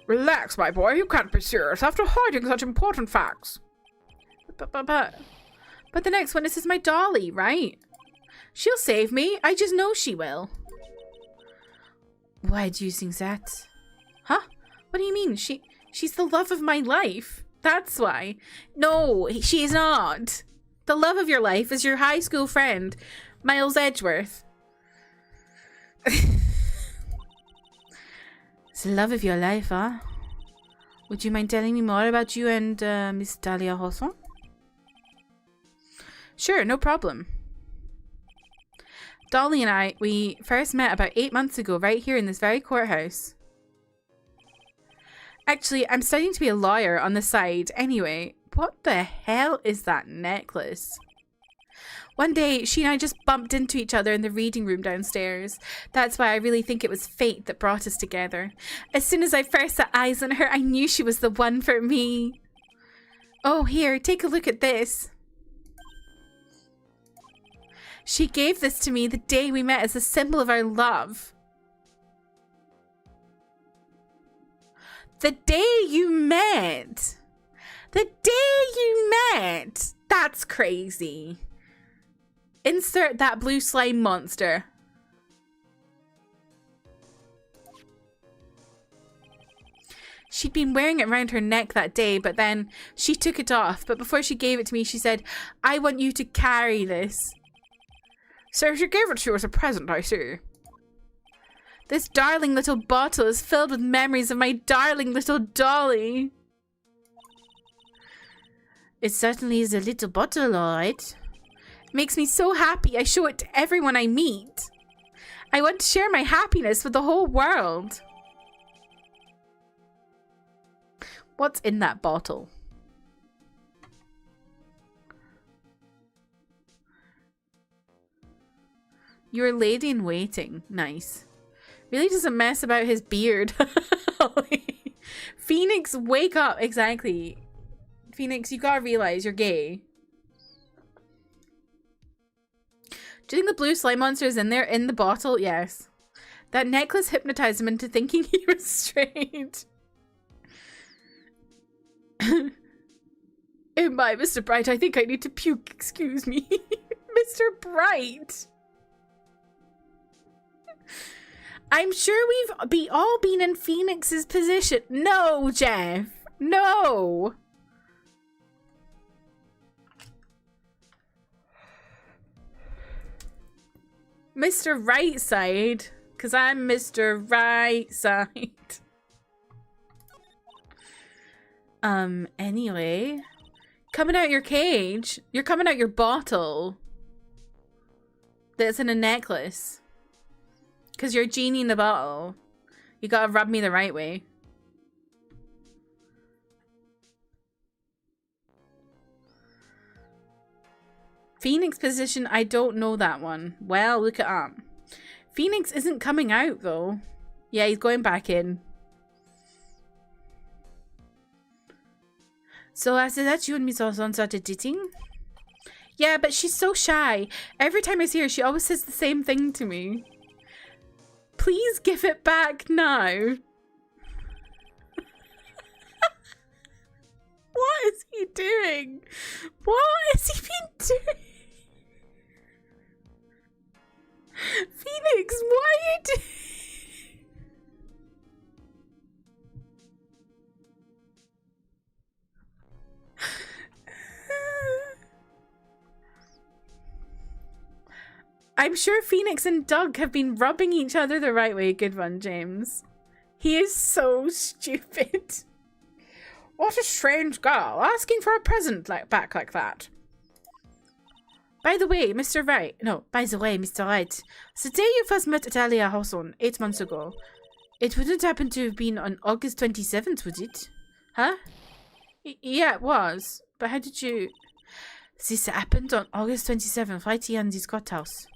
Relax, my boy. You can't be serious after hiding such important facts. But the next witness is my Dolly, right? She'll save me. I just know she will. Why do you think that? Huh? What do you mean? She's the love of my life. That's why. No, she is not. The love of your life is your high school friend, Miles Edgeworth. It's the love of your life, huh? Would you mind telling me more about you and Miss Dahlia Hawthorne? Sure, no problem. Dolly and I, we first met about 8 months ago right here in this very courthouse. Actually, I'm studying to be a lawyer on the side. Anyway, what the hell is that necklace? One day, she and I just bumped into each other in the reading room downstairs. That's why I really think it was fate that brought us together. As soon as I first set eyes on her, I knew she was the one for me. Oh, here, take a look at this. She gave this to me the day we met as a symbol of our love. The day you met. The day you met. That's crazy. Insert that blue slime monster. She'd been wearing it around her neck that day, but then she took it off. But before she gave it to me, she said, I want you to carry this. So she gave it to you as a present, I see. This darling little bottle is filled with memories of my darling little Dolly. It certainly is a little bottle, all right. It makes me so happy I show it to everyone I meet. I want to share my happiness with the whole world. What's in that bottle? You're a lady in waiting. Nice. Really doesn't mess about his beard. Phoenix, wake up. Exactly. Phoenix, you gotta realize you're gay. Do you think the blue slime monster is in there in the bottle? Yes. That necklace hypnotized him into thinking he was straight. Oh my, Mr. Bright, I think I need to puke. Excuse me. Mr. Bright. I'm sure we've all been in Phoenix's position. No, Jeff. No. Mr. Right Side. Because I'm Mr. Right Side. Anyway. Coming out your cage. You're coming out your bottle. That's in a necklace. Because you're a genie in the bottle. You gotta rub me the right way. Phoenix position, I don't know that one. Well, look it up. Phoenix isn't coming out, though. Yeah, he's going back in. So after that, you and Miss Hawthorne started dating? Yeah, but she's so shy. Every time I see her, she always says the same thing to me. Please give it back now. What is he doing? What has he been doing? Phoenix, what are you doing? I'm sure Phoenix and Doug have been rubbing each other the right way. Good one, James. He is so stupid. What a strange girl, asking for a present back like that. By the way, Mr. Wright. No, by the way, Mr. Wright. The day you first met Italia Hawthorne 8 months ago, it wouldn't happen to have been on August 27th, would it? Huh? Yeah, it was. But how did you... This happened on August 27th, right here in this courthouse.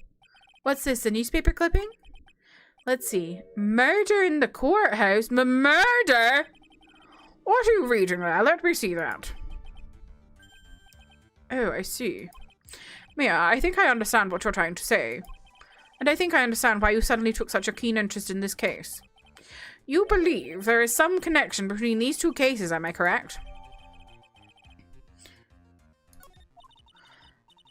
What's this, a newspaper clipping? Let's see. Murder in the courthouse? Murder? What are you reading there? Let me see that. Oh, I see. Mia, I think I understand what you're trying to say. And I think I understand why you suddenly took such a keen interest in this case. You believe there is some connection between these two cases, am I correct?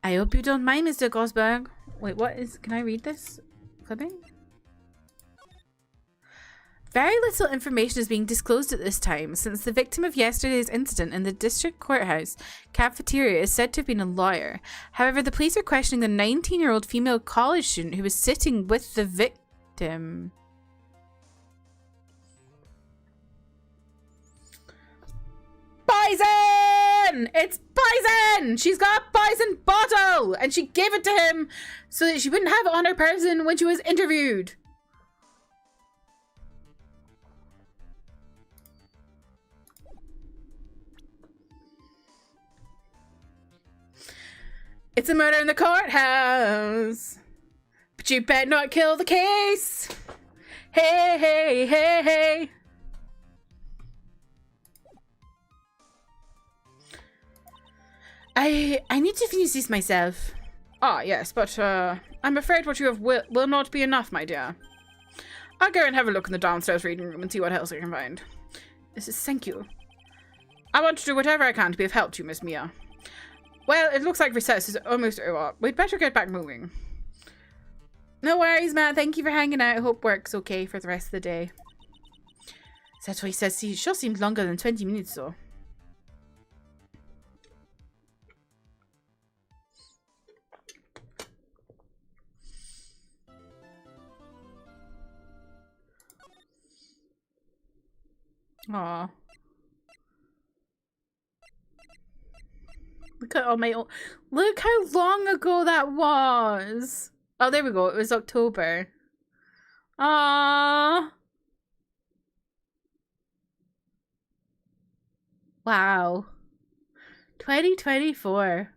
I hope you don't mind, Mr. Gosberg. Wait, what is... Can I read this clipping? Very little information is being disclosed at this time, since the victim of yesterday's incident in the district courthouse cafeteria is said to have been a lawyer. However, the police are questioning the 19-year-old female college student who was sitting with the victim. Poison! It's poison! She's got a poison bottle! And she gave it to him so that she wouldn't have it on her person when she was interviewed. It's a murder in the courthouse. But you better not kill the case. Hey, hey, hey, hey. I need to finish this myself. Ah, yes, but I'm afraid what you have will not be enough, my dear. I'll go and have a look in the downstairs reading room and see what else I can find. Thank you. I want to do whatever I can to be of help to you, Miss Mia. Well, it looks like recess is almost over. We'd better get back moving. No worries, Matt. Thank you for hanging out. I hope work's okay for the rest of the day. That's what he says. It sure seemed longer than 20 minutes, though. Aww. Look at all my... Look how long ago that was! Oh, there we go. It was October. Aww. Wow. 2024.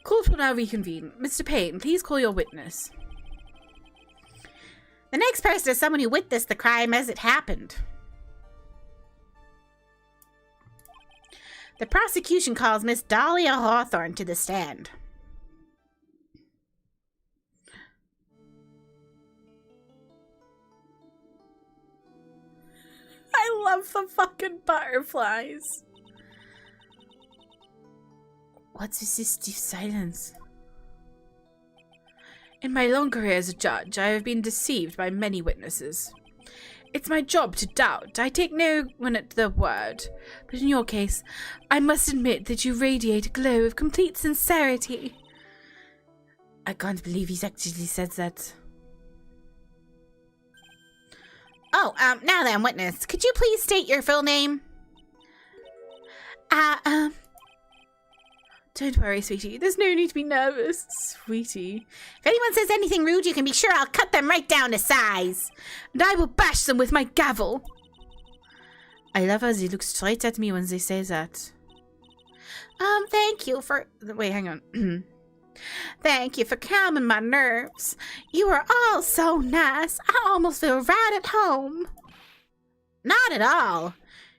Court will now reconvene. Mr. Payne, please call your witness. The next person is someone who witnessed the crime as it happened. The prosecution calls Miss Dahlia Hawthorne to the stand. I love the fucking butterflies. What's with this stiff silence? In my long career as a judge, I have been deceived by many witnesses. It's my job to doubt. I take no one at their word. But in your case, I must admit that you radiate a glow of complete sincerity. I can't believe he's actually said that. Oh, now then, witness, could you please state your full name? Don't worry, sweetie. There's no need to be nervous, sweetie. If anyone says anything rude, you can be sure I'll cut them right down to size. And I will bash them with my gavel. I love how they look straight at me when they say that. Thank you for... Wait, hang on. Thank you for calming my nerves. You are all so nice. I almost feel right at home. Not at all.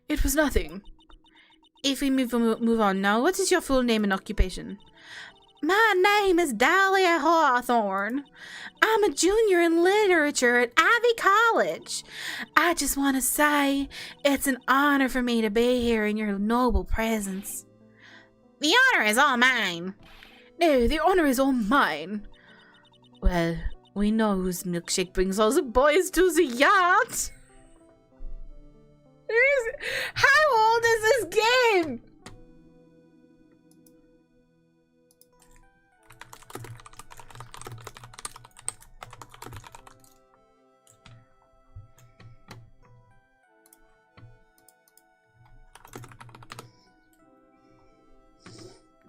It was nothing. If we move on now, what is your full name and occupation? My name is Dahlia Hawthorne. I'm a junior in literature at Ivy College. I just want to say it's an honor for me to be here in your noble presence. The honor is all mine. No, the honor is all mine. Well, we know whose milkshake brings all the boys to the yacht. How old is this game?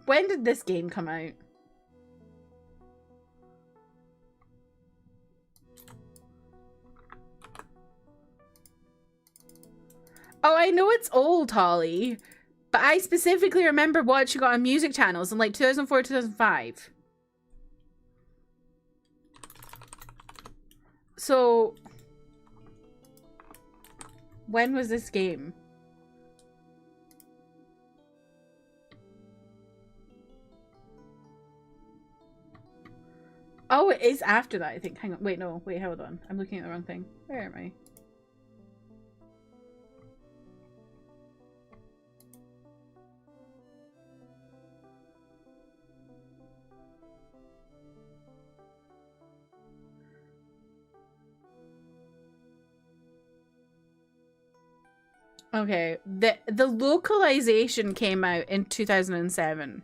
When did this game come out? Oh, I know it's old, Holly, but I specifically remember watching it on music channels in like 2004, 2005. So, when was this game? Oh, it is after that, I think. Hang on. Wait, no. Wait, hold on. I'm looking at the wrong thing. Where am I? Okay. The localization came out in 2007.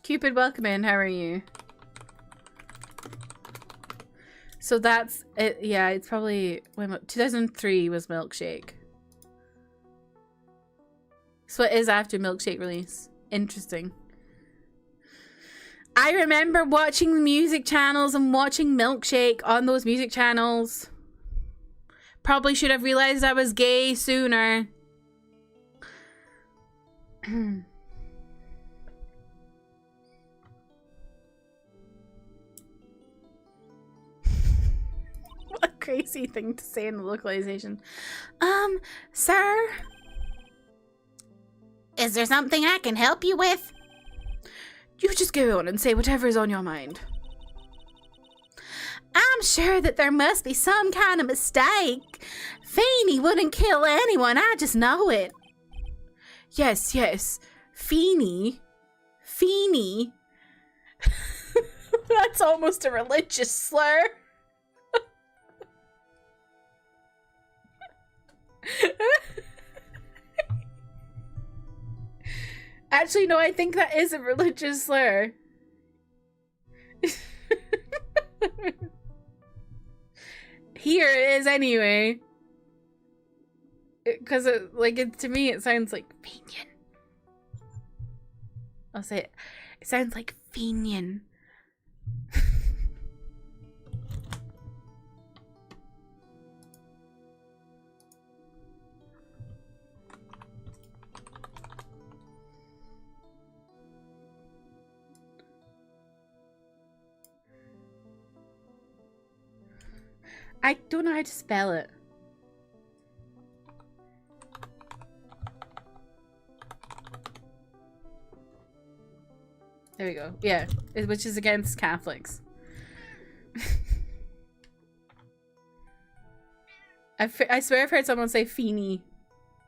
Cupid, welcome in. How are you? So that's it. Yeah, it's probably when 2003 was Milkshake. So it is after Milkshake release. Interesting. I remember watching the music channels and watching Milkshake on those music channels. Probably should have realized I was gay sooner. What a crazy thing to say in the localization. Sir? Is there something I can help you with? You just go on and say whatever is on your mind. I'm sure that there must be some kind of mistake. Feeny wouldn't kill anyone, I just know it. Yes, yes. Feeny. Feeny. That's almost a religious slur. Actually, no, I think that is a religious slur. Here it is anyway. Because to me it sounds like Fenian. I'll say it. It sounds like Fenian. I don't know how to spell it. There we go. Yeah, which is against Catholics. I swear I've heard someone say Feeny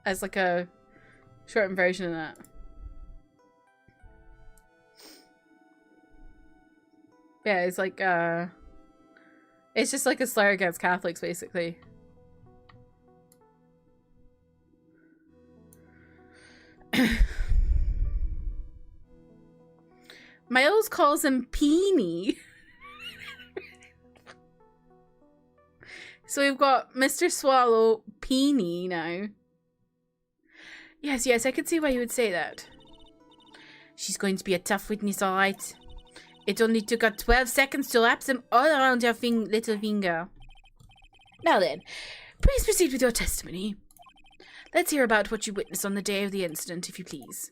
as like a shortened version of that. Yeah, it's like it's just like a slur against Catholics, basically. Miles calls him Peony. So we've got Mr. Swallow Peony now. Yes, yes, I could see why you would say that. She's going to be a tough witness, alright. It only took her 12 seconds to wrap them all around her little finger. Now then, please proceed with your testimony. Let's hear about what you witnessed on the day of the incident, if you please.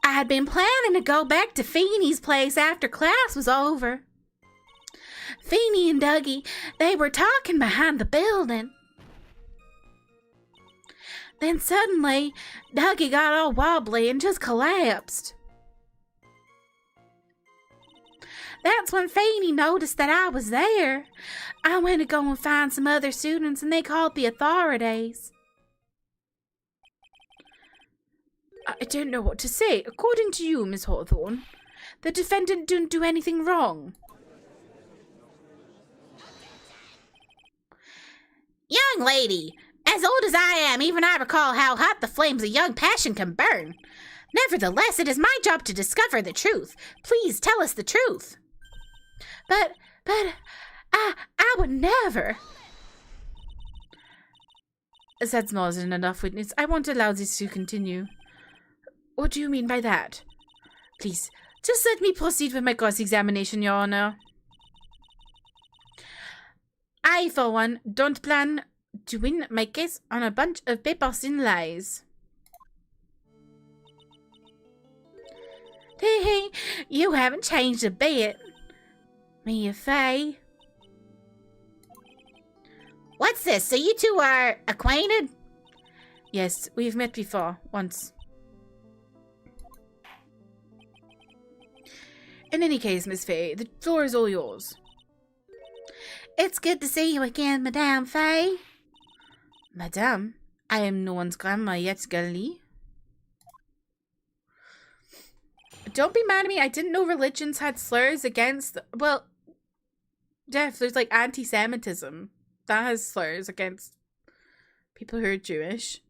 I had been planning to go back to Feeny's place after class was over. Feeny and Dougie, they were talking behind the building. Then suddenly, Dougie got all wobbly and just collapsed. That's when Feeny noticed that I was there. I went to go and find some other students and they called the authorities. I don't know what to say. According to you, Miss Hawthorne, the defendant didn't do anything wrong. Young lady, as old as I am, even I recall how hot the flames of young passion can burn. Nevertheless, it is my job to discover the truth. Please tell us the truth. But, I would never. That's more than enough, witness. I won't allow this to continue. What do you mean by that? Please, just let me proceed with my cross-examination, Your Honor. I, for one, don't plan to win my case on a bunch of paper-thin lies. Hey, you haven't changed a bit. Mia Fey. What's this? So you two are acquainted? Yes, we've met before, once. In any case, Miss Fey, the floor is all yours. It's good to see you again, Madame Fey. Madame, I am no one's grandma yet, girlie. Don't be mad at me. I didn't know religions had slurs against... Well, Jeff, there's like anti-Semitism. That has slurs against people who are Jewish.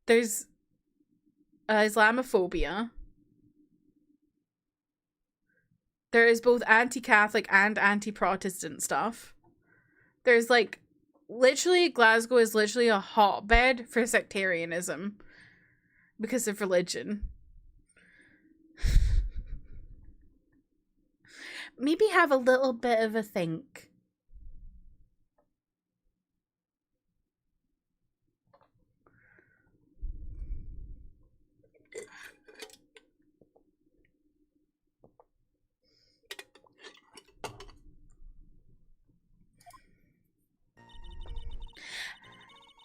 There's Islamophobia. There is both anti-Catholic and anti-Protestant stuff. There's like... Literally, Glasgow is literally a hotbed for sectarianism. Because of religion. Maybe have a little bit of a think.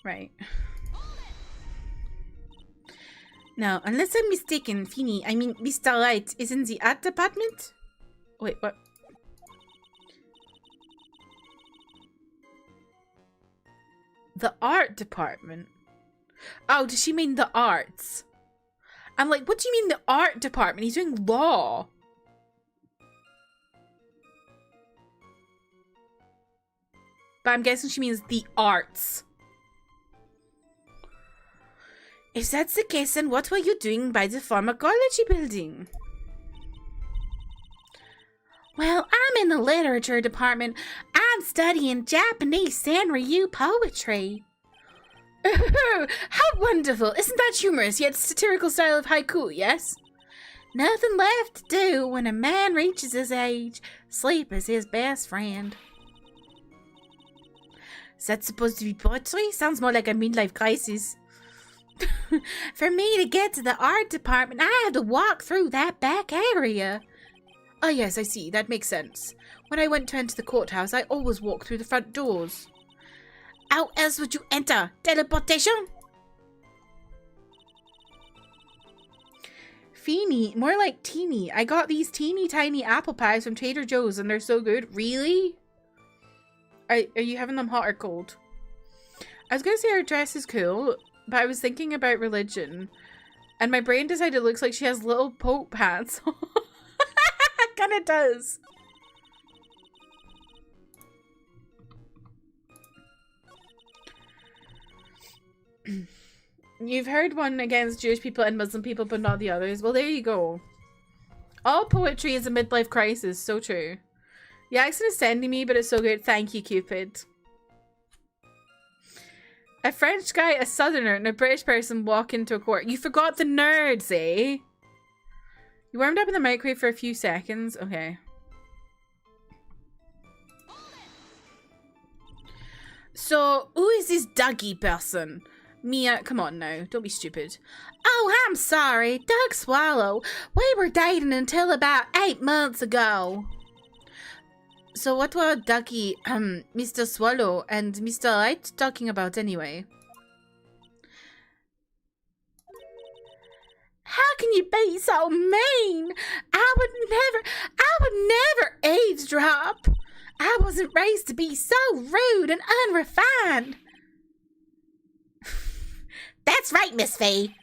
Right. Now, unless I'm mistaken, Mr. Wright is in the art department? Wait, what? The art department? Oh, does she mean the arts? I'm like, what do you mean the art department? He's doing law. But I'm guessing she means the arts. If that's the case, then what were you doing by the pharmacology building? Well, I'm in the literature department. I'm studying Japanese Sanryu poetry. Oh, how wonderful! Isn't that humorous yet satirical style of haiku, yes? Nothing left to do when a man reaches his age. Sleep is his best friend. Is that supposed to be poetry? Sounds more like a midlife crisis. For me to get to the art department, I had to walk through that back area. Ah, yes, I see. That makes sense. When I went to enter the courthouse, I always walked through the front doors. How else would you enter? Teleportation? Feeny, more like teeny. I got these teeny tiny apple pies from Trader Joe's and they're so good. Really? Are you having them hot or cold? I was going to say her dress is cool, but I was thinking about religion. And my brain decided it looks like she has little Pope hats. It kind of does. You've heard one against Jewish people and Muslim people, but not the others. Well, there you go. All poetry is a midlife crisis. So true. The accent is sending me, but it's so good. Thank you, Cupid. A French guy, a southerner, and a British person walk into a court. You forgot the nerds, eh? You warmed up in the microwave for a few seconds. Okay. So, who is this Dougie person? Mia, come on now. Don't be stupid. Oh, I'm sorry. Doug Swallow. We were dating until about 8 months ago. So what were Dougie, Mr. Swallow and Mr. Wright talking about anyway? How can you be so mean? I would never eavesdrop. I wasn't raised to be so rude and unrefined. That's right, Miss Faye.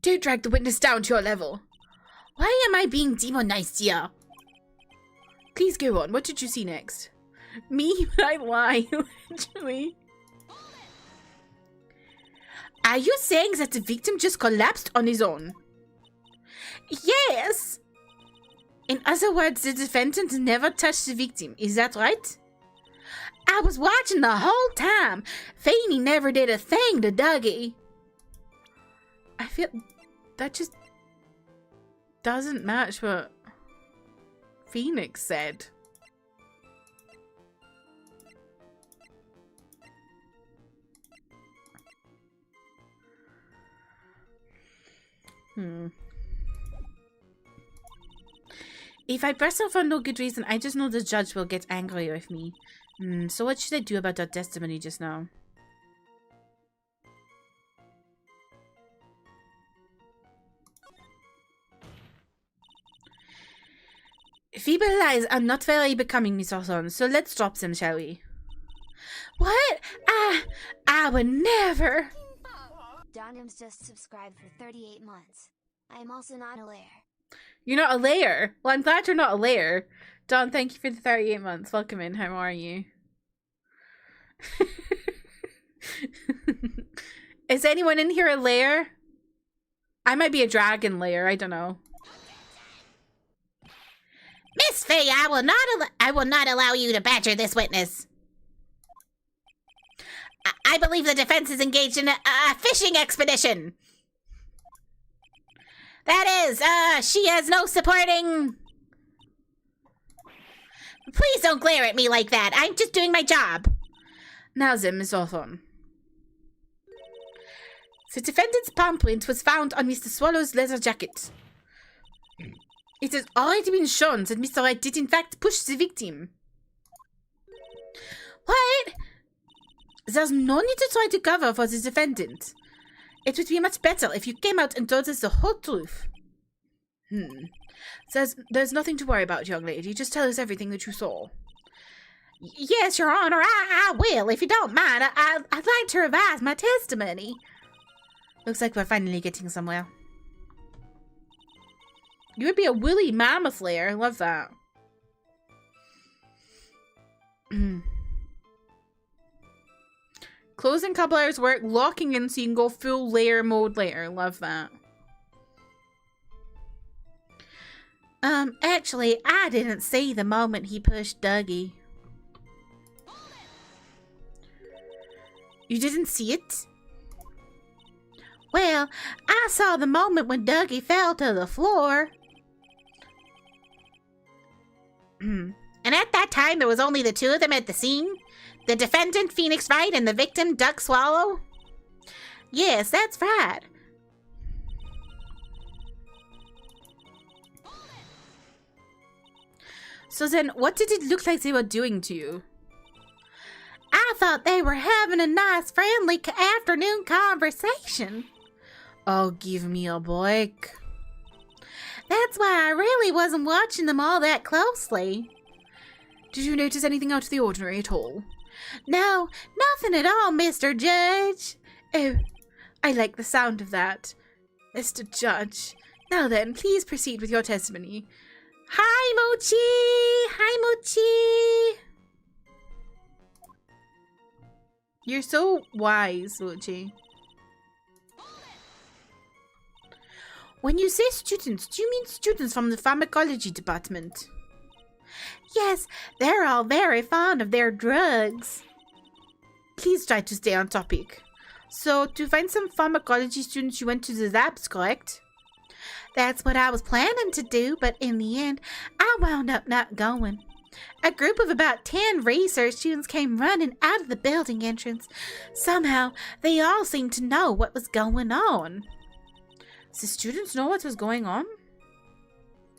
Don't drag the witness down to your level. Why am I being demonized here? Please go on. What did you see next? Me? I lie, literally. Are you saying that the victim just collapsed on his own? Yes! In other words, the defendant never touched the victim. Is that right? I was watching the whole time. Feeney never did a thing to Dougie. I feel that just doesn't match what Phoenix said. If I press on for no good reason, I just know the judge will get angry with me. So what should I do about that testimony just now? Feeble lies are not very becoming, Miss Orson, so let's drop them, shall we? What? I would never. Donham's just subscribed for 38 months. I am also not a layer. You're not a layer? Well, I'm glad you're not a layer. Don, thank you for the 38 months. Welcome in. How are you? Is anyone in here a layer? I might be a dragon layer. I don't know. Miss Faye, I will not allow you to badger this witness. I believe the defense is engaged in a fishing expedition. That is, she has no supporting. Please don't glare at me like that. I'm just doing my job. Now then, Miss Hawthorne. The defendant's palm print was found on Mr. Swallow's leather jacket. It has already been shown that Mr. Wright did in fact push the victim. What? There's no need to try to cover for the defendant. It would be much better if you came out and told us the whole truth. There's nothing to worry about, young lady. Just tell us everything that you saw. Yes, Your Honor, I will. If you don't mind, I'd like to revise my testimony. Looks like we're finally getting somewhere. You would be a woolly mammoth layer. I love that. Closing couple hours work, locking in so you can go full layer mode later. Love that. Actually, I didn't see the moment he pushed Dougie. You didn't see it? Well, I saw the moment when Dougie fell to the floor. And at that time, there was only the two of them at the scene. The defendant, Phoenix Wright, and the victim, Duck Swallow. Yes, that's right. So then, what did it look like they were doing to you? I thought they were having a nice, friendly afternoon conversation. Oh, give me a break. That's why I really wasn't watching them all that closely. Did you notice anything out of the ordinary at all? No, nothing at all, Mr. Judge. Oh, I like the sound of that. Mr. Judge. Now then, please proceed with your testimony. Hi, Mochi! Hi, Mochi! You're so wise, Mochi. When you say students, do you mean students from the pharmacology department? Yes, they're all very fond of their drugs. Please try to stay on topic. So, to find some pharmacology students, you went to the labs, correct? That's what I was planning to do, but in the end, I wound up not going. A group of about 10 research students came running out of the building entrance. Somehow, they all seemed to know what was going on. The students know what was going on?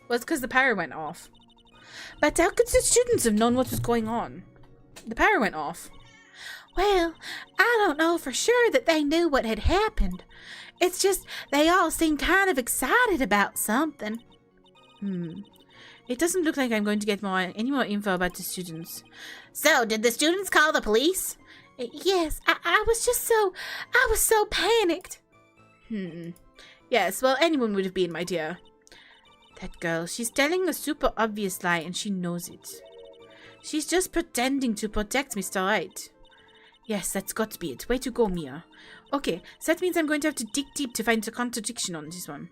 Well, it's because the power went off. But how could the students have known what was going on? The power went off. Well, I don't know for sure that they knew what had happened. It's just they all seemed kind of excited about something. It doesn't look like I'm going to get any more info about the students. So, did the students call the police? Yes, I was so panicked. Yes, well, anyone would have been, my dear. That girl, she's telling a super obvious lie and she knows it. She's just pretending to protect Mr. Wright. Yes, that's got to be it. Way to go, Mia. Okay, so that means I'm going to have to dig deep to find a contradiction on this one.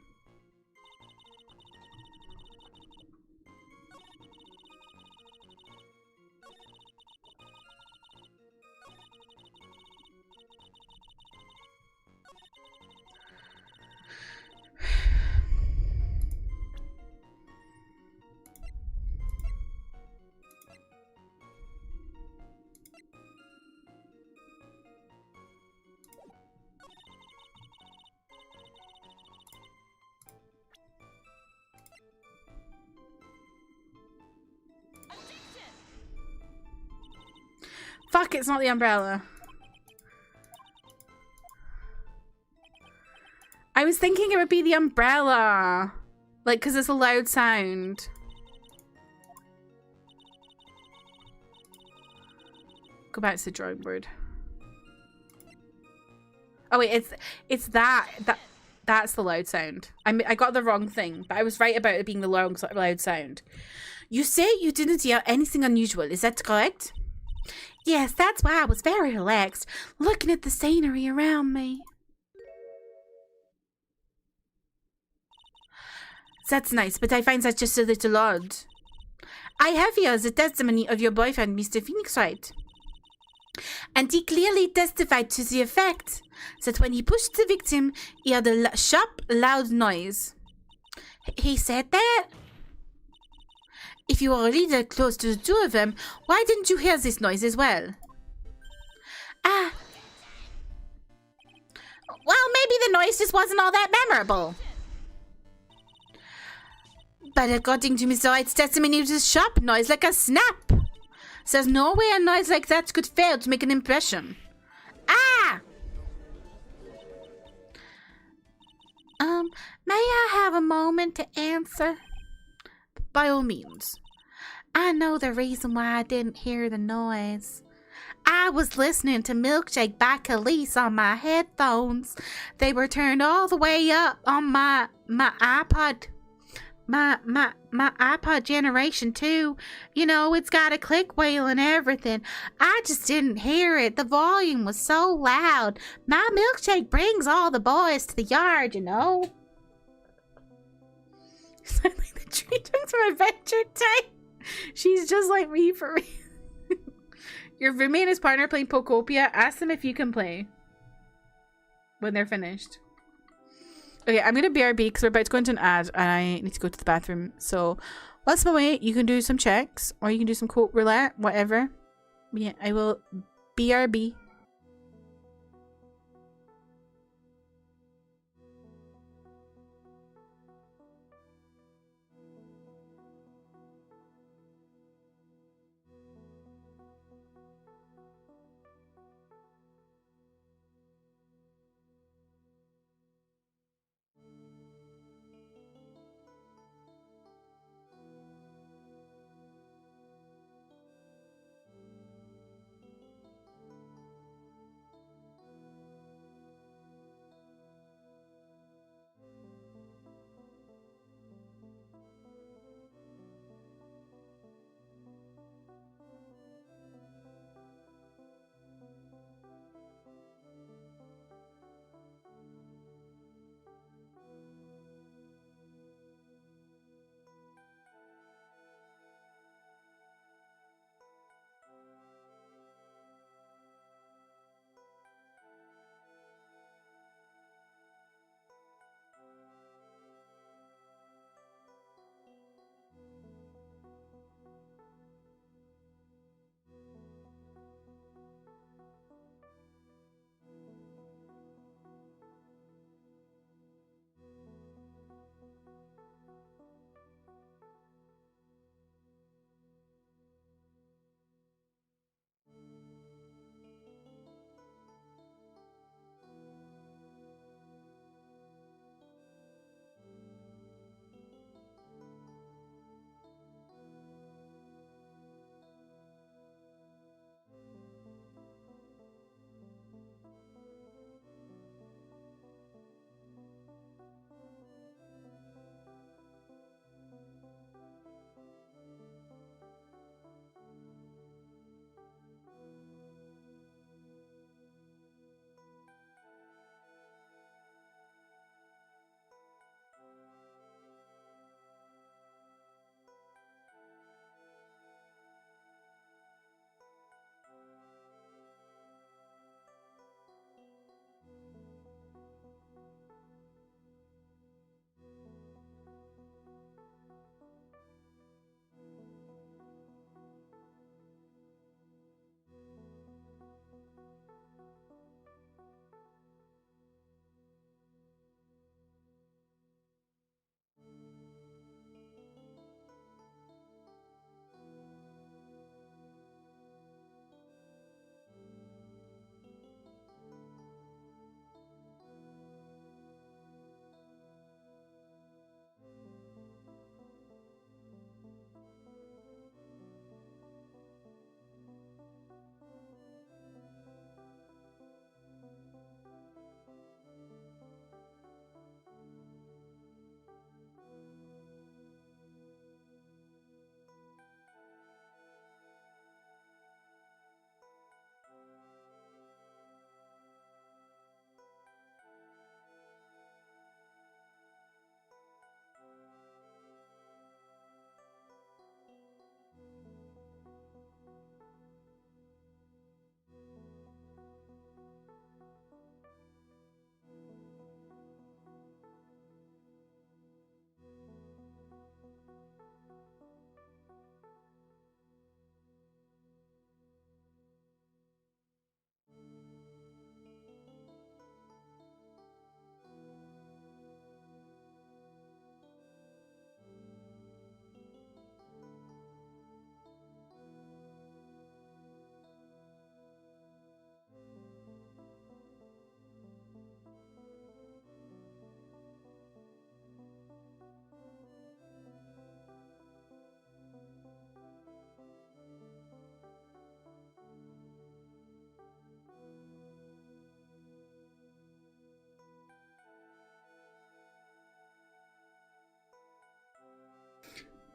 Fuck, it's not the umbrella. I was thinking it would be the umbrella. Like, because it's a loud sound. Go back to the drawing board. Oh wait, it's that's the loud sound. I got the wrong thing, but I was right about it being the loud sound. You say you didn't hear anything unusual, is that correct? Yes, that's why I was very relaxed, looking at the scenery around me. That's nice, but I find that just a little odd. I have here the testimony of your boyfriend, Mr. Phoenix Wright. And he clearly testified to the effect that when he pushed the victim, he heard a sharp, loud noise. He said that? If you were really that close to the two of them, why didn't you hear this noise as well? Ah. Well, maybe the noise just wasn't all that memorable. But according to Mr. Wright's testimony, it was a sharp noise like a snap. There's no way a noise like that could fail to make an impression. Ah! May I have a moment to answer? By all means. I know the reason why I didn't hear the noise. I was listening to Milkshake by Khalees on my headphones. They were turned all the way up on my iPod. My iPod Generation 2. You know, it's got a click wheel and everything. I just didn't hear it. The volume was so loud. My milkshake brings all the boys to the yard, you know. Sound like the tree trunks from Adventure Time. She's just like me for real. Your roommate and his partner playing Pokopia. Ask them if you can play when they're finished. Okay, I'm gonna BRB because we're about to go into an ad and I need to go to the bathroom. So whilst I'm away, you can do some checks or you can do some quote roulette, whatever. But yeah, I will BRB.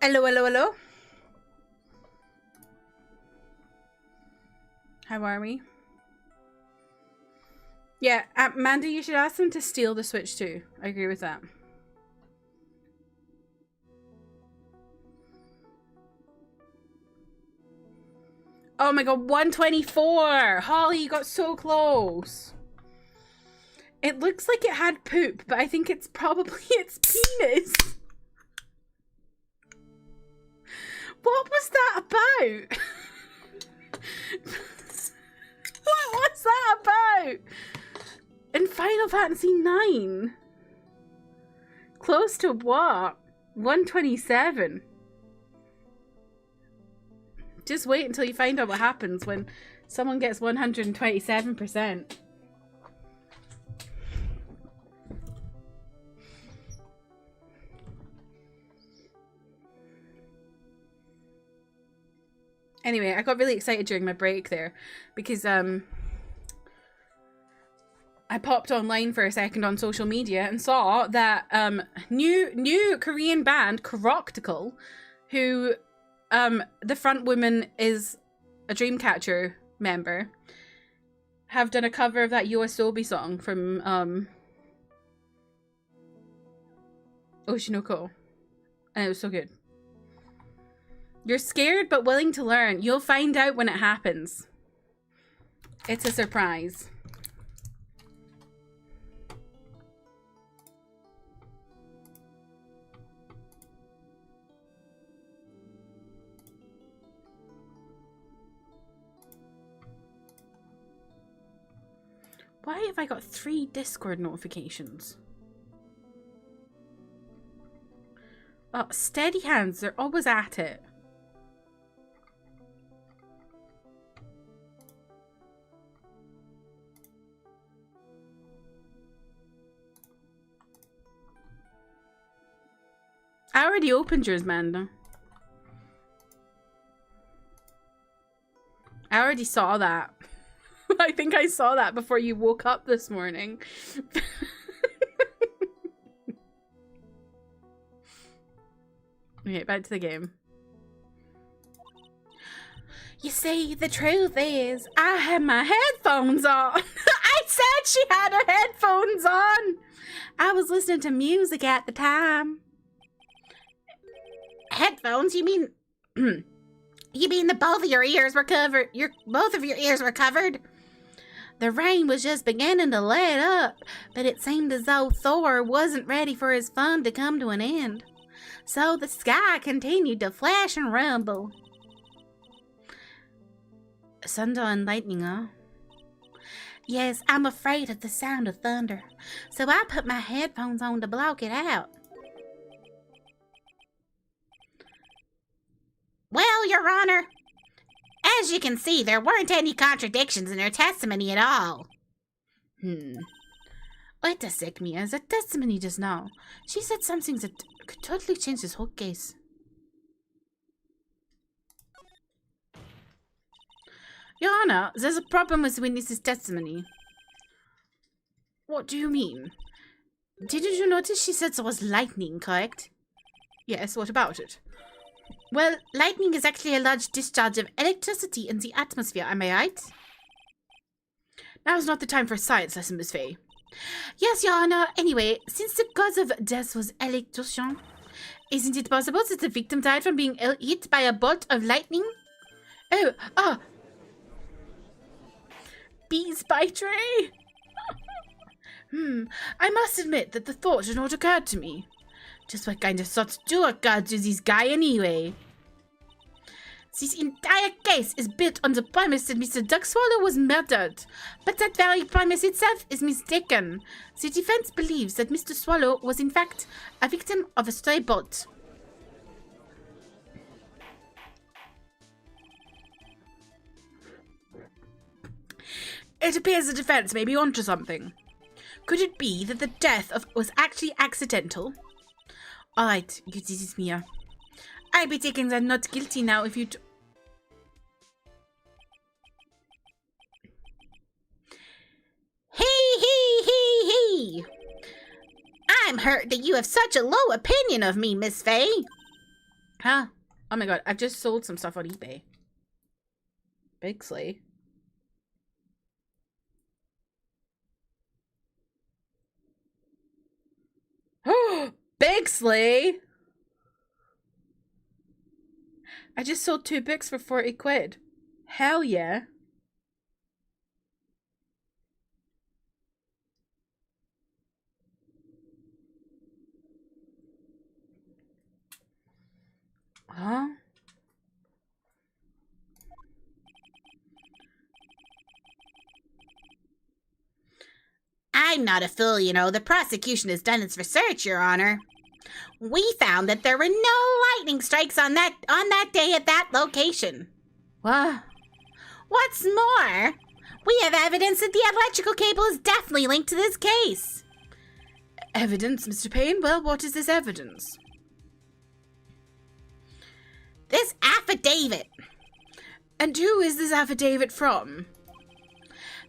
Hello, hello, hello. How are we? Yeah, Mandy, you should ask them to steal the Switch too. I agree with that. Oh my god, 124! Holly, you got so close. It looks like it had poop, but I think it's probably its penis. What was that about? What was that about? In Final Fantasy 9? Close to what? 127. Just wait until you find out what happens when someone gets 127%. Anyway, I got really excited during my break there because I popped online for a second on social media and saw that new Korean band Croctical, who the front woman is a Dreamcatcher member, have done a cover of that Yoasobi song from Oshinoko, and it was so good. You're scared but willing to learn. You'll find out when it happens. It's a surprise. Why have I got 3 Discord notifications? Oh, steady hands. They're always at it. I already opened yours, Manda. I already saw that. I think I saw that before you woke up this morning. Okay, back to the game. You see, the truth is, I had my headphones on. I said she had her headphones on. I was listening to music at the time. Headphones? You mean... You mean that both of your ears were covered? Both of your ears were covered? The rain was just beginning to let up, but it seemed as though Thor wasn't ready for his fun to come to an end. So the sky continued to flash and rumble. Thunder and lightning, huh? Yes, I'm afraid of the sound of thunder, so I put my headphones on to block it out. Well, Your Honor, as you can see, there weren't any contradictions in her testimony at all. Wait a sec, Mia. The testimony just now. She said something that could totally change this whole case. Your Honor, there's a problem with the witness's testimony. What do you mean? Didn't you notice she said there was lightning, correct? Yes, what about it? Well, lightning is actually a large discharge of electricity in the atmosphere, am I right? Now's not the time for a science lesson, Miss Faye. Yes, Your Honor. Anyway, since the cause of death was electrocution, isn't it possible that the victim died from being hit by a bolt of lightning? Bees by tray? I must admit that the thought had not occurred to me. Just what kind of thoughts do occur to this guy anyway? This entire case is built on the premise that Mr. Duckswallow was murdered, but that very premise itself is mistaken. The defense believes that Mr. Swallow was in fact a victim of a stray bolt. It appears the defense may be onto something. Could it be that the death was actually accidental? Alright, you did it, Mia. I'll be taking that not guilty now if you Hee. I'm hurt that you have such a low opinion of me, Miss Faye. Huh? Oh my god, I've just sold some stuff on eBay. Bigsley. Bigsley! I just sold 2 books for 40 quid. Hell yeah. Huh? I'm not a fool, you know. The prosecution has done its research, Your Honor. We found that there were no lightning strikes on that day at that location. What? What's more, we have evidence that the electrical cable is definitely linked to this case. Evidence, Mr. Payne? Well, what is this evidence? This affidavit. And who is this affidavit from?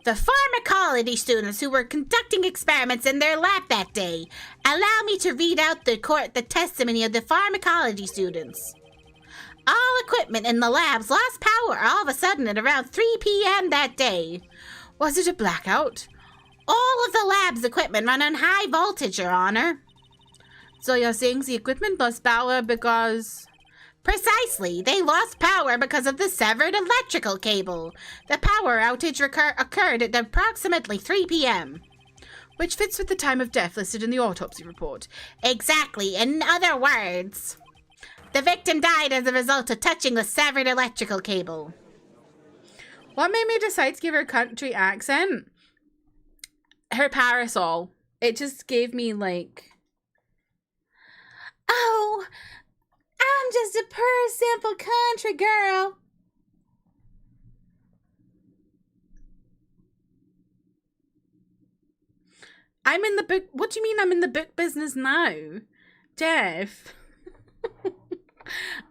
The pharmacology students who were conducting experiments in their lab that day. Allow me to read out the testimony of the pharmacology students. All equipment in the labs lost power all of a sudden at around 3 p.m. that day. Was it a blackout? All of the lab's equipment run on high voltage, Your Honor. So you're saying the equipment lost power because... Precisely. They lost power because of the severed electrical cable. The power outage occurred at approximately 3 p.m. Which fits with the time of death listed in the autopsy report. Exactly. In other words, the victim died as a result of touching the severed electrical cable. What made me decide to give her a country accent? Her parasol. It just gave me like... Oh... I'm just a poor, simple country girl. I'm in the book... What do you mean I'm in the book business now? Jeff.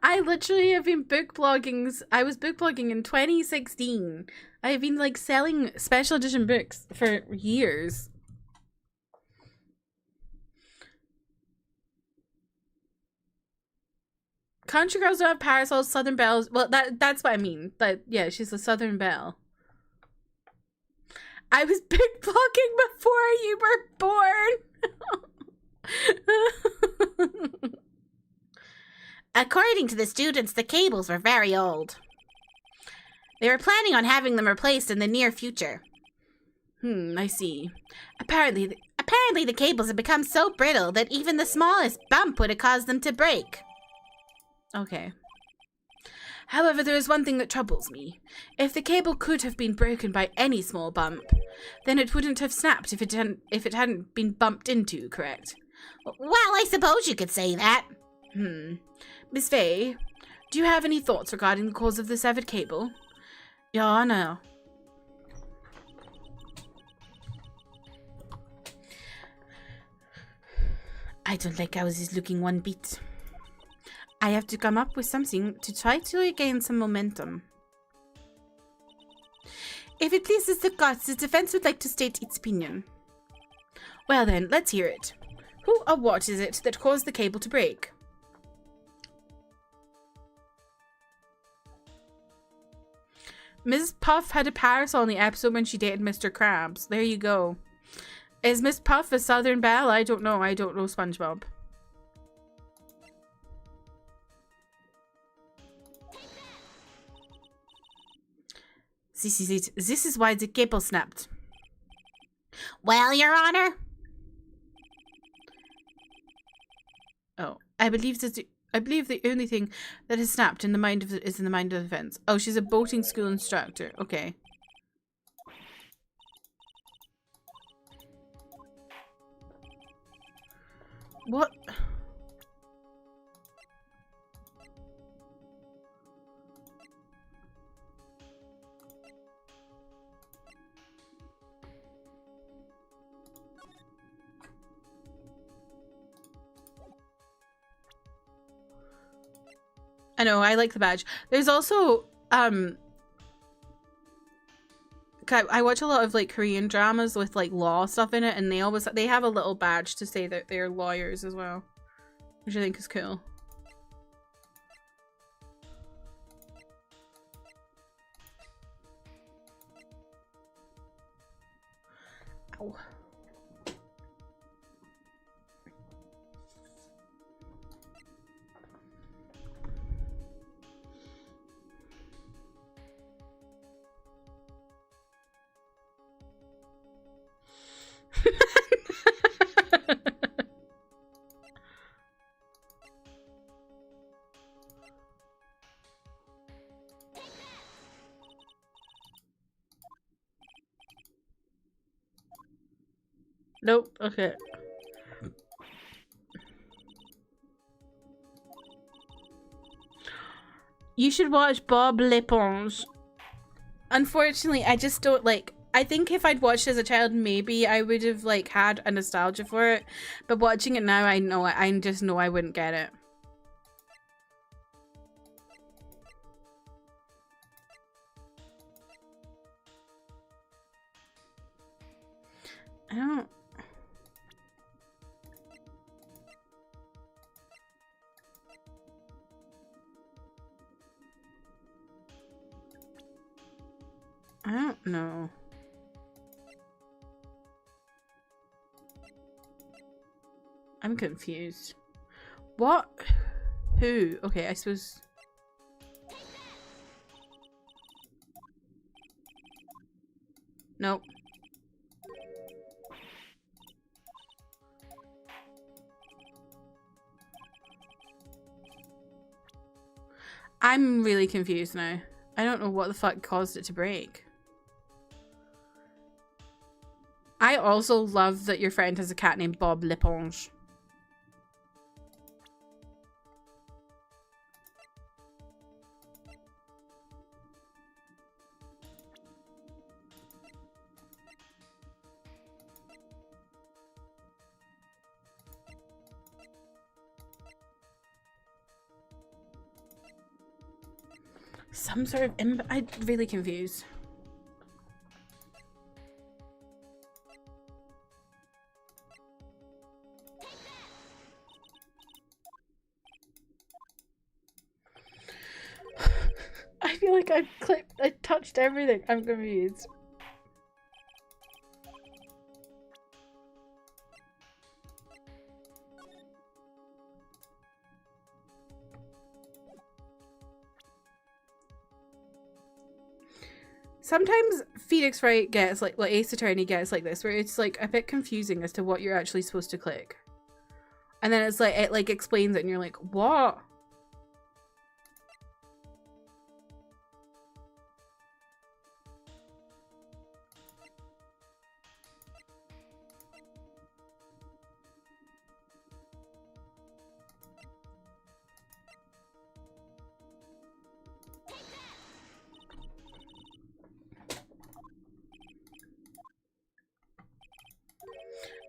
I literally have been book blogging... I was book blogging in 2016. I have been like selling special edition books for years. Country girls don't have parasols, Southern belles. Well, that's what I mean. But yeah, she's a Southern belle. I was big blogging before you were born. According to the students, the cables were very old. They were planning on having them replaced in the near future. I see. Apparently the cables had become so brittle that even the smallest bump would have caused them to break. Okay. However, there is one thing that troubles me. If the cable could have been broken by any small bump, then it wouldn't have snapped if it hadn't been bumped into, correct? Well, I suppose you could say that. Miss Faye, do you have any thoughts regarding the cause of the severed cable? Your Honor. I don't like how this is looking one bit. I have to come up with something to try to regain some momentum. If it pleases the gods, the defense would like to state its opinion. Well then, let's hear it. Who or what is it that caused the cable to break? Ms. Puff had a parasol in the episode when she dated Mr. Krabs. There you go. Is Miss Puff a Southern belle? I don't know. I don't know SpongeBob. This is it. This is why the cable snapped. Well, Your Honor. Oh, I believe the only thing that has snapped in the mind of is in the mind of the defense. Oh, she's a boating school instructor. Okay. What? I know, I like the badge. There's also, I watch a lot of like Korean dramas with like law stuff in it, and they have a little badge to say that they're lawyers as well, which I think is cool. Ow. Nope. Okay. You should watch Bob L'éponge. Unfortunately, I just don't like. I think if I'd watched as a child, maybe I would have like had a nostalgia for it. But watching it now, I just know I wouldn't get it. I don't know. I'm confused. What? Who? Okay, I suppose. Nope. I'm really confused now. I don't know what the fuck caused it to break. I also love that your friend has a cat named Bob L'éponge. Some sort of I'm really confused. I feel like I touched everything. I'm confused. Sometimes Phoenix Wright gets like Ace Attorney gets like this, where it's like a bit confusing as to what you're actually supposed to click. And then it's like, it like explains it and you're like, what?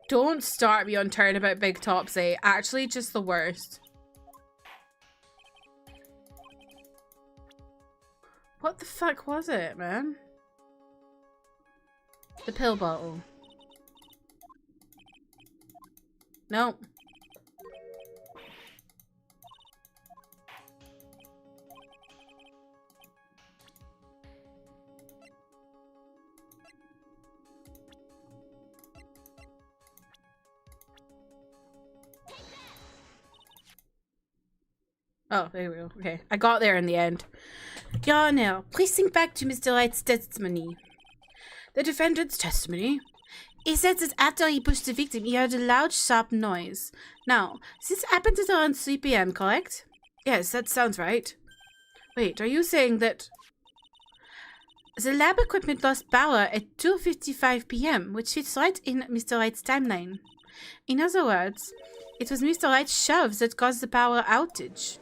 Don't start me on Turnabout Big Topsy. Actually, just the worst. What the fuck was it, man? The pill bottle. Nope. Oh, there we go. Okay, I got there in the end. Yeah, now, please think back to Mr. Wright's testimony. The defendant's testimony? He said that after he pushed the victim, he heard a loud, sharp noise. Now, this happened at around 3 p.m., correct? Yes, that sounds right. Wait, are you saying that the lab equipment lost power at 2:55 p.m., which fits right in Mr. Wright's timeline? In other words, it was Mr. Wright's shove that caused the power outage.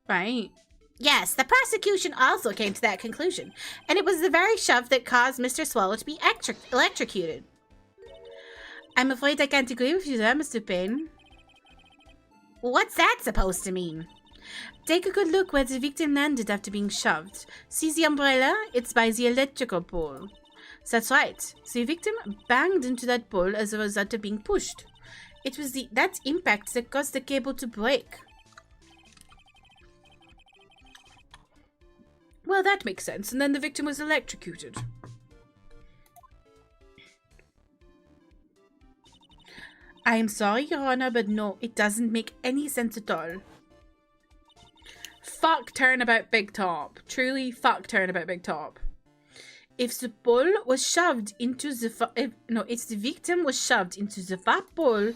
Right. Yes, the prosecution also came to that conclusion, and it was the very shove that caused Mr. Swallow to be electrocuted. I'm afraid I can't agree with you there, Mr. Payne. What's that supposed to mean? Take a good look where the victim landed after being shoved. See the umbrella? It's by the electrical pole. That's right. The victim banged into that pole as a result of being pushed. It was that impact that caused the cable to break. Well, that makes sense. And then the victim was electrocuted. I'm sorry, Your Honor, but no, it doesn't make any sense at all. Fuck Turnabout Big Top. Truly fuck Turnabout Big Top. If the ball was shoved into the if the victim was shoved into the fat ball,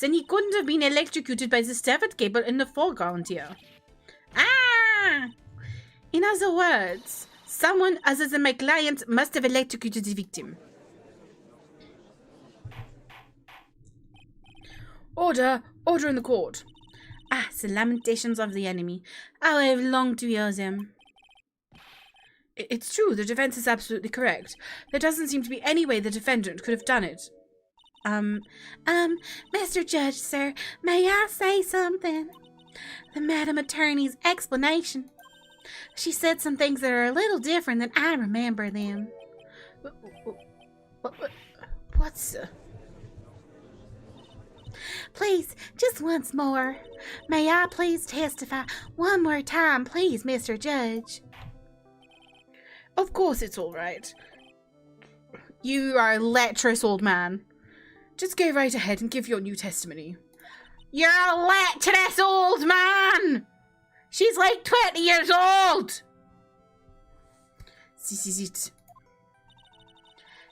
then he couldn't have been electrocuted by the severed cable in the foreground here. Ah! In other words, someone other than my client must have electrocuted the victim. Order! Order in the court. Ah, the lamentations of the enemy. How I have longed to hear them. It's true, the defense is absolutely correct. There doesn't seem to be any way the defendant could have done it. Mr. Judge, sir, may I say something? The Madam Attorney's explanation. She said some things that are a little different than I remember them. What's... Please, just once more. May I please testify one more time, please, Mr. Judge? Of course it's all right. You are a lecherous old man. Just go right ahead and give your new testimony. You're a lecherous old man! She's like 20 years old! This is it.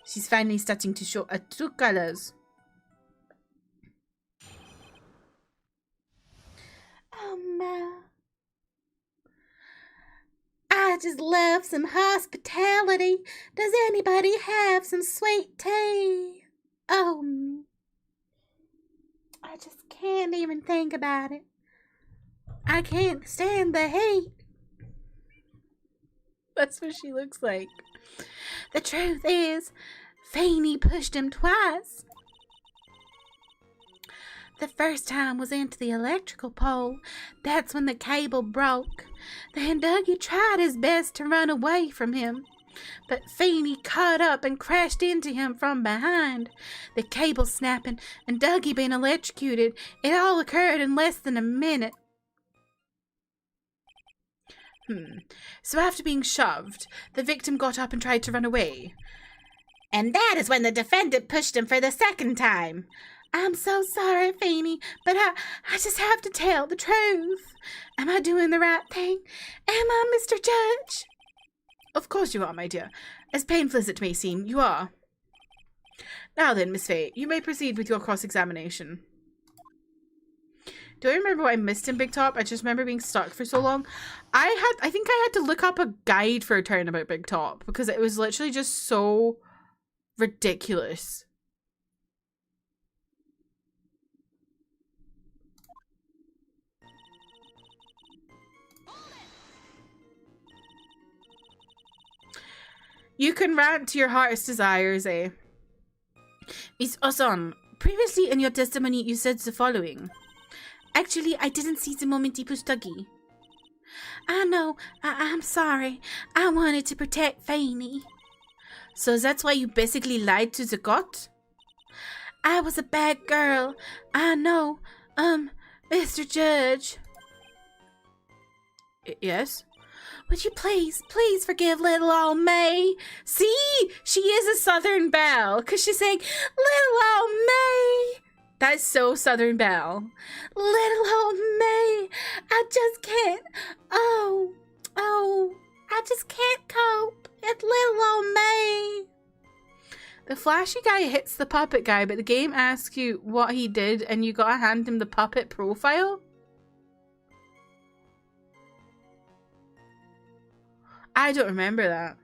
She's finally starting to show her true colors. I just love some hospitality. Does anybody have some sweet tea? Oh, I just can't even think about it. I can't stand the heat. That's what she looks like. The truth is, Feeney pushed him twice. The first time was into the electrical pole. That's when the cable broke. Then Dougie tried his best to run away from him, but Feeney caught up and crashed into him from behind. The cable snapping and Dougie being electrocuted. It all occurred in less than a minute. So after being shoved, the victim got up and tried to run away. And that is when the defendant pushed him for the second time. I'm so sorry, Feeney, but I just have to tell the truth. Am I doing the right thing? Am I, Mr. Judge? Of course you are, my dear. As painful as it may seem, you are. Now then, Miss Faye, you may proceed with your cross-examination. Do I remember what I missed in Big Top? I just remember being stuck for so long. I think I had to look up a guide for a Turnabout Big Top because it was literally just so ridiculous. You can rant to your heart's desires, eh? Miss Oson, previously in your testimony you said the following. Actually, I didn't see the moment he pushed Dougie. I know. I'm sorry. I wanted to protect Feeney. So that's why you basically lied to the court? I was a bad girl. I know. Mr. Judge. Yes? Would you please forgive little old May? See? She is a Southern Belle, because she's saying, little old May. That's so Southern Belle. Little old May. I just can't. Oh. I just can't cope. It's little old May. The flashy guy hits the puppet guy, but the game asks you what he did, and you gotta hand him the puppet profile? I don't remember that.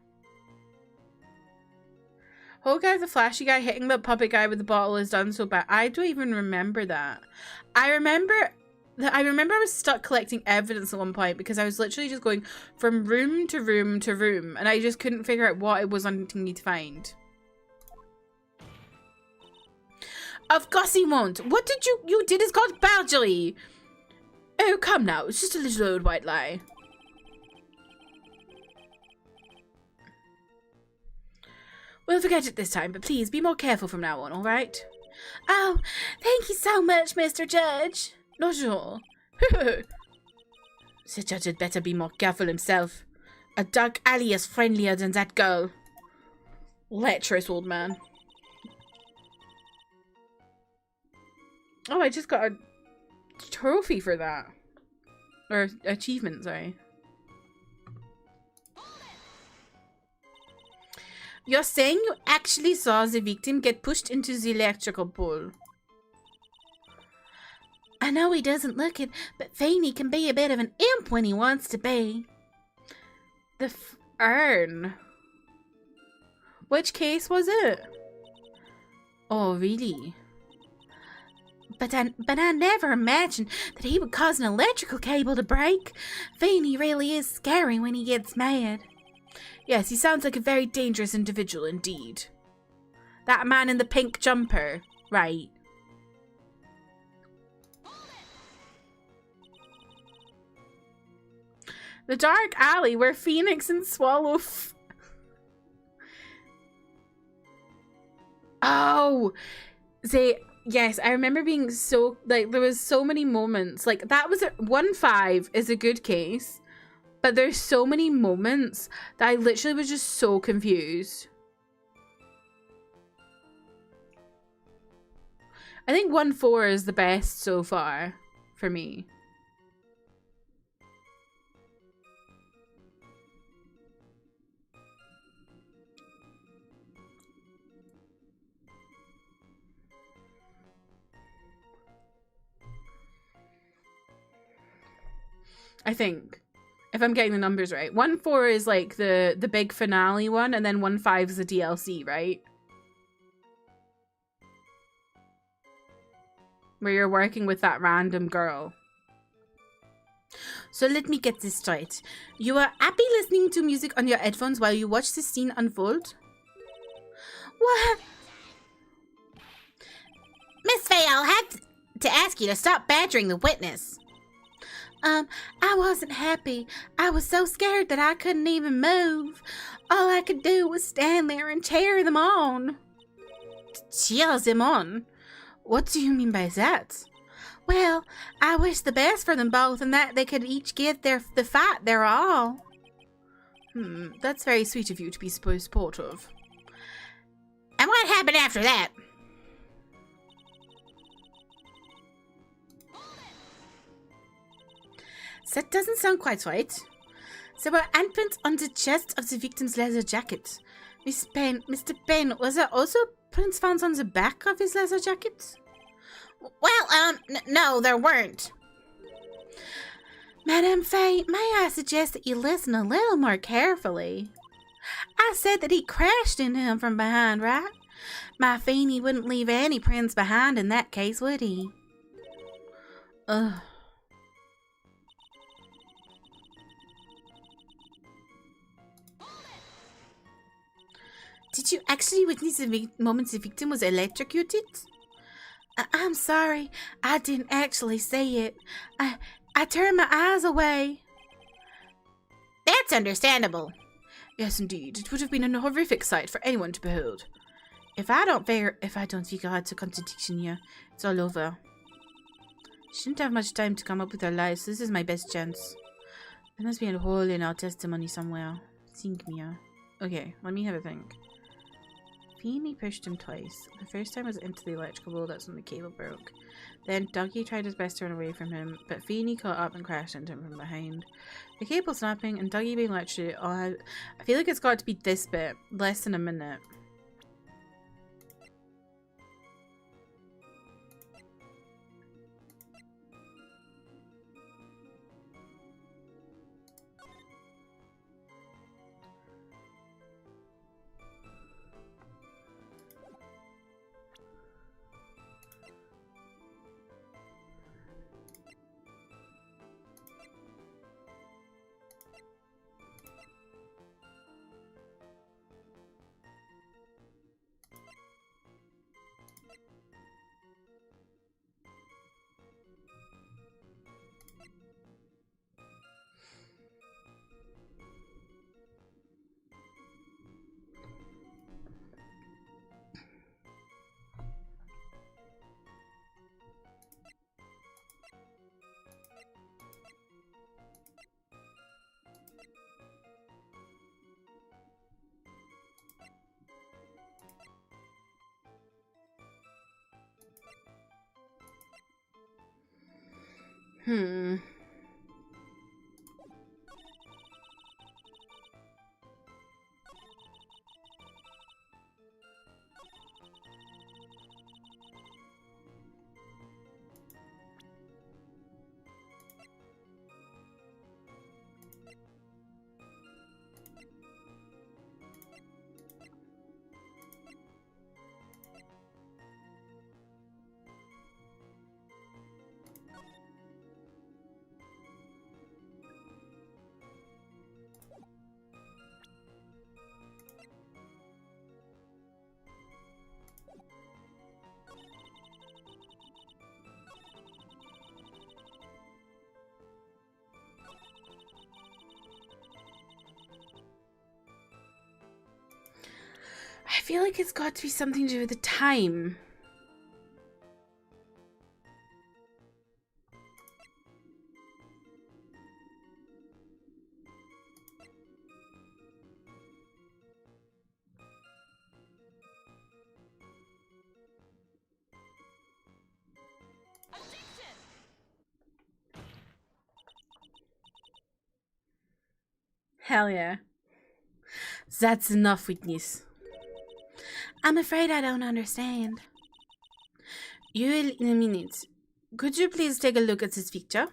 Whole guy, the flashy guy hitting the puppet guy with the bottle is done so bad. I don't even remember that. I remember I was stuck collecting evidence at one point because I was literally just going from room to room to room, and I just couldn't figure out what it was wanting me to find. Of course he won't. What did you did is called perjury. Oh, come now. It's just a little old white lie. We'll forget it this time, but please be more careful from now on, all right? Oh, thank you so much, Mr. Judge. Not sure. The judge had better be more careful himself. A dark alley is friendlier than that girl. Lecherous old man. Oh, I just got a trophy for that. Or achievement, sorry. You're saying you actually saw the victim get pushed into the electrical pole? I know he doesn't look it, but Fanny can be a bit of an imp when he wants to be. The urn. Which case was it? Oh, really? But I never imagined that he would cause an electrical cable to break. Fanny really is scary when he gets mad. Yes, he sounds like a very dangerous individual indeed. That man in the pink jumper, right? The dark alley where Phoenix and Swallow Oh! Yes, I remember being so, like, there was so many moments. Like, that was 1-5 is a good case. But there's so many moments that I literally was just so confused. I think 1-4 is the best so far for me. I think. If I'm getting the numbers right. 1-4 is like the big finale one, and then 1-5 is the DLC, right? Where you're working with that random girl. So let me get this straight. You are happy listening to music on your headphones while you watch the scene unfold? What? Miss Faye, I'll have to ask you to stop badgering the witness. I wasn't happy. I was so scared that I couldn't even move. All I could do was stand there and cheer them on. Cheer them on? What do you mean by that? Well, I wish the best for them both and that they could each give the fight their all. That's very sweet of you to be supportive. And what happened after that? That doesn't sound quite right. There were handprints on the chest of the victim's leather jacket. Mr. Payne, was there also prints found on the back of his leather jacket? Well, no, there weren't. Madame Faye, may I suggest that you listen a little more carefully? I said that he crashed into him from behind, right? My Feeny wouldn't leave any prints behind in that case, would he? Ugh. Did you actually witness the moment the victim was electrocuted? I'm sorry, I didn't actually see it. I turned my eyes away. That's understandable. Yes, indeed. It would have been a horrific sight for anyone to behold. If I don't figure out a contradiction here, it's all over. Shouldn't have much time to come up with our lives, so this is my best chance. There must be a hole in our testimony somewhere. Think, Mia. Okay, let me have a think. Feeny pushed him twice. The first time was into the electrical wall, that's when the cable broke. Then Dougie tried his best to run away from him, but Feeny caught up and crashed into him from behind. The cable snapping and Dougie being electrocuted. Oh, I feel like it's got to be this bit. Less than a minute. I feel like it's got to be something to do with the time. Hell yeah. That's enough, witness. I'm afraid I don't understand. You will in a minute. Could you please take a look at this picture?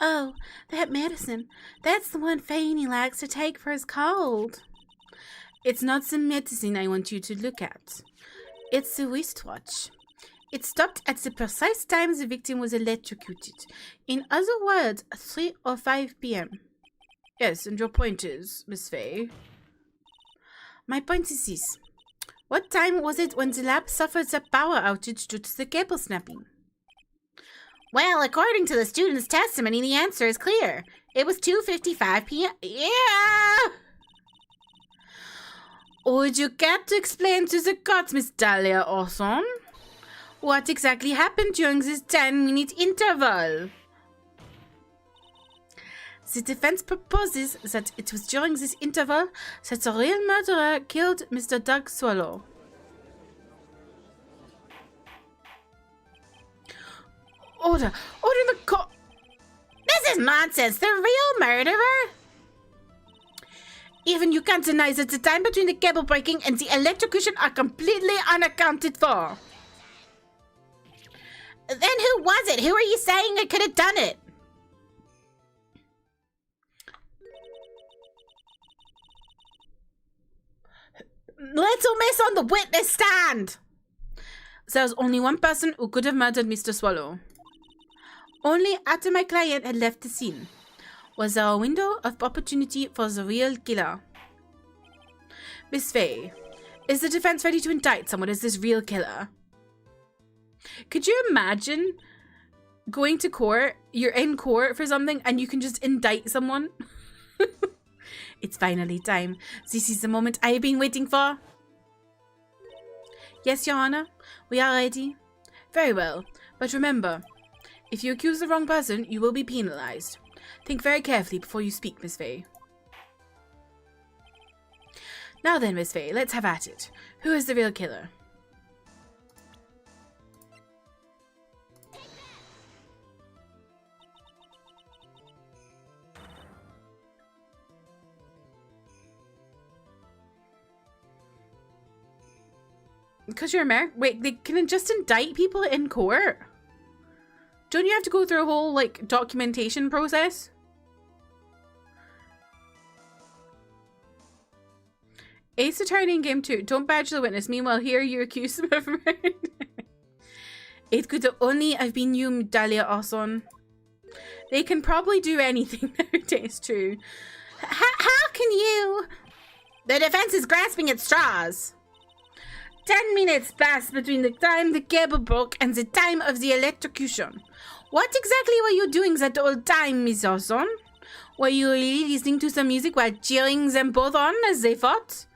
Oh, that medicine. That's the one Fanny likes to take for his cold. It's not the medicine I want you to look at. It's the wristwatch. It stopped at the precise time the victim was electrocuted. In other words, 3:05 p.m. Yes, and your point is, Miss Fay? My point is this. What time was it when the lab suffered a power outage due to the cable snapping? Well, according to the student's testimony, the answer is clear. It was 2:55 p.m. Yeah! Would you care to explain to the court, Miss Dahlia Orson? What exactly happened during this 10-minute interval? The defense proposes that it was during this interval that the real murderer killed Mr. Doug Swallow. Order in the court. This is nonsense. The real murderer? Even you can't deny that the time between the cable breaking and the electrocution are completely unaccounted for. Then who was it? Who are you saying I could have done it? Little miss on the witness stand! There's only one person who could have murdered Mr. Swallow. Only after my client had left the scene was there a window of opportunity for the real killer. Miss Fay, is the defense ready to indict someone as this real killer? Could you imagine going to court, you're in court for something, and you can just indict someone? It's finally time. This is the moment I have been waiting for. Yes, Your Honor, we are ready. Very well, but remember, if you accuse the wrong person, you will be penalized. Think very carefully before you speak, Miss Fay. Now then, Miss Fay, let's have at it. Who is the real killer? Because you're American? Wait, they can just indict people in court? Don't you have to go through a whole, like, documentation process? Ace attorney in game 2. Don't badge the witness. Meanwhile, here you accuse them of murder. It could only have been you, Dahlia Orson. They can probably do anything nowadays, too. How can you? The defense is grasping at straws. 10 minutes passed between the time the cable broke and the time of the electrocution. What exactly were you doing that whole time, Miss Orson? Were you really listening to some music while cheering them both on as they fought?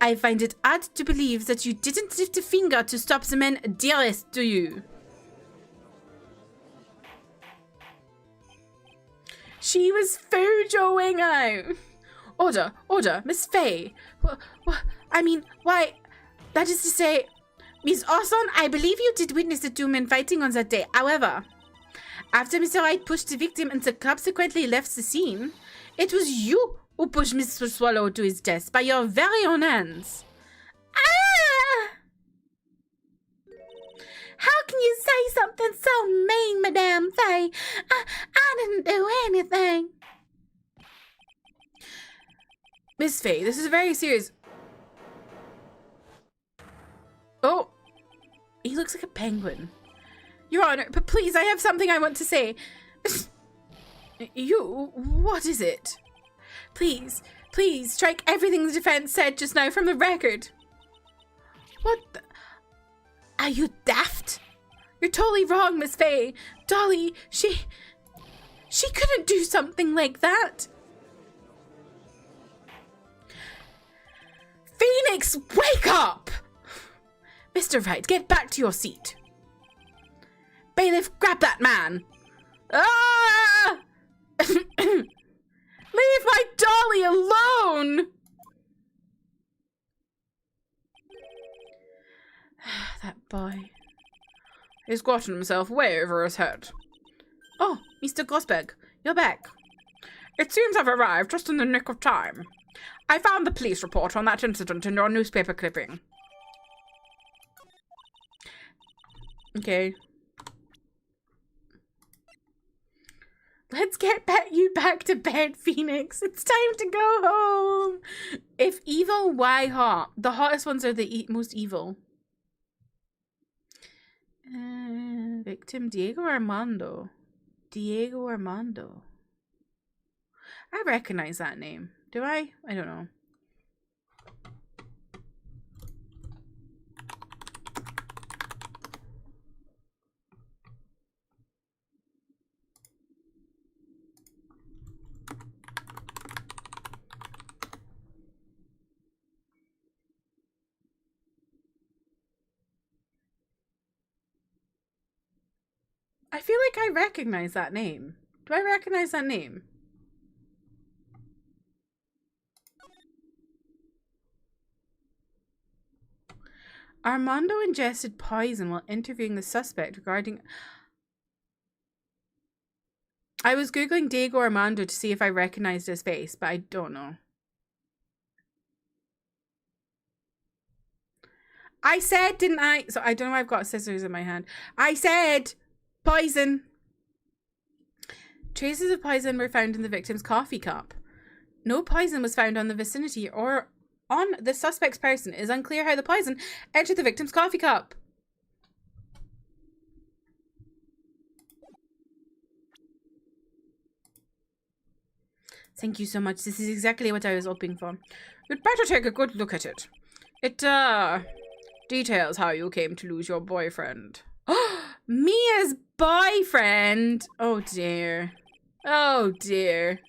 I find it hard to believe that you didn't lift a finger to stop the men dearest to you. She was fujoing out. Order, Miss Fay. I mean, why? That is to say, Miss Orson, I believe you did witness the two men fighting on that day. However, after Mr. Wright pushed the victim and subsequently left the scene, it was you who pushed Mr. Swallow to his death by your very own hands. Ah! How can you say something so mean, Madame Faye? I didn't do anything. Miss Faye, this is very serious. Oh, he looks like a penguin. Your Honor, but please, I have something I want to say. What is it? Please, strike everything the defense said just now from the record. What the? Are you daft? You're totally wrong, Miss Faye. Dolly, she couldn't do something like that. Phoenix, wake up! Mr. Wright, get back to your seat. Bailiff, grab that man. Ah! Leave my Dolly alone! That boy. He's gotten himself way over his head. Oh, Mr. Grossberg, you're back. It seems I've arrived just in the nick of time. I found the police report on that incident in your newspaper clipping. Okay. Let's get you back to bed, Phoenix. It's time to go home. If evil, why hot? The hottest ones are the most evil. Victim Diego Armando. Diego Armando. I recognize that name. Do I? I don't know. I feel like I recognize that name. Do I recognize that name? Armando ingested poison while interviewing the suspect regarding... I was Googling Diego Armando to see if I recognized his face, but I don't know. I said, didn't I? So I don't know why I've got scissors in my hand. I said... Poison. Traces of poison were found in the victim's coffee cup. No poison was found on the vicinity or on the suspect's person. It is unclear how the poison entered the victim's coffee cup. Thank you so much. This is exactly what I was hoping for. You'd better take a good look at it. It, details how you came to lose your boyfriend. Mia's boyfriend! Oh dear. Oh dear.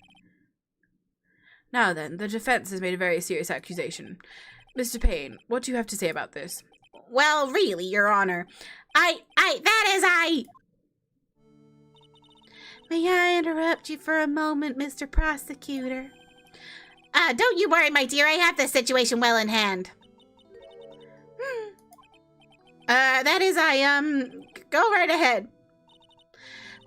Now then, the defense has made a very serious accusation. Mr. Payne, what do you have to say about this? Well, really, Your Honor. May I interrupt you for a moment, Mr. Prosecutor? Don't you worry, my dear. I have this situation well in hand. Go right ahead.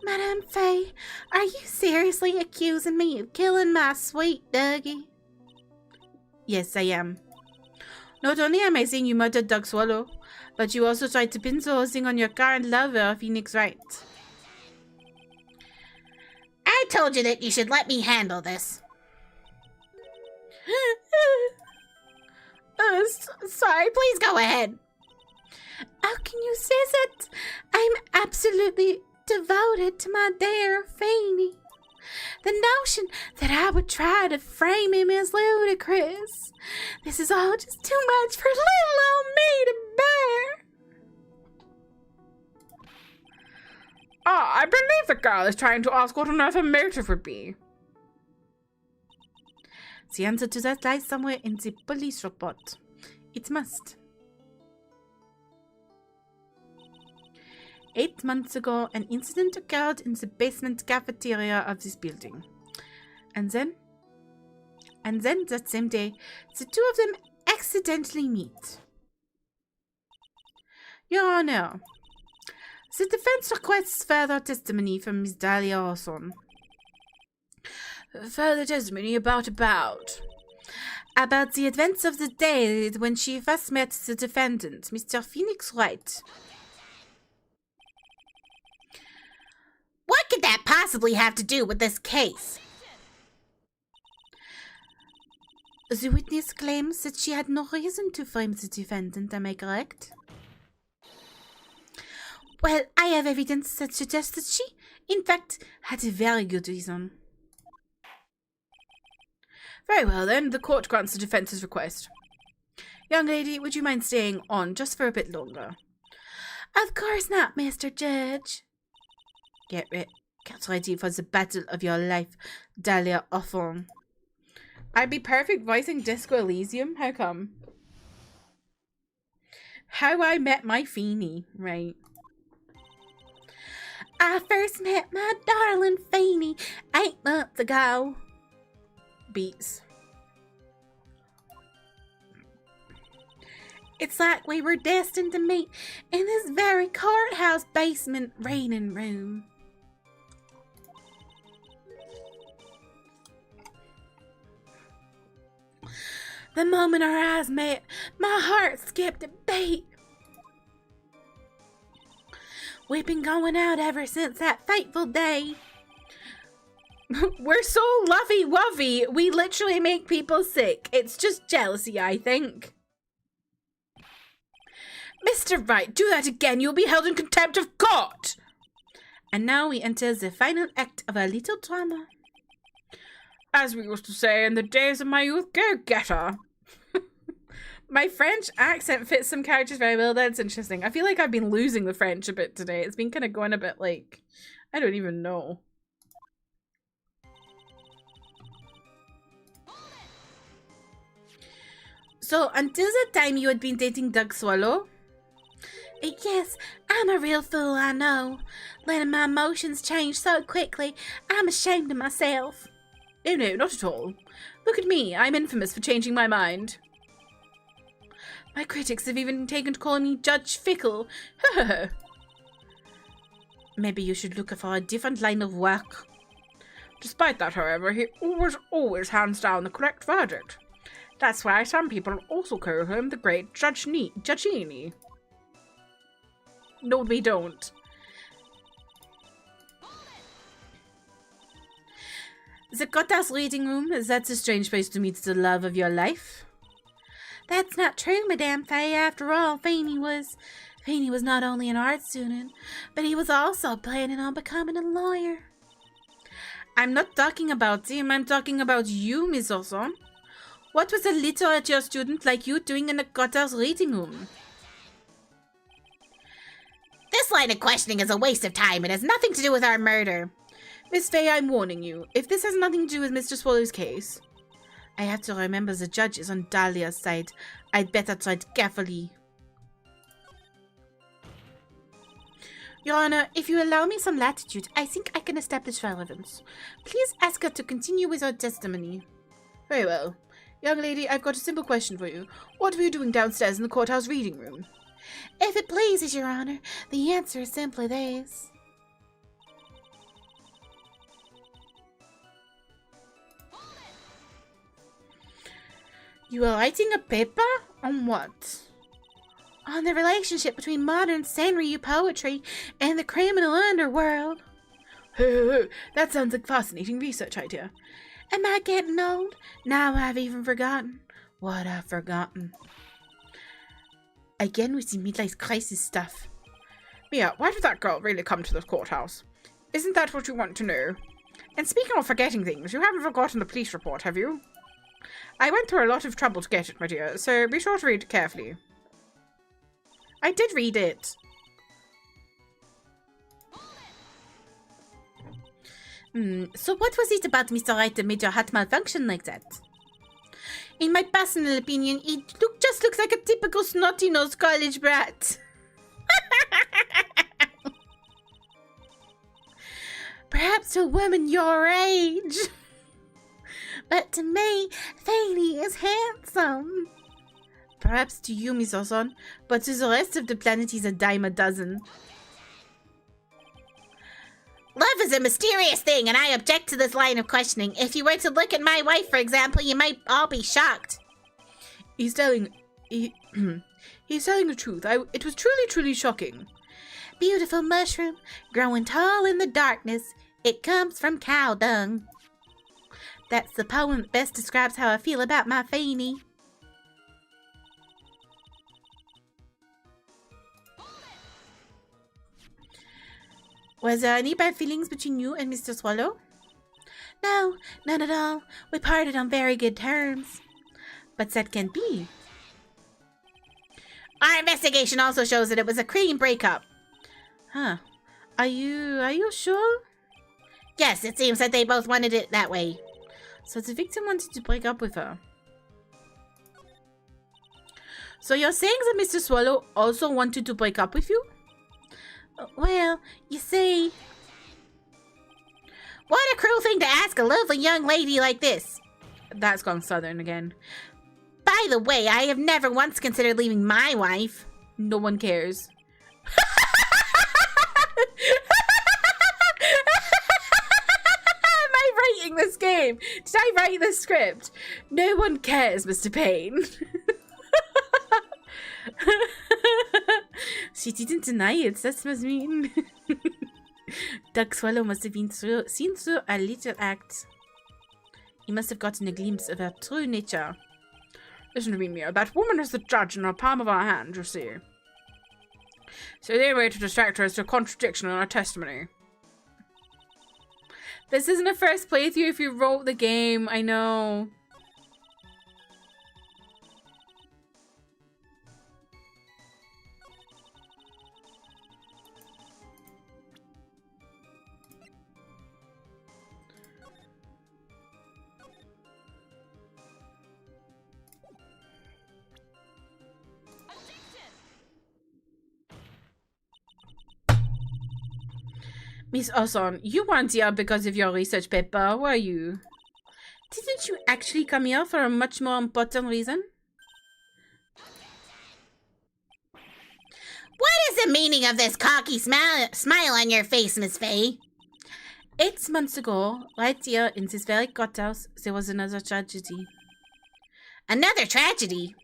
Madame Faye, are you seriously accusing me of killing my sweet Dougie? Yes, I am. Not only am I saying you murdered Doug Swallow, but you also tried to pin the whole thing on your current lover, Phoenix Wright. I told you that you should let me handle this. Sorry, please go ahead. How can you say that? I'm absolutely devoted to my dear Fanny. The notion that I would try to frame him is ludicrous. This is all just too much for little old me to bear. I believe the girl is trying to ask what on earth her motive would be. The answer to that lies somewhere in the police report. It must. 8 months ago, an incident occurred in the basement cafeteria of this building. And then that same day, the two of them accidentally meet. Your Honor, the defense requests further testimony from Miss Dahlia Orson. Further testimony about? About the events of the day when she first met the defendant, Mr. Phoenix Wright. What could that possibly have to do with this case? The witness claims that she had no reason to frame the defendant, am I correct? Well, I have evidence that suggests that she, in fact, had a very good reason. Very well, then. The court grants the defense's request. Young lady, would you mind staying on just for a bit longer? Of course not, Mr. Judge. Get ready for the battle of your life, Dahlia Orson. I'd be perfect voicing Disco Elysium. How come? How I Met My Feeny, right? I first met my darling Feeny 8 months ago. Beats. It's like we were destined to meet in this very courthouse basement reading room. The moment our eyes met, my heart skipped a beat. We've been going out ever since that fateful day. We're so lovey-wovey, we literally make people sick. It's just jealousy, I think. Mr. Wright, do that again. You'll be held in contempt of court. And now we enter the final act of our little drama. As we used to say in the days of my youth, go get her. My French accent fits some characters very well. That's interesting. I feel like I've been losing the French a bit today. It's been kind of going a bit like, I don't even know. So, until the time you had been dating Doug Swallow? Yes, I'm a real fool, I know. Letting my emotions change so quickly, I'm ashamed of myself. Oh no, not at all. Look at me, I'm infamous for changing my mind. My critics have even taken to calling me Judge Fickle. Maybe you should look for a different line of work. Despite that, however, he always hands down the correct verdict. That's why some people also call him the great Judgini. No, we don't. The courthouse reading room, that's a strange place to meet the love of your life. That's not true, Madame Faye. After all, Feeny was not only an art student, but he was also planning on becoming a lawyer. I'm not talking about him, I'm talking about you, Miss Orson. What was a literature student like you doing in the courthouse reading room? This line of questioning is a waste of time. It has nothing to do with our murder. Miss Faye, I'm warning you. If this has nothing to do with Mr. Swallow's case, I have to remember the judge is on Dahlia's side. I'd better tread carefully. Your Honor, if you allow me some latitude, I think I can establish relevance. Please ask her to continue with her testimony. Very well. Young lady, I've got a simple question for you. What were you doing downstairs in the courthouse reading room? If it pleases, Your Honor, the answer is simply this. You are writing a paper? On what? On the relationship between modern Sanryu poetry and the criminal underworld. That sounds like fascinating research idea. Am I getting old? Now I've even forgotten what I've forgotten. Again with the midlife crisis stuff. Mia, why did that girl really come to the courthouse? Isn't that what you want to know? And speaking of forgetting things, you haven't forgotten the police report, have you? I went through a lot of trouble to get it, my dear, so be sure to read it carefully. I did read it. So what was it about Mr. Wright that made your heart malfunction like that? In my personal opinion, he just looks like a typical snotty-nosed college brat. Perhaps to a woman your age. But to me, Feeny is handsome. Perhaps to you, Miss Orson, but to the rest of the planet he's a dime a dozen. Love is a mysterious thing, and I object to this line of questioning. If you were to look at my wife, for example, you might all be shocked. He's telling the truth. It was truly, truly shocking. Beautiful mushroom, growing tall in the darkness. It comes from cow dung. That's the poem that best describes how I feel about my Feeny. Was there any bad feelings between you and Mr. Swallow? No, none at all. We parted on very good terms. But that can't be. Our investigation also shows that it was a clean breakup. Huh. Are you sure? Yes, it seems that they both wanted it that way. So the victim wanted to break up with her. So you're saying that Mr. Swallow also wanted to break up with you? Well, you see... What a cruel thing to ask a lovely young lady like this. That's gone southern again. By the way, I have never once considered leaving my wife. No one cares. Am I writing this game? Did I write this script? No one cares, Mr. Payne. She didn't deny it, that must mean. Doug Swallow must have seen through a little act. He must have gotten a glimpse of her true nature. Listen to me, Mia. That woman is the judge in the palm of our hand, you see. So the only way to distract her is to a contradiction in our testimony. This isn't a first playthrough if you wrote the game, I know. Miss Orson, you weren't here because of your research paper, were you? Didn't you actually come here for a much more important reason? What is the meaning of this cocky smile on your face, Miss Faye? 8 months ago, right here in this very courthouse, there was another tragedy. Another tragedy?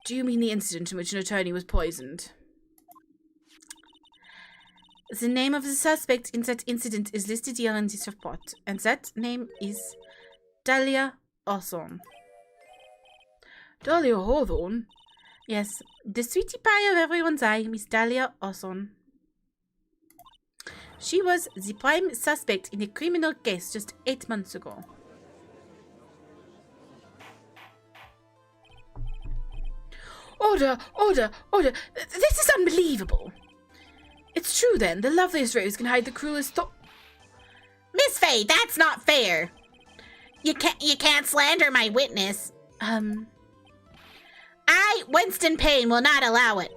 Do you mean the incident in which an attorney was poisoned? The name of the suspect in that incident is listed here in this report, and that name is Dahlia Orson. Dahlia Hawthorne? Yes, the sweetie pie of everyone's eye, Miss Dahlia Orson. She was the prime suspect in a criminal case just 8 months ago. Order! Order! Order! This is unbelievable! It's true then, the loveliest rose can hide the cruelest thought. Miss Faye, that's not fair. You can't slander my witness. I, Winston Payne, will not allow it.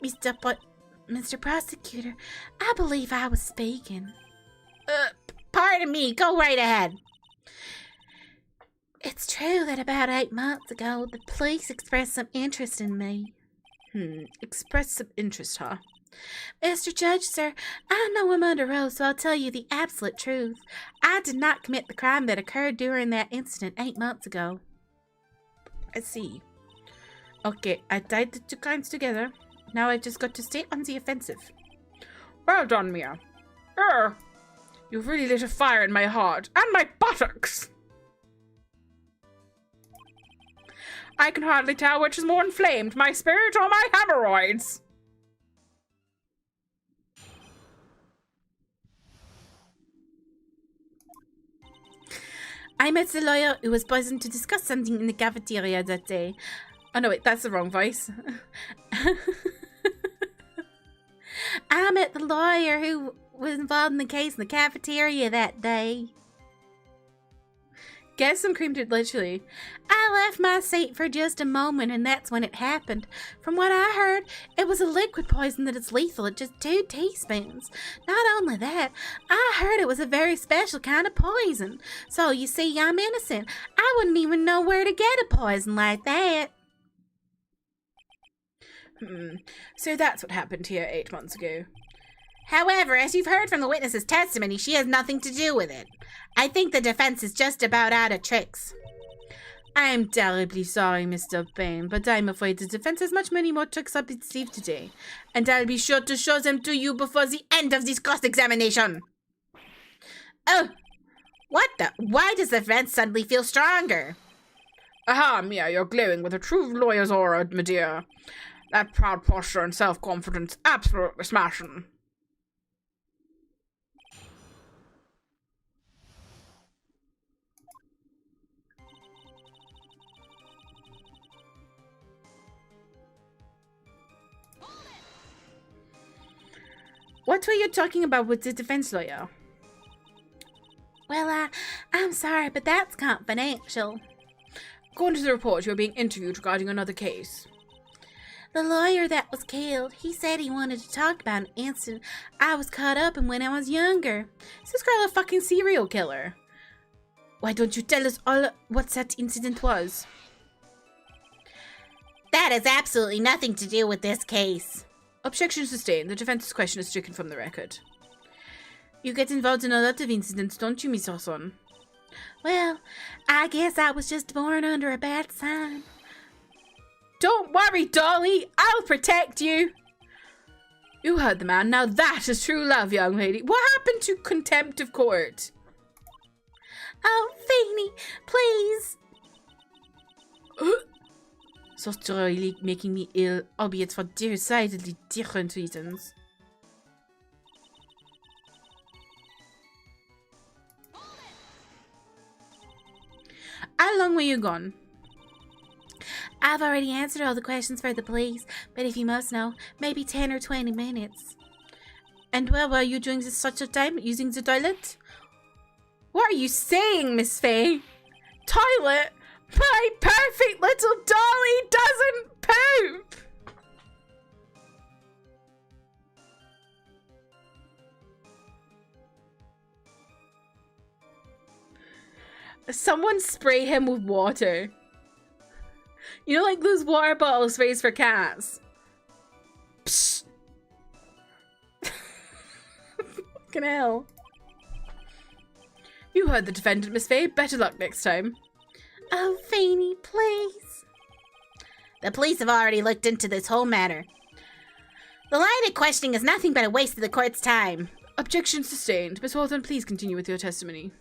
Mr. Prosecutor, I believe I was speaking. Pardon me, go right ahead. It's true that about 8 months ago, the police expressed some interest in me. Expressed some interest, huh? Mr. Judge, sir, I know I'm under oath, so I'll tell you the absolute truth. I did not commit the crime that occurred during that incident 8 months ago. I see. Okay, I tied the 2 crimes together. Now I've just got to stay on the offensive. Well done, Mia. You've really lit a fire in my heart and my buttocks. I can hardly tell which is more inflamed, my spirit or my hemorrhoids. I met the lawyer who was present to discuss something in the cafeteria that day. Oh no, wait, that's the wrong voice. I met the lawyer who was involved in the case in the cafeteria that day. Get some cream, dude, literally. I left my seat for just a moment, and that's when it happened. From what I heard, it was a liquid poison that is lethal at just 2 teaspoons. Not only that, I heard it was a very special kind of poison. So, you see, I'm innocent. I wouldn't even know where to get a poison like that. So that's what happened here 8 months ago. However, as you've heard from the witness's testimony, she has nothing to do with it. I think the defense is just about out of tricks. I am terribly sorry, Mr. Payne, but I'm afraid the defense has much many more tricks up its sleeve today, and I'll be sure to show them to you before the end of this cross-examination. Oh, what the? Why does the defense suddenly feel stronger? Aha, Mia, you're glowing with a true lawyer's aura, my dear. That proud posture and self-confidence, absolutely smashing. What were you talking about with the defense lawyer? Well, I'm sorry, but that's confidential. According to the report, you're being interviewed regarding another case. The lawyer that was killed, he said he wanted to talk about an incident I was caught up in when I was younger. Is this girl a fucking serial killer? Why don't you tell us all what that incident was? That has absolutely nothing to do with this case. Objection sustained. The defense's question is stricken from the record. You get involved in a lot of incidents, don't you, Miss Orson? Well, I guess I was just born under a bad sign. Don't worry, Dolly. I'll protect you. You heard the man. Now that is true love, young lady. What happened to contempt of court? Oh, Fanny, please. So really making me ill, albeit for decidedly different reasons. How long were you gone? I've already answered all the questions for the police, but if you must know, maybe 10 or 20 minutes. And where were you during this such a time? Using the toilet? What are you saying, Miss Faye? Toilet? My perfect little Dolly doesn't poop! Someone spray him with water. You know, like those water bottle sprays for cats. Psh. Fucking hell. You heard the defendant, Miss Faye. Better luck next time. Oh, Fanny, please. The police have already looked into this whole matter. The line of questioning is nothing but a waste of the court's time. Objection sustained. Miss Hawthorne, please continue with your testimony.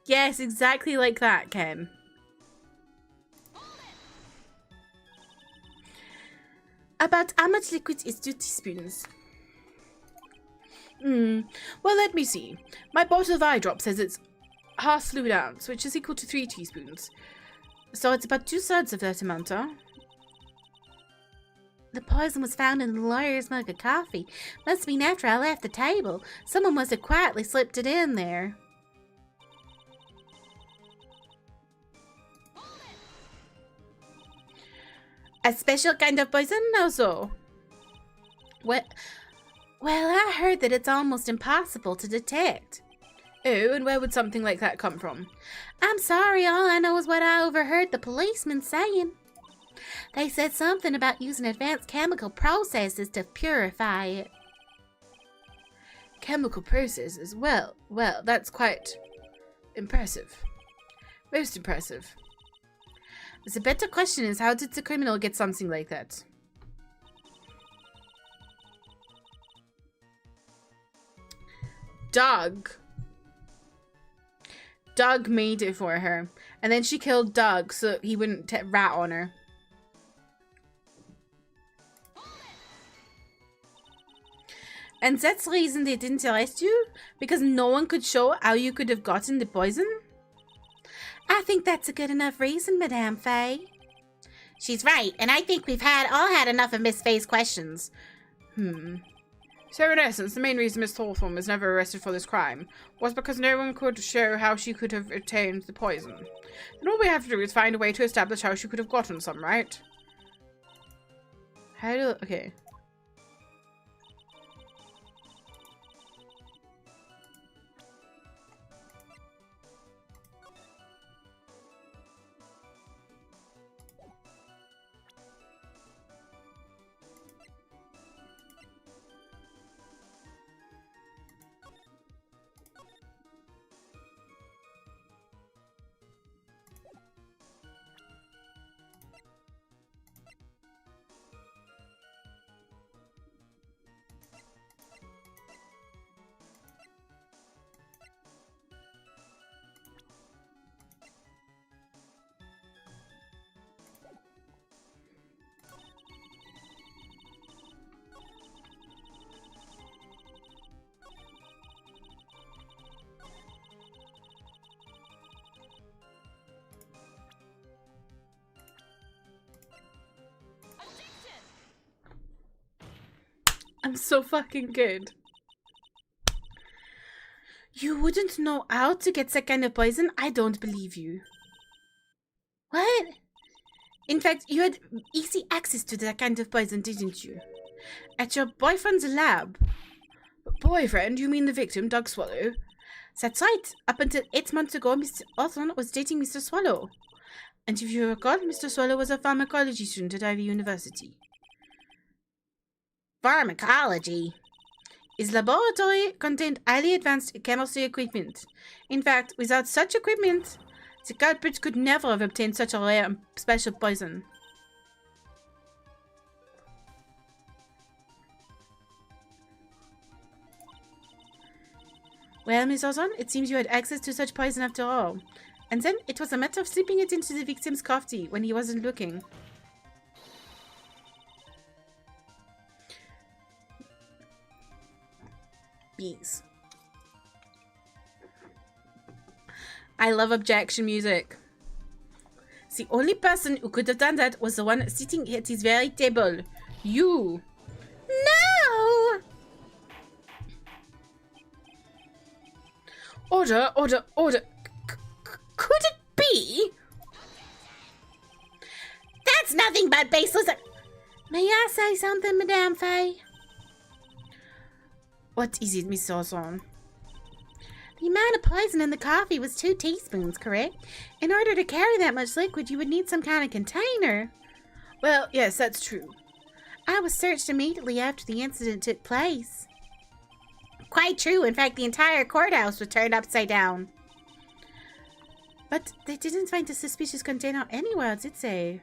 Yes, exactly like that, Ken. About how much liquid is 2 teaspoons? Well, let me see. My bottle of eye drop says it's half fluid ounce, which is equal to 3 teaspoons. So it's about 2/3 of that amount, huh? The poison was found in the lawyer's mug of coffee. Must be after I left the table. Someone must have quietly slipped it in there. A special kind of poison, also? Well, I heard that it's almost impossible to detect. Oh, and where would something like that come from? I'm sorry, all I know is what I overheard the policeman saying. They said something about using advanced chemical processes to purify it. Chemical processes? Well, that's quite impressive. Most impressive. The better question is, how did the criminal get something like that? Doug made it for her. And then she killed Doug so he wouldn't rat on her. And that's the reason they didn't arrest you? Because no one could show how you could have gotten the poison? I think that's a good enough reason, Madame Faye. She's right, and I think we've all had enough of Miss Faye's questions. So in essence, the main reason Miss Hawthorne was never arrested for this crime was because no one could show how she could have obtained the poison. Then all we have to do is find a way to establish how she could have gotten some, right? Okay. I'm so fucking good. You wouldn't know how to get that kind of poison? I don't believe you. What? In fact, you had easy access to that kind of poison, didn't you? At your boyfriend's lab. Boyfriend? You mean the victim, Doug Swallow? That's right. Up until 8 months ago, Mr. Orthon was dating Mr. Swallow. And if you recall, Mr. Swallow was a pharmacology student at Ivy University. Pharmacology? His laboratory contained highly advanced chemistry equipment. In fact, without such equipment, the culprit could never have obtained such a rare and special poison. Well, Miss Orson, it seems you had access to such poison after all. And then it was a matter of slipping it into the victim's coffee when he wasn't looking. Bees. I love objection music. The only person who could have done that was the one sitting at his very table. You. No! Order, order, order. Could it be? That's nothing but baseless. May I say something, Madame Faye? What is it, Miss Orson? The amount of poison in the coffee was 2 teaspoons, correct? In order to carry that much liquid, you would need some kind of container. Well, yes, that's true. I was searched immediately after the incident took place. Quite true. In fact, the entire courthouse was turned upside down. But they didn't find a suspicious container anywhere, did they?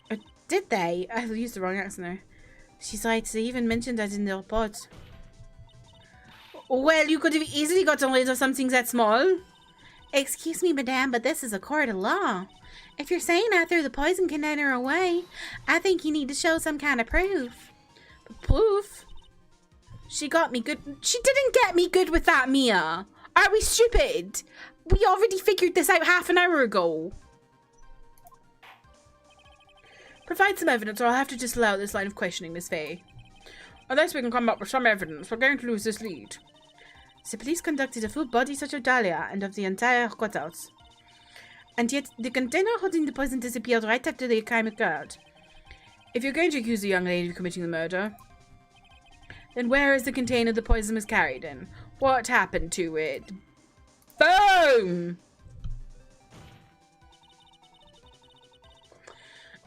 Or did they? I used the wrong accent there. She's right, they even mentioned that in the report. Well, you could have easily gotten rid of something that small. Excuse me, madame, but this is a court of law. If you're saying I threw the poison container away, I think you need to show some kind of proof. Proof? She got me good. She didn't get me good with that, Mia. Are we stupid? We already figured this out half an hour ago. Provide some evidence or I'll have to disallow this line of questioning, Miss Faye. Unless we can come up with some evidence, we're going to lose this lead. The police conducted a full body search of Dahlia and of the entire courthouse. And yet, the container holding the poison disappeared right after the crime occurred. If you're going to accuse the young lady of committing the murder, then where is the container the poison was carried in? What happened to it? Boom!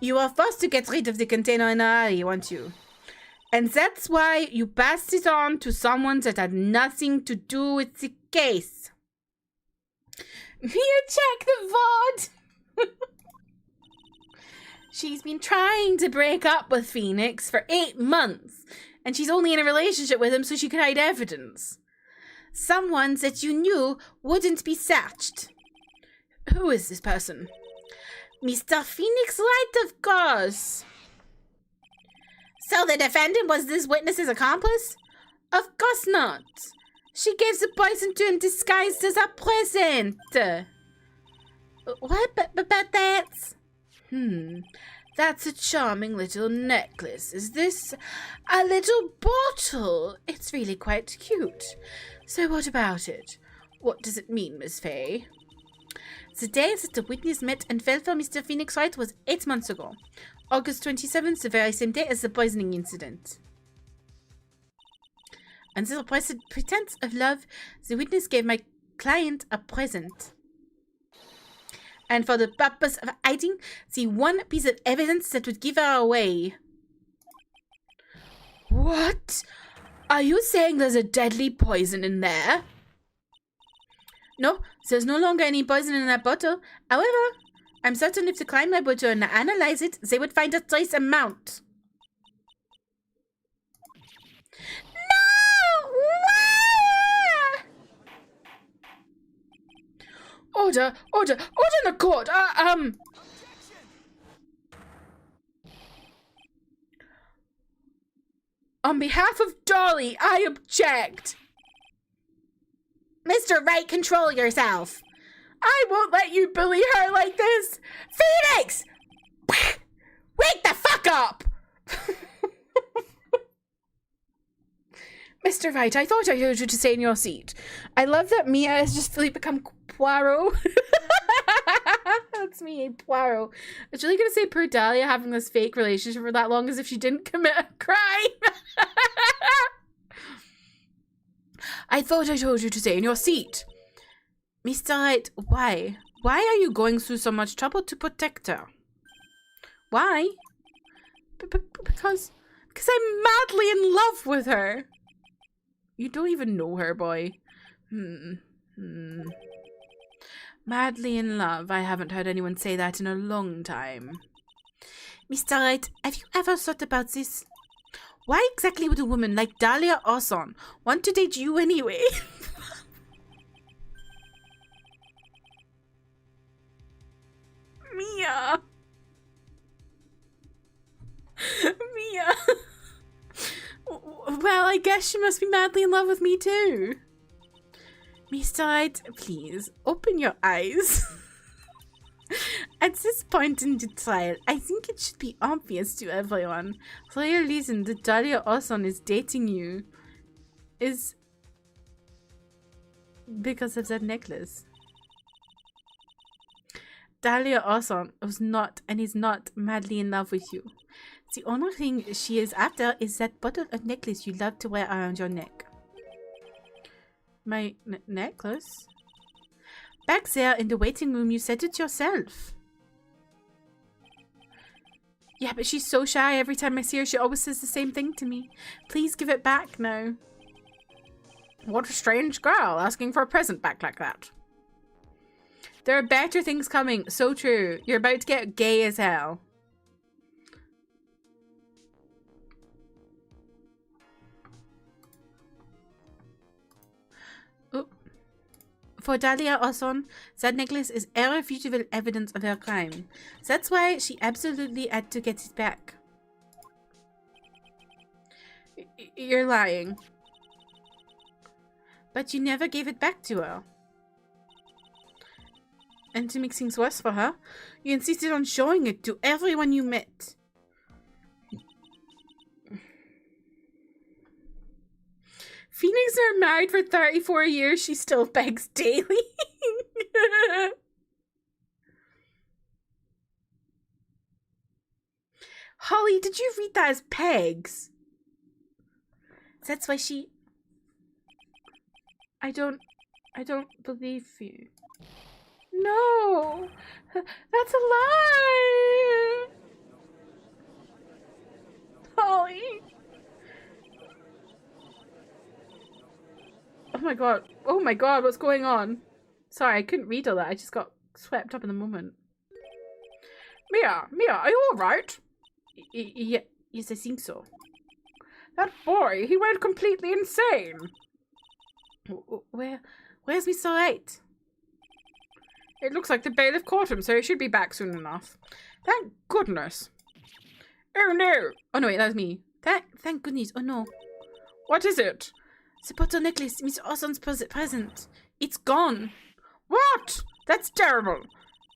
You are forced to get rid of the container in a hurry, weren't you? And that's why you passed it on to someone that had nothing to do with the case. Mia, check the VOD! She's been trying to break up with Phoenix for 8 months, and she's only in a relationship with him so she could hide evidence. Someone that you knew wouldn't be searched. Who is this person? Mr. Phoenix Wright, of course. So the defendant was this witness's accomplice? Of course not. She gave the poison to him disguised as a present. What? But that's... That's a charming little necklace. Is this a little bottle? It's really quite cute. So what about it? What does it mean, Miss Faye? The day that the witness met and fell for Mr. Phoenix Wright was 8 months ago. August 27th, the very same day as the poisoning incident. Under the pretense of love, the witness gave my client a present. And for the purpose of hiding the one piece of evidence that would give her away. What? Are you saying there's a deadly poison in there? No, there's no longer any poison in that bottle. However, I'm certain if the crime laboratory and analyze it, they would find a trace amount. No! Order in the court. On behalf of Dolly, I object. Mr. Wright, control yourself. I won't let you bully her like this. Phoenix! Where Wake the fuck up! Mr. Wright, I thought I heard you to stay in your seat. I love that Mia has just fully become Poirot. That's me, Poirot. I was really gonna say poor Dahlia having this fake relationship for that long as if she didn't commit a crime. I thought I told you to stay in your seat. Mr. Wright, why? Why are you going through so much trouble to protect her? Why? Because I'm madly in love with her. You don't even know her, boy. Madly in love. I haven't heard anyone say that in a long time. Mr. Wright, have you ever thought about this? Why exactly would a woman like Dahlia Orson want to date you anyway? Mia. Mia. Well, I guess she must be madly in love with me too. Mr. Wright, please, open your eyes. At this point in the trial, I think it should be obvious to everyone. The real reason that Dahlia Orson is dating you is because of that necklace. Dahlia Orson was not and is not madly in love with you. The only thing she is after is that bottle of necklace you love to wear around your neck. My necklace? Back there in the waiting room, you said it yourself. Yeah, but she's so shy. Every time I see her, she always says the same thing to me. Please give it back now. What a strange girl, asking for a present back like that. There are better things coming. So true. You're about to get gay as hell. For Dahlia Orson, that necklace is irrefutable evidence of her crime. That's why she absolutely had to get it back. You're lying. But you never gave it back to her. And to make things worse for her, you insisted on showing it to everyone you met. Phoenix are married for 34 years. She still begs daily. Holly, did you read that as pegs? That's why she... I don't believe you. No! That's a lie! Holly! Oh my god, what's going on? Sorry, I couldn't read all that. I just got swept up in the moment. Mia, are you alright? Yeah, yes, I think so. That boy, he went completely insane. Where's Mr. Wright? It looks like the bailiff caught him, so he should be back soon enough. Thank goodness. Oh no! Oh no, wait, that was me. Thank goodness. Oh no. What is it? The bottle necklace, Miss Orson's present. It's gone. What? That's terrible.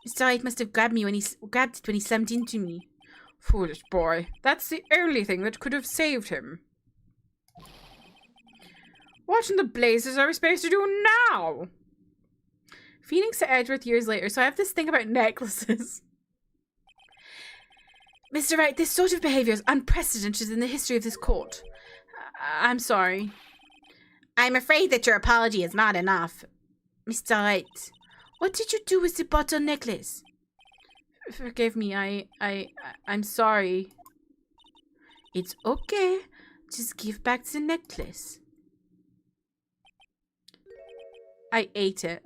Mr. Wright must have grabbed it when he slammed into me. Foolish boy. That's the only thing that could have saved him. What in the blazes are we supposed to do now? Phoenix to Edgeworth years later, so I have this thing about necklaces. Mr. Wright, this sort of behaviour is unprecedented in the history of this court. I'm sorry. I'm afraid that your apology is not enough. Mr. Wright, what did you do with the bottle necklace? Forgive me, I'm sorry. It's okay. Just give back the necklace. I ate it.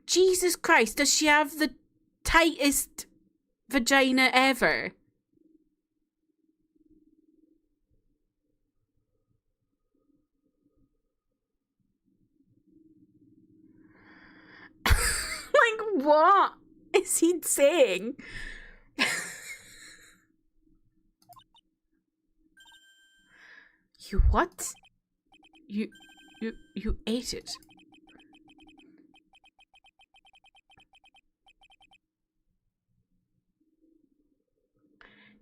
Jesus Christ, does she have the tightest vagina ever? Like, what is he saying? You what? You ate it.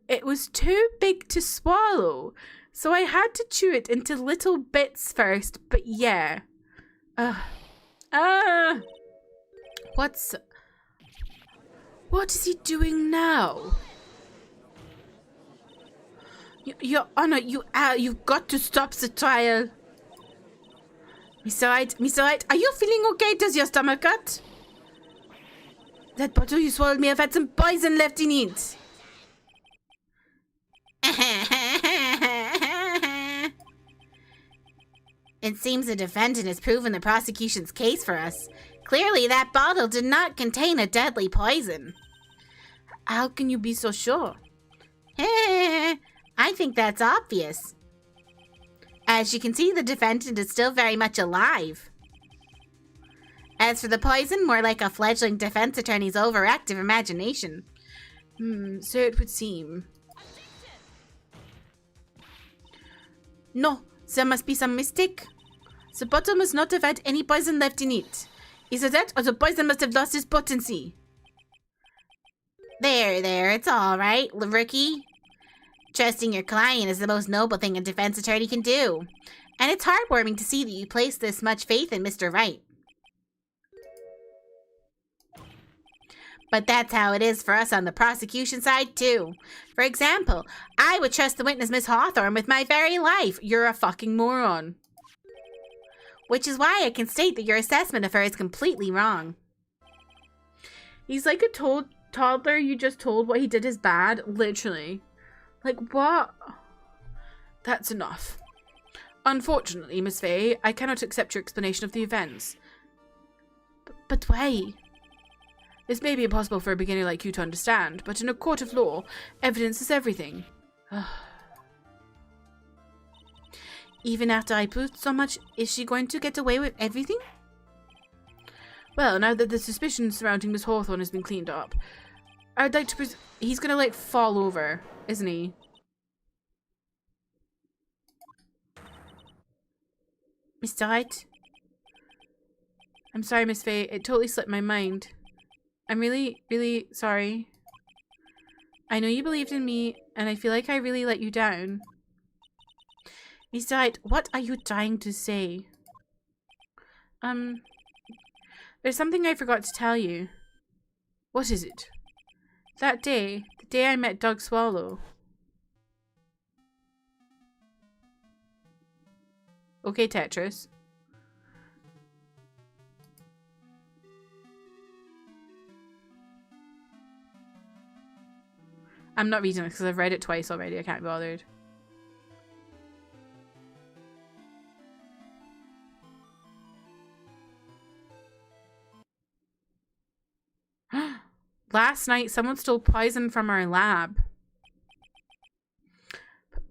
It was too big to swallow, so I had to chew it into little bits first, but yeah. What is he doing now? Your Honor, you've got to stop the trial. Mr. Wright, are you feeling okay? Does your stomach hurt? That bottle you swallowed may have had some poison left in it. It seems the defendant has proven the prosecution's case for us. Clearly, that bottle did not contain a deadly poison. How can you be so sure? I think that's obvious. As you can see, the defendant is still very much alive. As for the poison, more like a fledgling defense attorney's overactive imagination. So it would seem. No, there must be some mistake. The bottle must not have had any poison left in it. Either that or the poison must have lost its potency. There, it's all right, rookie. Trusting your client is the most noble thing a defense attorney can do. And it's heartwarming to see that you place this much faith in Mr. Wright. But that's how it is for us on the prosecution side, too. For example, I would trust the witness, Miss Hawthorne, with my very life. You're a fucking moron. Which is why I can state that your assessment of her is completely wrong. He's like a toddler you just told what he did is bad. Literally. Like, what? That's enough. Unfortunately, Miss Fay, I cannot accept your explanation of the events. But why? This may be impossible for a beginner like you to understand, but in a court of law, evidence is everything. Even after I proved so much, is she going to get away with everything? Well, now that the suspicion surrounding Miss Hawthorne has been cleaned up, I'd like to he's gonna, like, fall over, isn't he? Mr. Wright? I'm sorry, Miss Fay. It totally slipped my mind. I'm really, really sorry. I know you believed in me, and I feel like I really let you down. Mr. Wright, what are you trying to say? There's something I forgot to tell you. What is it? That day, the day I met Doug Swallow. Okay, Tetris. I'm not reading this because I've read it twice already. I can't be bothered. Last night, someone stole poison from our lab.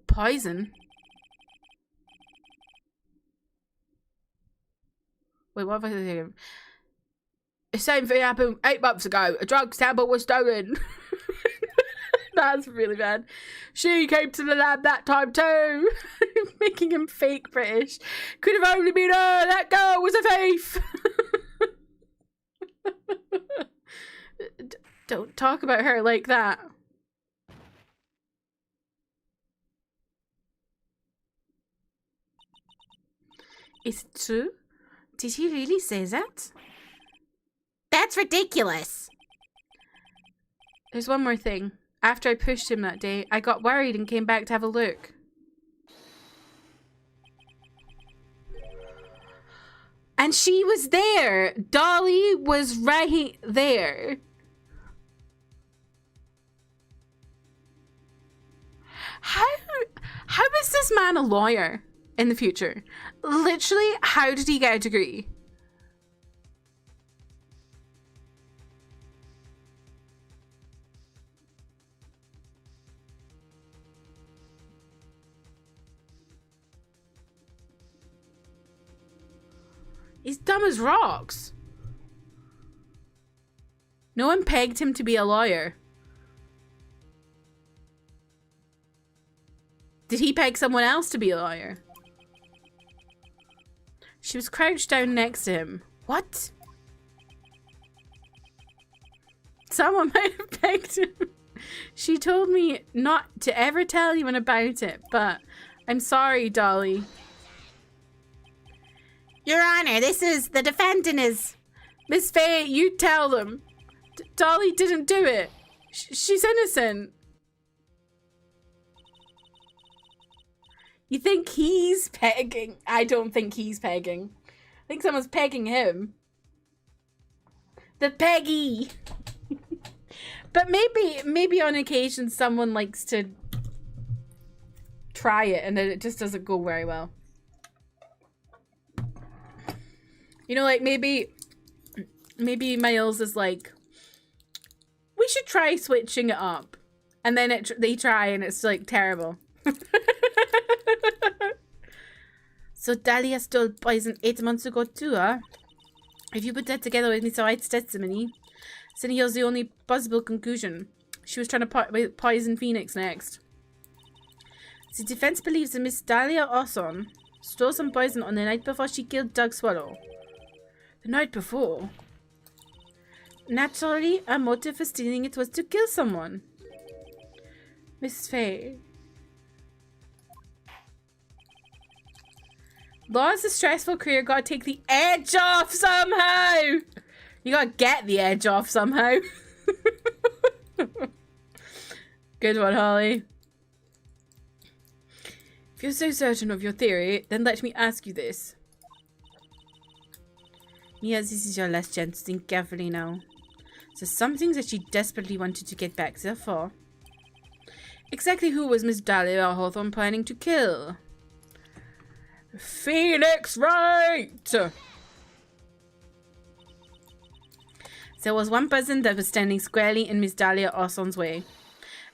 Poison? Wait, what have I said? The same thing happened 8 months ago. A drug sample was stolen. That's really bad. She came to the lab that time too. Making him fake British. Could have only been her. That girl was a thief. Don't talk about her like that. Is it true? Did he really say that? That's ridiculous. There's one more thing. After I pushed him that day, I got worried and came back to have a look. And she was there. Dolly was right there. How is this man a lawyer in the future? Literally, how did he get a degree? He's dumb as rocks. No one pegged him to be a lawyer. Did he peg someone else to be a lawyer? She was crouched down next to him. What? Someone might have pegged him. She told me not to ever tell anyone about it, but I'm sorry, Dolly. Your Honor, the defendant is... Miss Faye, you tell them. Dolly didn't do it. She's innocent. You think he's pegging? I don't think he's pegging. I think someone's pegging him. The Peggy. But maybe on occasion someone likes to try it and then it just doesn't go very well. You know, like maybe Miles is like, we should try switching it up, and then they try and it's like terrible. So Dahlia stole poison 8 months ago too, huh? If you put that together with Mr. Wright's testimony, then here's the only possible conclusion. She was trying to poison Phoenix next. The defense believes that Miss Dahlia Orson stole some poison on the night before she killed Doug Swallow. The night before? Naturally, her motive for stealing it was to kill someone. Miss Faye. Laura's a stressful career. Gotta take the edge off somehow. You gotta get the edge off somehow. Good one, Holly. If you're so certain of your theory, then let me ask you this. Mia, this is your last chance. Think carefully now. There's something that she desperately wanted to get back there for. Exactly who was Miss Dahlia Hawthorne planning to kill? Phoenix Wright! There was one person that was standing squarely in Miss Dahlia Orson's way.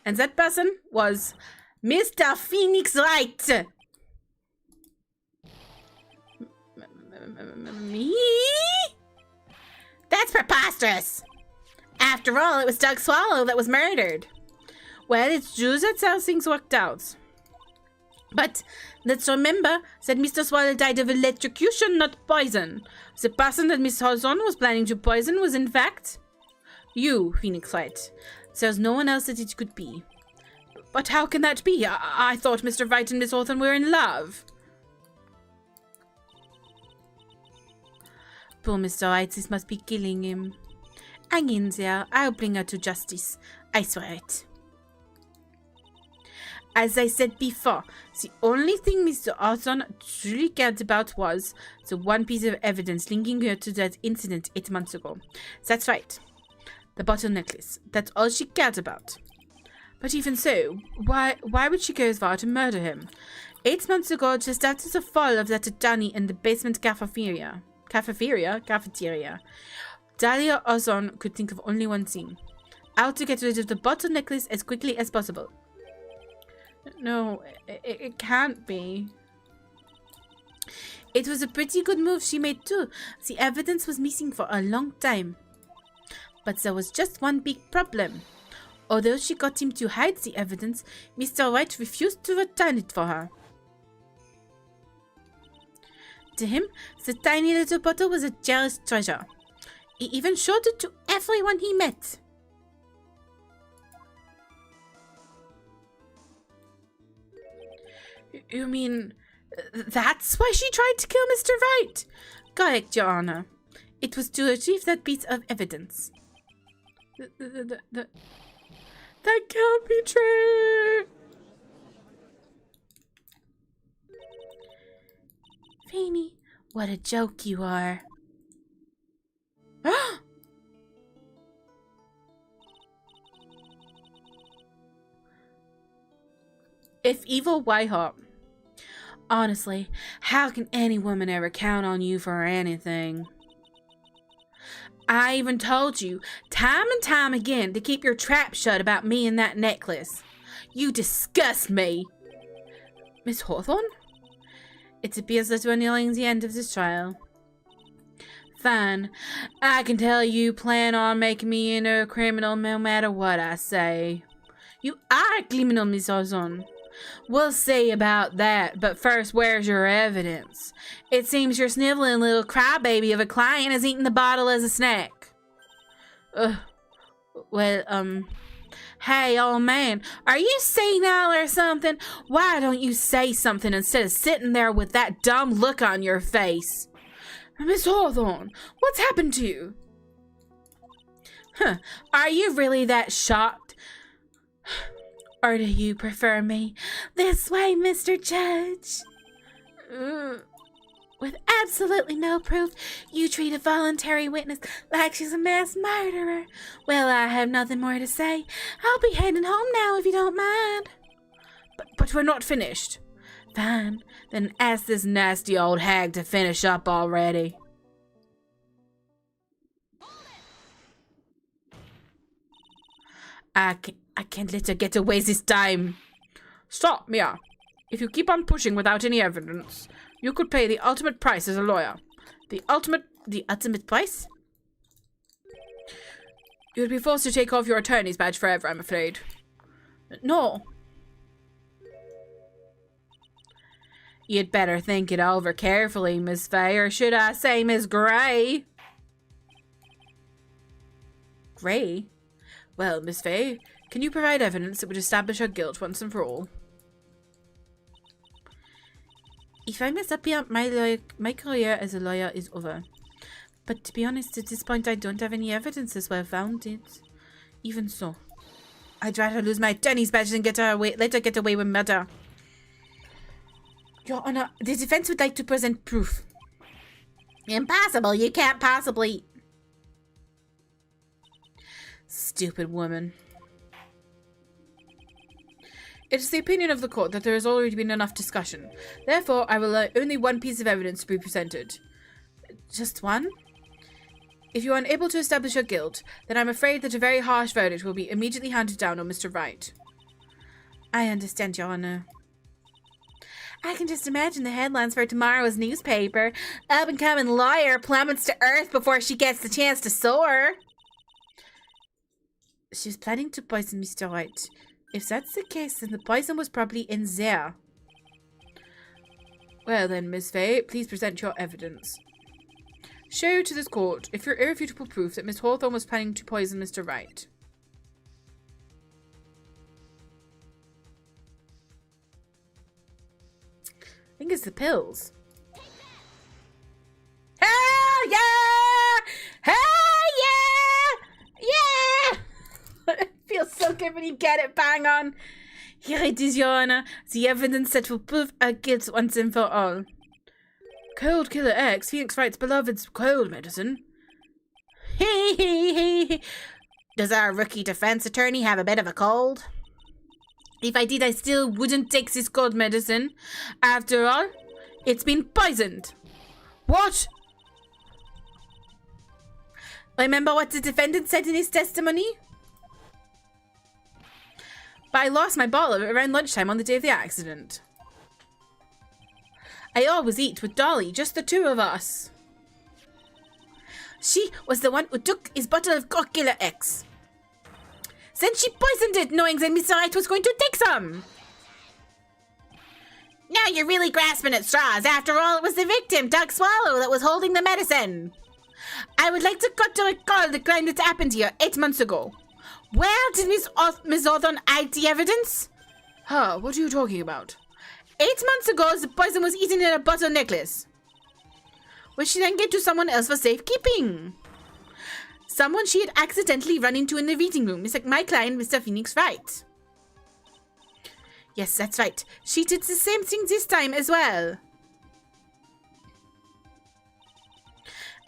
And that person was Mr. Phoenix Wright! Me? That's preposterous! After all, it was Doug Swallow that was murdered. Well, it's true that's how things worked out. But let's remember that Mr. Swallow died of electrocution, not poison. The person that Miss Hawthorne was planning to poison was, in fact, you, Phoenix Wright. There's no one else that it could be. But how can that be? I thought Mr. Wright and Miss Hawthorne were in love. Poor Mr. Wright, this must be killing him. Hang in there. I'll bring her to justice. I swear it. As I said before, the only thing Mr. Hawthorne truly cared about was the one piece of evidence linking her to that incident 8 months ago. That's right. The bottle necklace. That's all she cared about. But even so, why would she go as far to murder him? 8 months ago, just after the fall of that attorney in the basement cafeteria, Dahlia Hawthorne could think of only one thing. How to get rid of the bottle necklace as quickly as possible. No, it can't be. It was a pretty good move she made too. The evidence was missing for a long time. But there was just one big problem. Although she got him to hide the evidence, Mr. Wright refused to return it for her. To him, the tiny little bottle was a cherished treasure. He even showed it to everyone he met. You mean, that's why she tried to kill Mr. Wright? Correct, Your Honor. It was to retrieve that piece of evidence. That can't be true! Fanny, what a joke you are. If evil, why hot? Honestly, how can any woman ever count on you for anything? I even told you, time and time again, to keep your trap shut about me and that necklace. You disgust me. Miss Hawthorne? It appears that we're nearing the end of this trial. Fine. I can tell you plan on making me into a criminal no matter what I say. You are a criminal, Miss Hawthorne. We'll see about that, but first, where's your evidence? It seems your sniveling little crybaby of a client has eaten the bottle as a snack. Well, hey, old man, are you senile or something? Why don't you say something instead of sitting there with that dumb look on your face? Miss Hawthorne, what's happened to you? Are you really that shocked? Or do you prefer me this way, Mr. Judge? With absolutely no proof, you treat a voluntary witness like she's a mass murderer. Well, I have nothing more to say. I'll be heading home now if you don't mind. But we're not finished. Fine. Then ask this nasty old hag to finish up already. I can't let her get away this time. Stop, Mia. If you keep on pushing without any evidence, you could pay the ultimate price as a lawyer. The ultimate price? You'd be forced to take off your attorney's badge forever, I'm afraid. No. You'd better think it over carefully, Miss Fay, or should I say Miss Gray? Gray? Well, Miss Fay, can you provide evidence that would establish her guilt once and for all? If I mess up here, my career as a lawyer is over. But to be honest, at this point, I don't have any evidence as well founded. Even so, I'd rather lose my attorney's badge than let her get away with murder. Your Honor, the defense would like to present proof. Impossible. You can't possibly... Stupid woman. It is the opinion of the court that there has already been enough discussion. Therefore, I will allow only one piece of evidence to be presented. Just one? If you are unable to establish your guilt, then I'm afraid that a very harsh verdict will be immediately handed down on Mr. Wright. I understand, Your Honor. I can just imagine the headlines for tomorrow's newspaper. Up-and-coming lawyer plummets to earth before she gets the chance to soar. She's planning to poison Mr. Wright. If that's the case, then the poison was probably in there. Well then, Miss Fay, please present your evidence. Show to this court if your irrefutable proof that Miss Hawthorne was planning to poison Mr. Wright. I think it's the pills. Hell yeah! Hell yeah! Yeah! It feels so good when you get it bang on. Here it is, Your Honor. The evidence that will prove our guilt once and for all. Cold Killer X, Phoenix Wright's beloved's cold medicine. Does our rookie defense attorney have a bit of a cold? If I did, I still wouldn't take this cold medicine. After all, it's been poisoned. What? Remember what the defendant said in his testimony? But I lost my bottle around lunchtime on the day of the accident. I always eat with Dolly, just the two of us. She was the one who took his bottle of Cold Killer X. Then she poisoned it, knowing that Mr. Wright was going to take some. Now you're really grasping at straws. After all, it was the victim, Doug Swallow, that was holding the medicine. I would like to recall the crime that happened here 8 months ago. Where did Miss Hawthorne hide the evidence? Huh, what are you talking about? 8 months ago, the poison was eaten in a bottle necklace, which she then gave to someone else for safekeeping. Someone she had accidentally run into in the reading room, my client, Mr. Phoenix Wright. Yes, that's right. She did the same thing this time as well.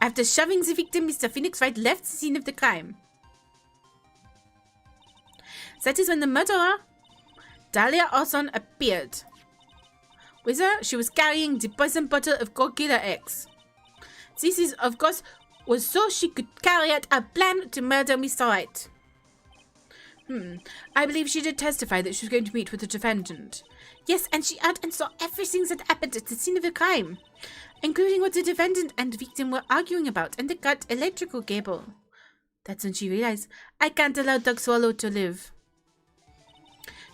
After shoving the victim, Mr. Phoenix Wright left the scene of the crime. That is when the murderer, Dahlia Orson, appeared. With her, she was carrying the poison bottle of Cold Killer X. This is, of course, was so she could carry out a plan to murder Mr. Wright. I believe she did testify that she was going to meet with the defendant. Yes, and she heard and saw everything that happened at the scene of the crime, including what the defendant and victim were arguing about and the cut electrical cable. That's when she realized, I can't allow Doug Swallow to live.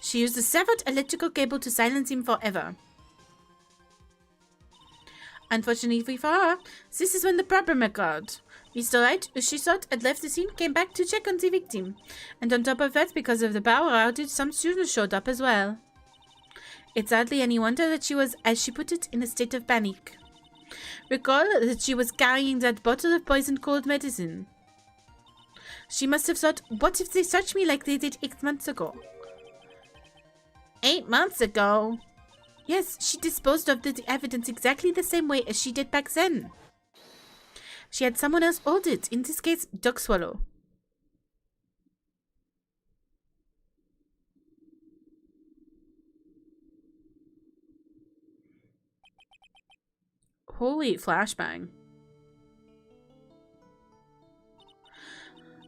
She used a severed electrical cable to silence him forever. Unfortunately for her, this is when the problem occurred. Mr. Wright, who she thought had left the scene, came back to check on the victim. And on top of that, because of the power outage, some students showed up as well. It's hardly any wonder that she was, as she put it, in a state of panic. Recall that she was carrying that bottle of poisoned cold medicine. She must have thought, what if they search me like they did 8 months ago? 8 months ago? Yes, she disposed of the evidence exactly the same way as she did back then. She had someone else hold it, in this case, Duck Swallow. Holy flashbang.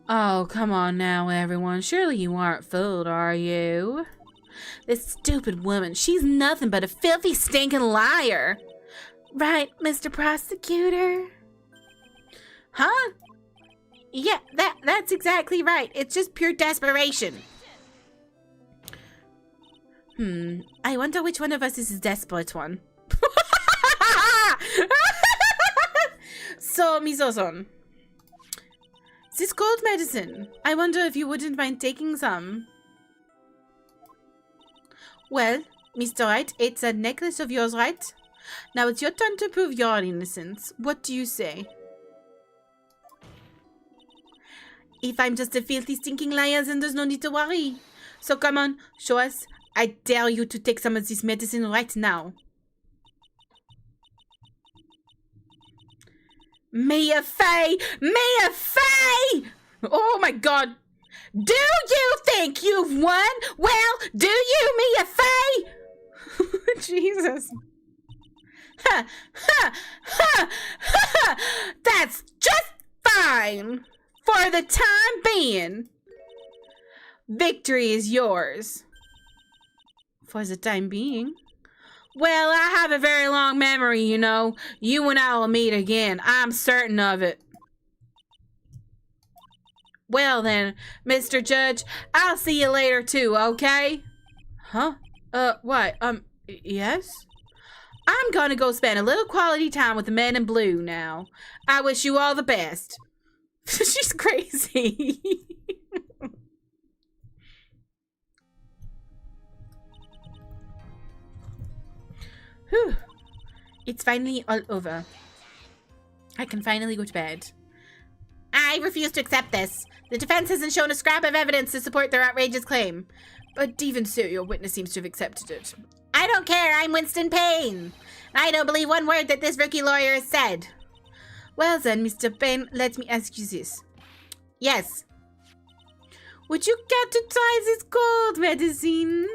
Oh, come on now, everyone. Surely you aren't fooled, are you? This stupid woman, she's nothing but a filthy, stinking liar. Right, Mr. Prosecutor? Huh? Yeah, that's exactly right. It's just pure desperation. I wonder which one of us is the desperate one. So, Mizo-san. This cold medicine. I wonder if you wouldn't mind taking some. Well, Mr. Wright, it's a necklace of yours, right? Now it's your turn to prove your innocence. What do you say? If I'm just a filthy, stinking liar, then there's no need to worry. So come on, show us. I dare you to take some of this medicine right now. Mia Fey! Mia Fey! Oh my god. Do you think you've won? Well, do you, Mia Fey? Jesus. Ha, ha, ha, ha. That's just fine. For the time being. Victory is yours. For the time being. Well, I have a very long memory, you know. You and I will meet again. I'm certain of it. Well then, Mr. Judge, I'll see you later too, okay? Huh? What? Yes? I'm gonna go spend a little quality time with the man in blue now. I wish you all the best. She's crazy. Whew. It's finally all over. I can finally go to bed. I refuse to accept this. The defense hasn't shown a scrap of evidence to support their outrageous claim. But even so, your witness seems to have accepted it. I don't care. I'm Winston Payne. I don't believe one word that this rookie lawyer has said. Well then, Mr. Payne, let me ask you this. Yes. Would you care to try this cold medicine?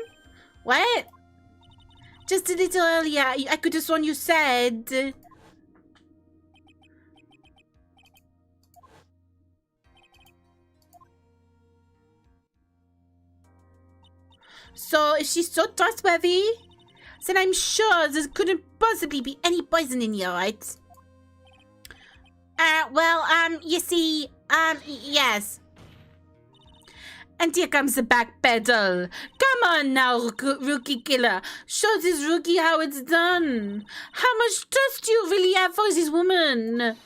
What? Just a little earlier, I could have sworn you said. So, if she's so trustworthy, then I'm sure there couldn't possibly be any poison in here, right? You see, yes. And here comes the back pedal. Come on now, rookie killer. Show this rookie how it's done. How much trust do you really have for this woman?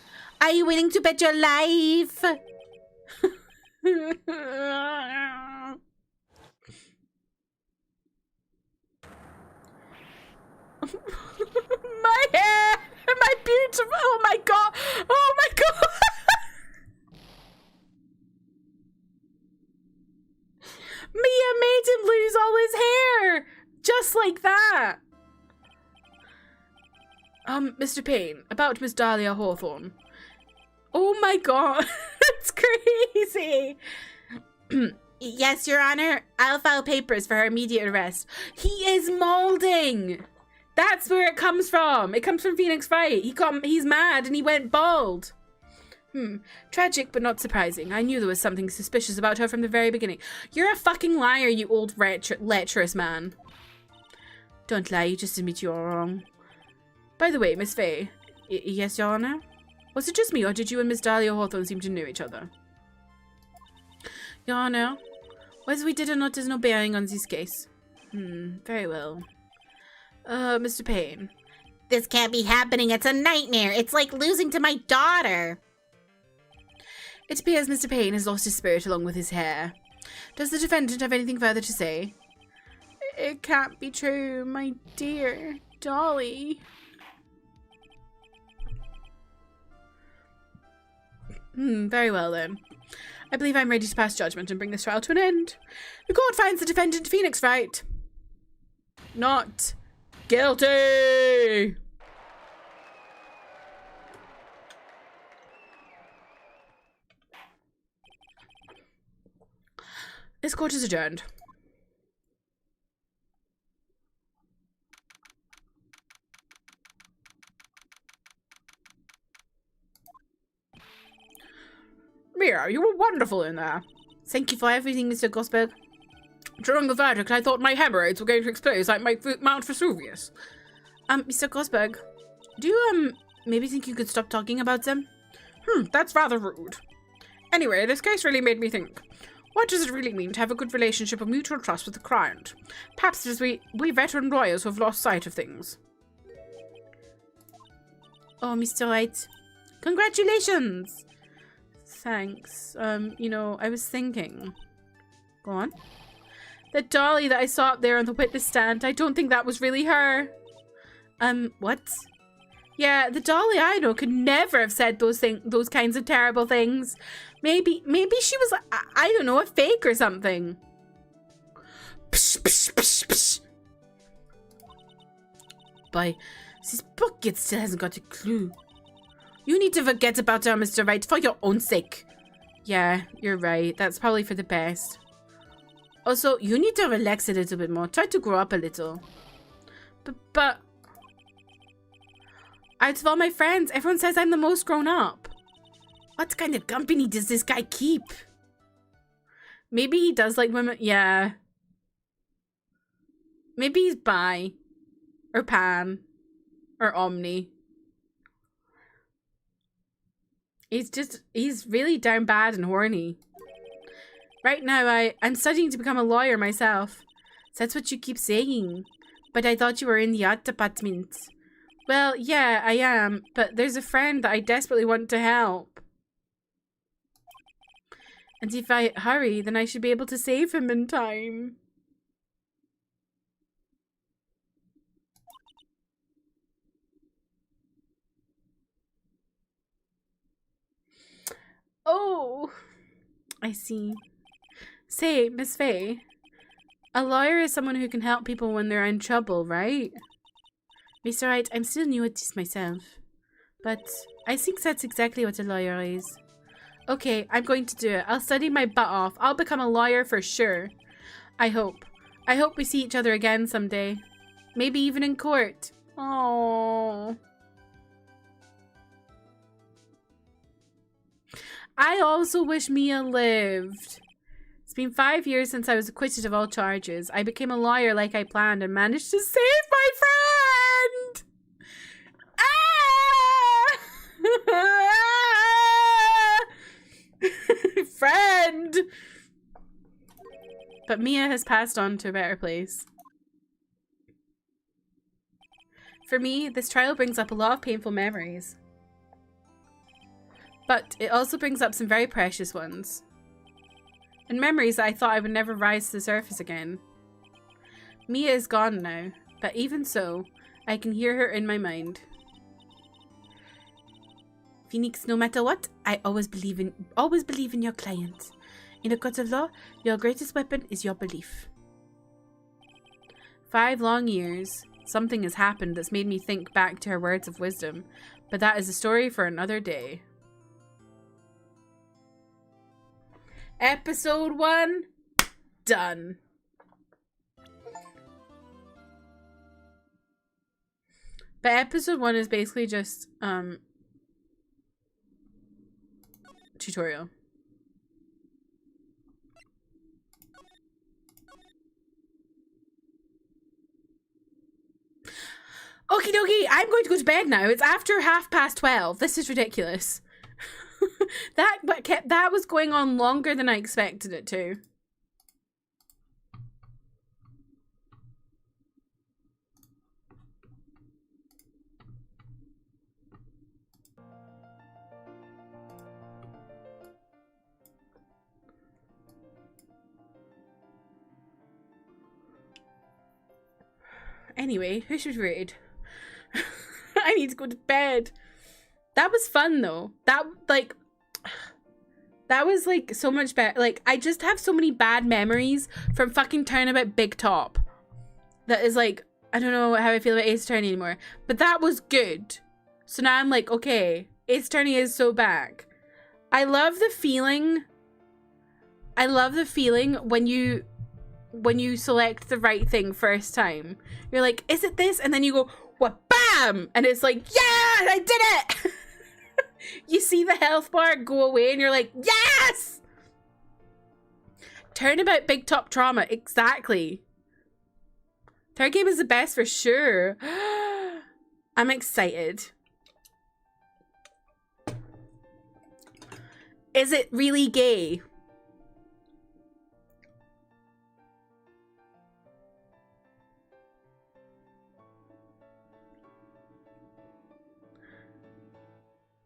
Are you willing to bet your life? My hair! My beautiful... Oh my god! Oh my god! Mia made him lose all his hair! Just like that! Mr. Payne, about Miss Dahlia Hawthorne. Oh my god! That's crazy! Yes, Your Honor. I'll file papers for her immediate arrest. He is molding! That's where it comes from. It comes from Phoenix Wright. He's mad and he went bald. Tragic, but not surprising. I knew there was something suspicious about her from the very beginning. You're a fucking liar, you old lecherous man. Don't lie, you just admit you're wrong. By the way, Miss Faye. Yes, Your Honor? Was it just me, or did you and Miss Dahlia Hawthorne seem to know each other? Your Honor, whether we did or not has no bearing on this case. Very well. Mr. Payne. This can't be happening. It's a nightmare. It's like losing to my daughter. It appears Mr. Payne has lost his spirit along with his hair. Does the defendant have anything further to say? It can't be true, my dear Dolly. Very well then. I believe I'm ready to pass judgment and bring this trial to an end. The court finds the defendant Phoenix Wright not guilty. This court is adjourned. Mia, you were wonderful in there. Thank you for everything, Mr. Gosberg. During the verdict, I thought my hemorrhoids were going to explode like Mount Vesuvius. Mr. Gosberg, do you, maybe think you could stop talking about them? That's rather rude. Anyway, this case really made me think. What does it really mean to have a good relationship of mutual trust with the client? Perhaps it is we veteran lawyers who have lost sight of things. Oh, Mr. Wright. Congratulations! Thanks. You know, I was thinking. Go on. The dolly that I saw up there on the witness stand, I don't think that was really her. What? Yeah, the dolly I know could never have said those kinds of terrible things. Maybe she was, I don't know, a fake or something. Psh, psh, psh, psh. Boy, this bucket still hasn't got a clue. You need to forget about her, Mr. Wright, for your own sake. Yeah, you're right. That's probably for the best. Also, you need to relax a little bit more. Try to grow up a little. But out of all my friends, everyone says I'm the most grown up. What kind of company does this guy keep? Maybe he does like women. Yeah. Maybe he's bi. Or pan. Or omni. He's really down bad and horny. Right now, I'm studying to become a lawyer myself. That's what you keep saying. But I thought you were in the art department. Well, yeah, I am. But there's a friend that I desperately want to help. And if I hurry, then I should be able to save him in time. Oh, I see. Say, Miss Faye, a lawyer is someone who can help people when they're in trouble, right? Mr. Wright, I'm still new at this myself. But I think that's exactly what a lawyer is. Okay, I'm going to do it. I'll study my butt off. I'll become a lawyer for sure. I hope. I hope we see each other again someday. Maybe even in court. Oh. I also wish Mia lived. It's been 5 years since I was acquitted of all charges. I became a lawyer like I planned and managed to save my friend! Ah! Friend! But Mia has passed on to a better place. For me, this trial brings up a lot of painful memories. But it also brings up some very precious ones. And memories that I thought I would never rise to the surface again. Mia is gone now, but even so, I can hear her in my mind. Phoenix, no matter what, I always believe in your client. In a court of law, your greatest weapon is your belief. 5 long years. Something has happened that's made me think back to her words of wisdom, but that is a story for another day. Episode 1 done. But episode 1 is basically just tutorial. Okie dokie, I'm going to go to bed now. It's after 12:30. This is ridiculous. That was going on longer than I expected it to. Anyway, who should read? I need to go to bed. That was fun though. That was like so much better. Like, I just have so many bad memories from fucking Turnabout Big Top. That is like, I don't know how I feel about Ace Attorney anymore. But that was good. So now I'm like, okay, Ace Attorney is so back. I love the feeling. I love the feeling when you select the right thing first time. You're like, is it this? And then you go, what, bam! And it's like, yeah, I did it! You see the health bar go away and you're like, yes! Turnabout Big Top Trauma, exactly. Third game is the best for sure. I'm excited. Is it really gay?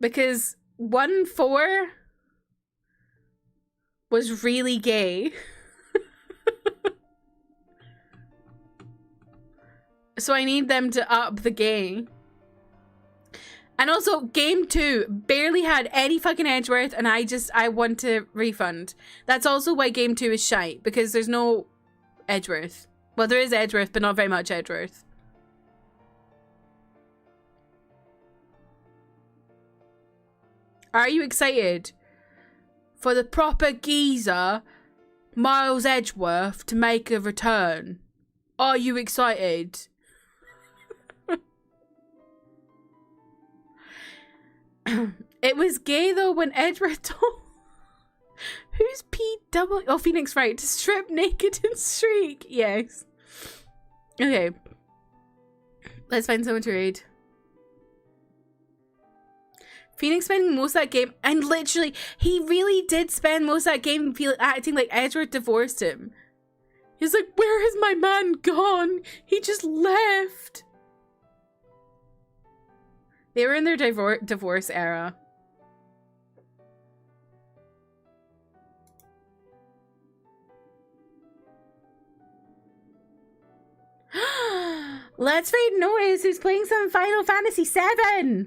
Because 1-4 was really gay. So I need them to up the gay. And also, game 2 barely had any fucking Edgeworth, and I want to refund. That's also why game 2 is shite, because there's no Edgeworth. Well, there is Edgeworth, but not very much Edgeworth. Are you excited for the proper geezer, Miles Edgeworth, to make a return? Are you excited? It was gay though when Edward told... Who's PW? Oh, Phoenix Wright. To strip naked and shriek. Yes. Okay. Let's find someone to read. Phoenix spending most of that game, and literally, he really did spend most of that game acting like Edward divorced him. He's like, where has my man gone? He just left. They were in their divorce era. Let's read Notice, who's playing some Final Fantasy VII.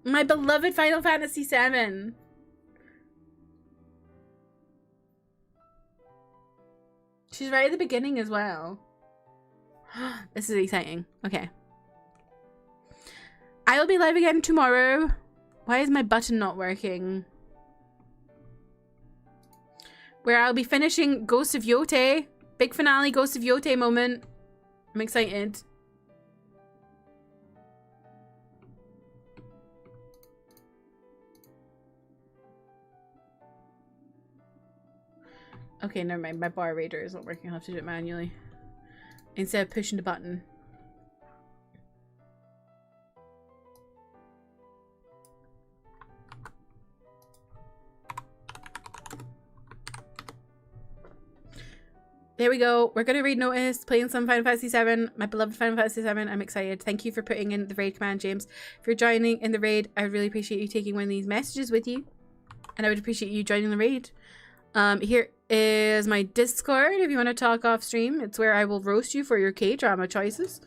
My beloved Final Fantasy VII. She's right at the beginning as well. This is exciting. Okay. I will be live again tomorrow. Why is my button not working? Where I'll be finishing Ghost of Yote. Big finale Ghost of Yote moment. I'm excited. Okay, never mind. My bar raider is not working. I'll have to do it manually. Instead of pushing the button. There we go. We're going to read Notice, playing some Final Fantasy VII. My beloved Final Fantasy VII. I'm excited. Thank you for putting in the raid command, James. If you're joining in the raid, I really appreciate you taking one of these messages with you. And I would appreciate you joining the raid. Here is my Discord if you want to talk off stream. It's where I will roast you for your K-drama choices.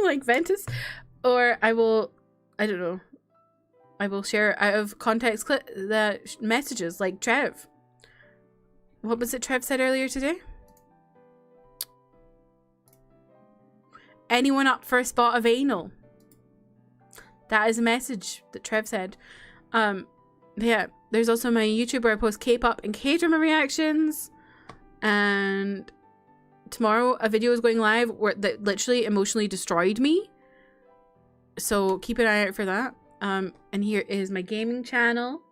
Like Ventus. Or I will, I don't know. I will share out of context the messages like Trev. What was it Trev said earlier today? Anyone up for a spot of anal? That is a message that Trev said. Yeah, there's also my YouTube where I post K-pop and K-drama reactions. And tomorrow a video is going live that literally emotionally destroyed me. So keep an eye out for that. And here is my gaming channel.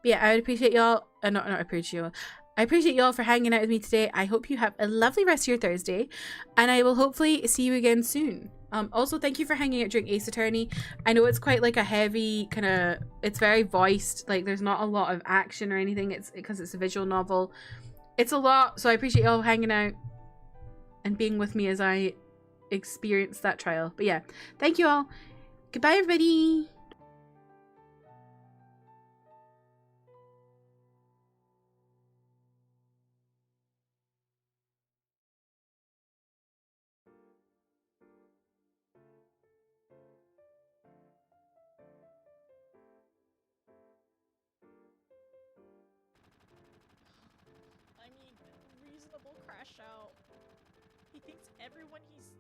But yeah, I would appreciate y'all. Not appreciate y'all. I appreciate y'all for hanging out with me today. I hope you have a lovely rest of your Thursday. And I will hopefully see you again soon. Also, thank you for hanging out during Ace Attorney. I know it's quite like a heavy kind of... It's very voiced. Like, there's not a lot of action or anything. It's because it's a visual novel. It's a lot. So I appreciate y'all hanging out and being with me as I experience that trial. But yeah, thank you all. Goodbye, everybody. crash out. He thinks everyone he's